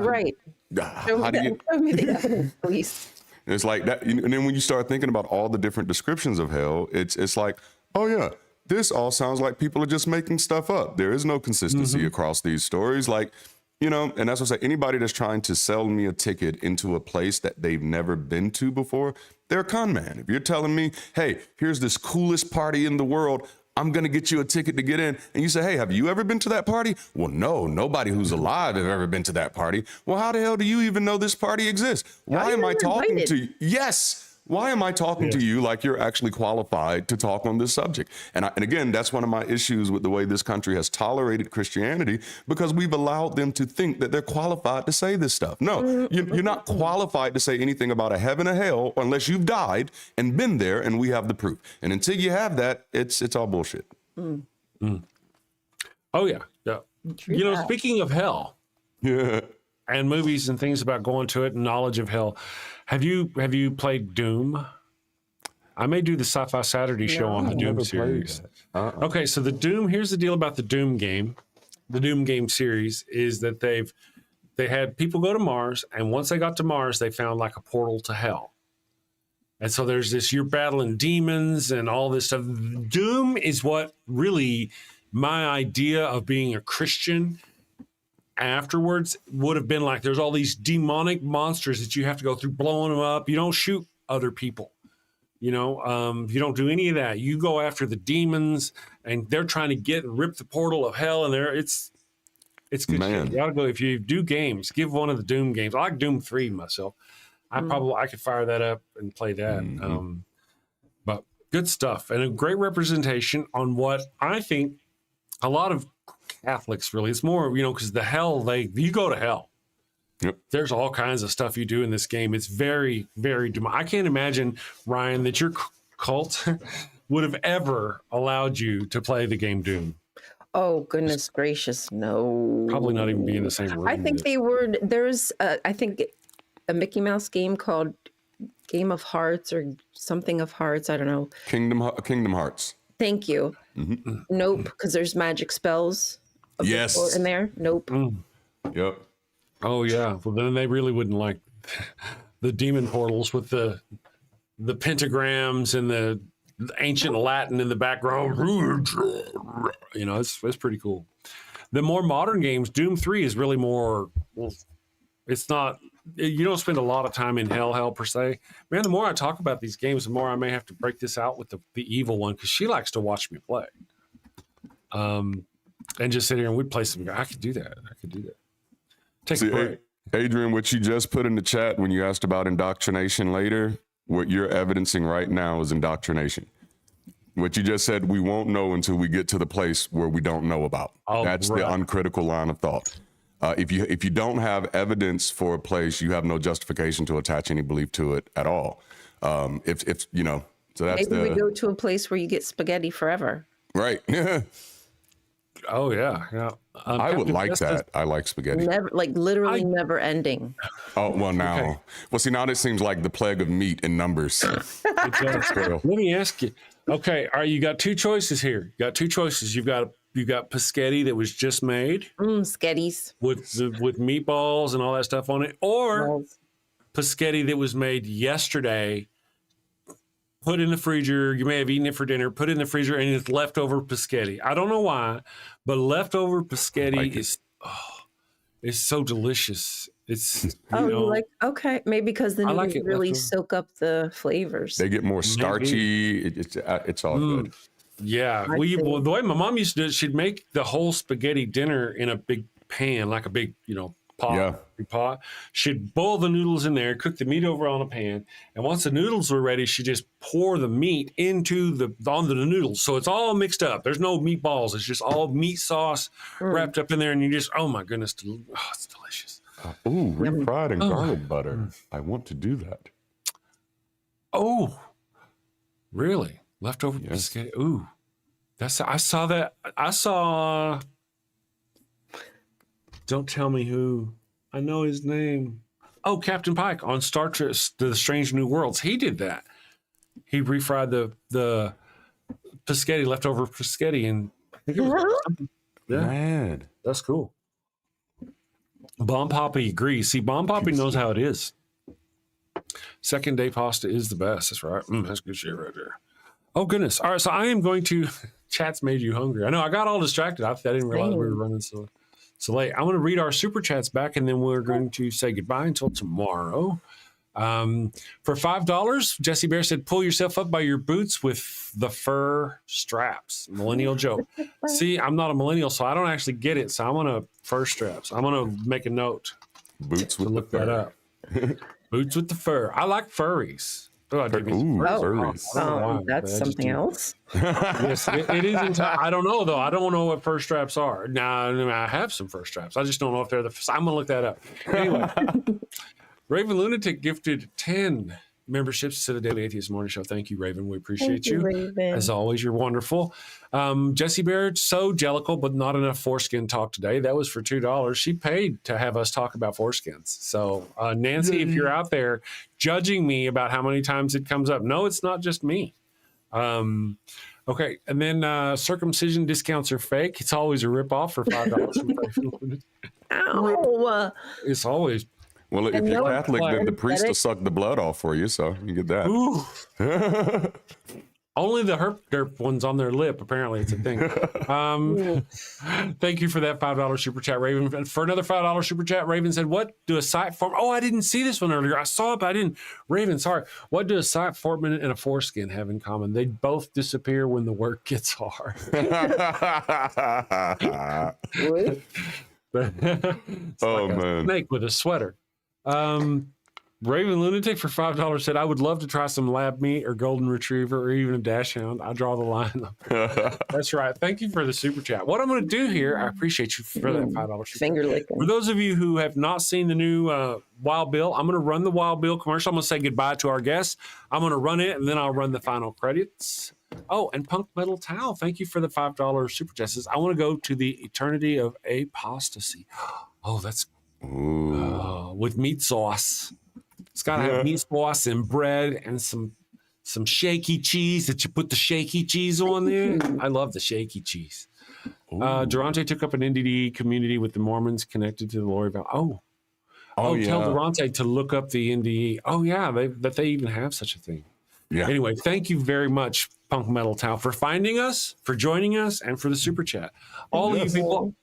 right. How do you? Show me the evidence, please. It's like that, and then when you start thinking about all the different descriptions of hell, it's like, oh yeah, this all sounds like people are just making stuff up. There is no consistency across these stories, like. And that's what I say. Anybody that's trying to sell me a ticket into a place that they've never been to before, they're a con man. If you're telling me, hey, here's this coolest party in the world, I'm going to get you a ticket to get in. And you say, hey, have you ever been to that party? Well, no, nobody who's alive have ever been to that party. Well, how the hell do you even know this party exists? Why am I talking to you? Yes. Why am I talking to you like you're actually qualified to talk on this subject? And again, that's one of my issues with the way this country has tolerated Christianity, because we've allowed them to think that they're qualified to say this stuff. No, you're not qualified to say anything about a heaven or hell unless you've died and been there, and we have the proof. And until you have that, it's all bullshit. Oh yeah. Speaking of hell, Yeah. and movies and things about going to it and knowledge of hell. Have you played Doom? I may do the Sci-Fi Saturday show on the Doom series. Okay, so the Doom, here's the deal about the Doom game. The Doom game series is that they had people go to Mars, and once they got to Mars, they found like a portal to hell. And so there's this, you're battling demons and all this stuff. Doom is what really my idea of being a Christian afterwards would have been like. There's all these demonic monsters that you have to go through, blowing them up. You don't shoot other people. You know, you don't do any of that. You go after the demons, and they're trying to rip the portal of hell, and it's good shit. You ought to go, if you do games, give one of the Doom games. I like Doom 3 myself. I could fire that up and play that. But good stuff, and a great representation on what I think a lot of Catholics really, it's more, you know, because the hell, you go to hell. Yep. There's all kinds of stuff you do in this game. It's very, very I can't imagine, Ryan, that your cult would have ever allowed you to play the game Doom. Oh, goodness gracious, no. Probably not even be in the same room. I think they were, there's, I think, a Mickey Mouse game called Game of Hearts or something of Hearts. I don't know. Kingdom Hearts. Thank you. Nope, because there's magic spells. Yes. In there. Nope. Yep. Oh yeah. Well, then they really wouldn't like the demon portals with the pentagrams and the ancient Latin in the background. You know, it's pretty cool. The more modern games, Doom 3 is really more. Well, it's not. You don't spend a lot of time in hell per se. Man, the more I talk about these games, the more I may have to break this out with the evil one, because she likes to watch me play. And just sit here and we'd play some. I could do that. Take a break. Adrian, what you just put in the chat when you asked about indoctrination later, what you're evidencing right now is indoctrination. What you just said, we won't know until we get to the place where we don't know about. That's the uncritical line of thought. If you don't have evidence for a place, you have no justification to attach any belief to it at all. If you know, so that's maybe we go to a place where you get spaghetti forever. Right. Oh yeah. I would like that. I like spaghetti. Never, literally never ending. Oh well, now. Okay. Well, see, now this seems like the plague of meat in numbers. Let me ask you. Okay, you got two choices here. You got two choices. You got paschetti that was just made. Sketties. With meatballs and all that stuff on it, or paschetti that was made yesterday. Put in the freezer. You may have eaten it for dinner. Put it in the freezer, and it's leftover paschetti. I don't know why, but leftover paschetti is so delicious. It's okay, maybe because then you really soak up the flavors. They get more starchy. It's all good. Yeah, the way my mom used to do it, she'd make the whole spaghetti dinner in a big pan, like a big pot. She'd boil the noodles in there, cook the meat over on a pan, and once the noodles were ready, she'd just pour the meat onto the noodles. So it's all mixed up. There's no meatballs. It's just all meat sauce wrapped up in there, and you just, oh my goodness, it's delicious. Refried in garlic butter. I want to do that. Oh, really? Leftover biscuit? Ooh, I saw that. I saw. Don't tell me who. I know his name. Oh, Captain Pike on Star Trek: The Strange New Worlds. He did that. He refried the paschetti, leftover paschetti, and I think it was something. Yeah, man, that's cool. Bomb Poppy agrees. See, Bomb Poppy knows how it is. Second day pasta is the best. That's right. That's good shit right there. Oh goodness. All right, so I am going to. Chat's made you hungry. I know. I got all distracted. I didn't realize we were running so late. I'm going to read our super chats back, and then we're going to say goodbye until tomorrow. For $5, Jesse Bear said, pull yourself up by your boots with the fur straps. Millennial joke. See, I'm not a millennial, so I don't actually get it. So I'm on a fur straps. I'm going to make a note. Boots with look that up. Boots with the fur. I like furries. Furries. That's something else. Yes, it is. I don't know though. I don't know what fur straps are. Now I have some fur straps. I just don't know if they're I'm gonna look that up. Anyway, Raven Lunatic gifted 10 memberships to the Daily Atheist Morning Show. Thank you, Raven. We appreciate you. Raven. As always, you're wonderful. Jesse Baird, so jellical, but not enough foreskin talk today. That was for $2. She paid to have us talk about foreskins. So, Nancy, if you're out there judging me about how many times it comes up, no, it's not just me. Okay, and then circumcision discounts are fake. It's always a ripoff for $5. Ow. It's always. Well, if And you're no Catholic, then the priest will aesthetic. suck the blood off for you, so you get that. Ooh. Only the herp derp one's on their lip. Apparently, it's a thing. Thank you for that $5 super chat, Raven. And for another $5 super chat, Raven said, "What do a site form?" Oh, I didn't see this one earlier. I saw it, but I didn't. Raven, sorry. What do a site form and a foreskin have in common? They both disappear when the work gets hard. It's Oh, like a man. snake with a sweater. Raven Lunatic for $5 said, "I would love to try some lab meat or golden retriever or even a dachshund. I draw the line." That's right. Thank you for the super chat. What I'm going to do here, I appreciate you for that $5 super Finger chat. licking. For those of you who have not seen the new Wild Bill, I'm going to run the Wild Bill commercial. I'm going to say goodbye to our guests. I'm going to run it, and then I'll run the final credits. Oh, and Punk Metal Towel, thank you for the $5 super chat. Says, "I want to go to the eternity of apostasy." Oh, that's with meat sauce. It's got to have meat sauce and bread and some shaky cheese that you put the shaky cheese on there. I love the shaky cheese. Darante took up an NDD community with the Mormons connected to the Lori Valley. Yeah. Tell Darante to look up the NDE. Oh, yeah, that they even have such a thing. Yeah. Anyway, thank you very much, Punk Metal Towel, for finding us, for joining us, and for the super chat. All of you people,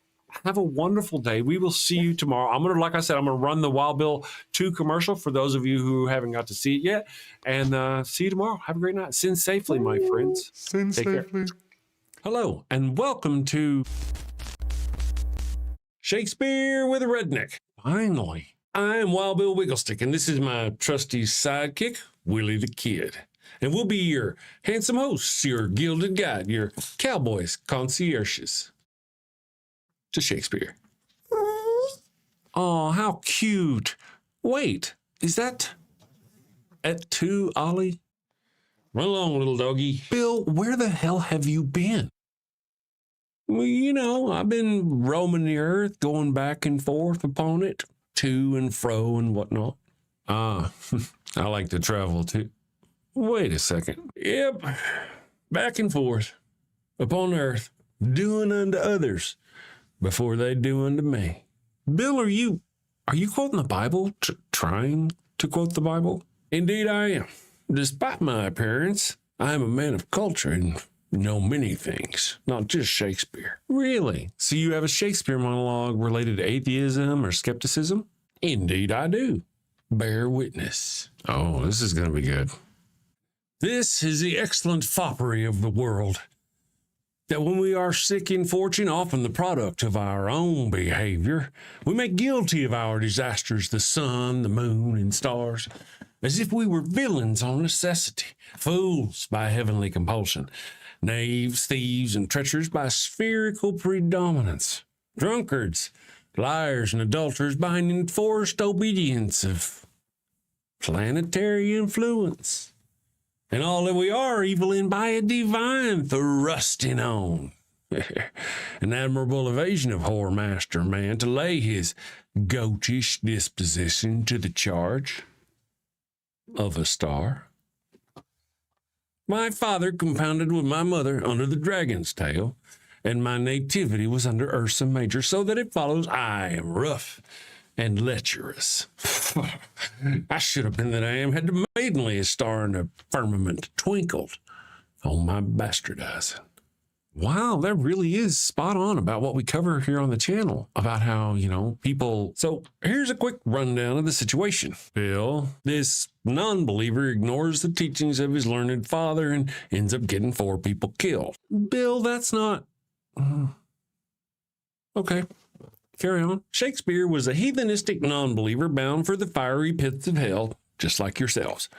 have a wonderful day. We will see you tomorrow. I'm gonna, like I said, I'm gonna run the Wild Bill 2 commercial for those of you who haven't got to see it yet. And see you tomorrow. Have a great night. Sin safely, my friends. Sin Take care. safely. Hello, and welcome to Shakespeare with a Redneck. Finally, I'm Wild Bill Wigglestick, and this is my trusty sidekick, Willie the Kid. And we'll be your handsome hosts, your gilded guide, your cowboys, concierges to Shakespeare. Oh, how cute. Wait, is that at 2, Ollie? Run along, little doggy. Bill, where the hell have you been? Well, you know, I've been roaming the earth, going back and forth upon it, to and fro and whatnot. I like to travel too. Wait a second. Yep, back and forth upon earth, doing unto others before they do unto me. Bill, are you quoting the Bible? Trying to quote the Bible? Indeed I am. Despite my appearance, I am a man of culture and know many things, not just Shakespeare. Really? So you have a Shakespeare monologue related to atheism or skepticism? Indeed I do. Bear witness. Oh, this is going to be good. This is the excellent foppery of the world, that when we are sick in fortune, often the product of our own behavior, we make guilty of our disasters the sun, the moon, and stars, as if we were villains on necessity, fools by heavenly compulsion, knaves, thieves, and treacherous by spherical predominance, drunkards, liars, and adulterers by an enforced obedience of planetary influence. And all that we are evil in by a divine thrusting on. An admirable evasion of whoremaster man to lay his goatish disposition to the charge of a star. My father compounded with my mother under the dragon's tail, and my nativity was under Ursa Major, so that it follows I am rough and lecherous. I should have been that I am, had the maidenliest star in the firmament twinkled on my bastardizing. Wow, that really is spot on about what we cover here on the channel, about how, people... So here's a quick rundown of the situation. Bill, this non-believer, ignores the teachings of his learned father and ends up getting 4 people killed. Bill, that's not... Okay. Carry on. Shakespeare was a heathenistic non-believer bound for the fiery pits of hell, just like yourselves.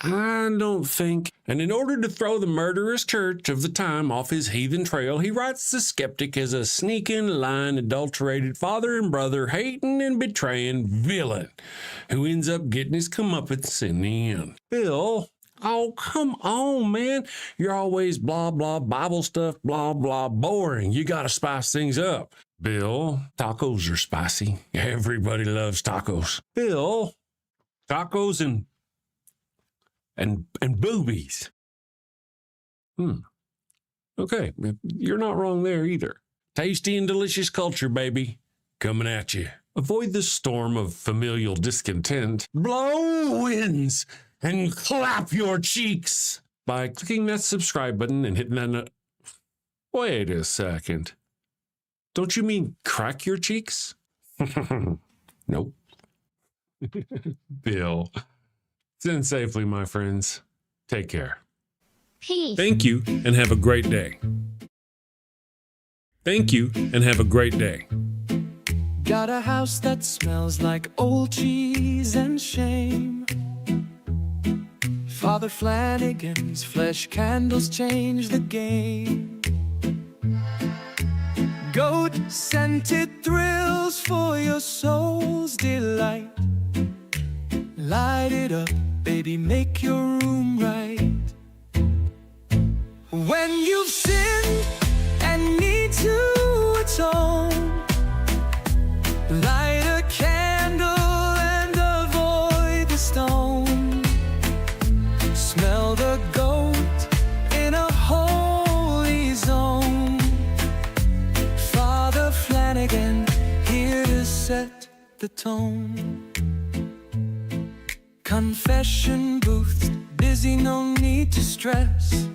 I don't think. And in order to throw the murderous church of the time off his heathen trail, he writes the skeptic as a sneaking, lying, adulterated father and brother, hating and betraying villain who ends up getting his comeuppance in the end. Bill, oh, come on, man. You're always blah, blah, Bible stuff, blah, blah, boring. You got to spice things up. Bill, tacos are spicy. Everybody loves tacos. Bill, tacos and boobies. Okay, you're not wrong there either. Tasty and delicious culture, baby, coming at you. Avoid the storm of familial discontent. Blow winds and clap your cheeks by clicking that subscribe button and hitting that. Wait a second. Don't you mean crack your cheeks? Nope. Bill. Send safely, my friends. Take care. Peace. Thank you and have a great day. Thank you and have a great day. Got a house that smells like old cheese and shame. Father Flanagan's flesh candles change the game. Goat-scented thrills for your soul's delight. Light it up, baby, make your room right. When you've sinned and need to atone, light a candle and avoid the stone. Smell the goat in a holy zone. Father Flanagan, here to set the tone. Confession booth, busy, no need to stress.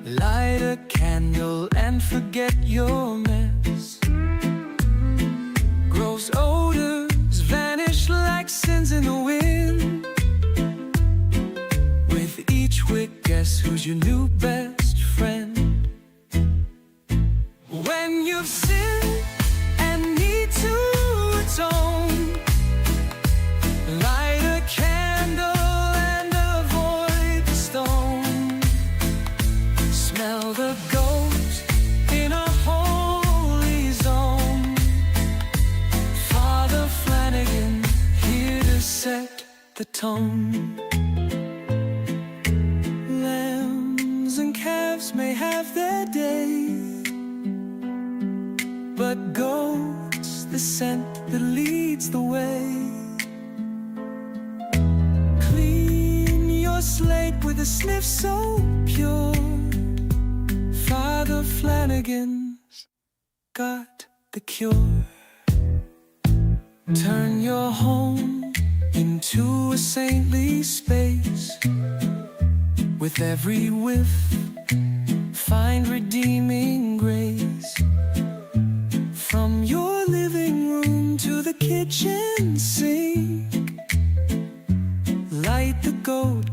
Light a candle and forget your mess. Gross odors vanish like sins in the wind. With each wick, guess who's your new best friend? When you've sinned and need to atone, light a candle and avoid the stone. Smell the goat in a holy zone. Father Flanagan, here to set the tone. Lambs and calves may have their day, but goat's the scent that leads the way. Slate with a sniff so pure. Father Flanagan's got the cure. Turn your home into a saintly space. With every whiff, find redeeming grace. From your living room to the kitchen sink, light the goat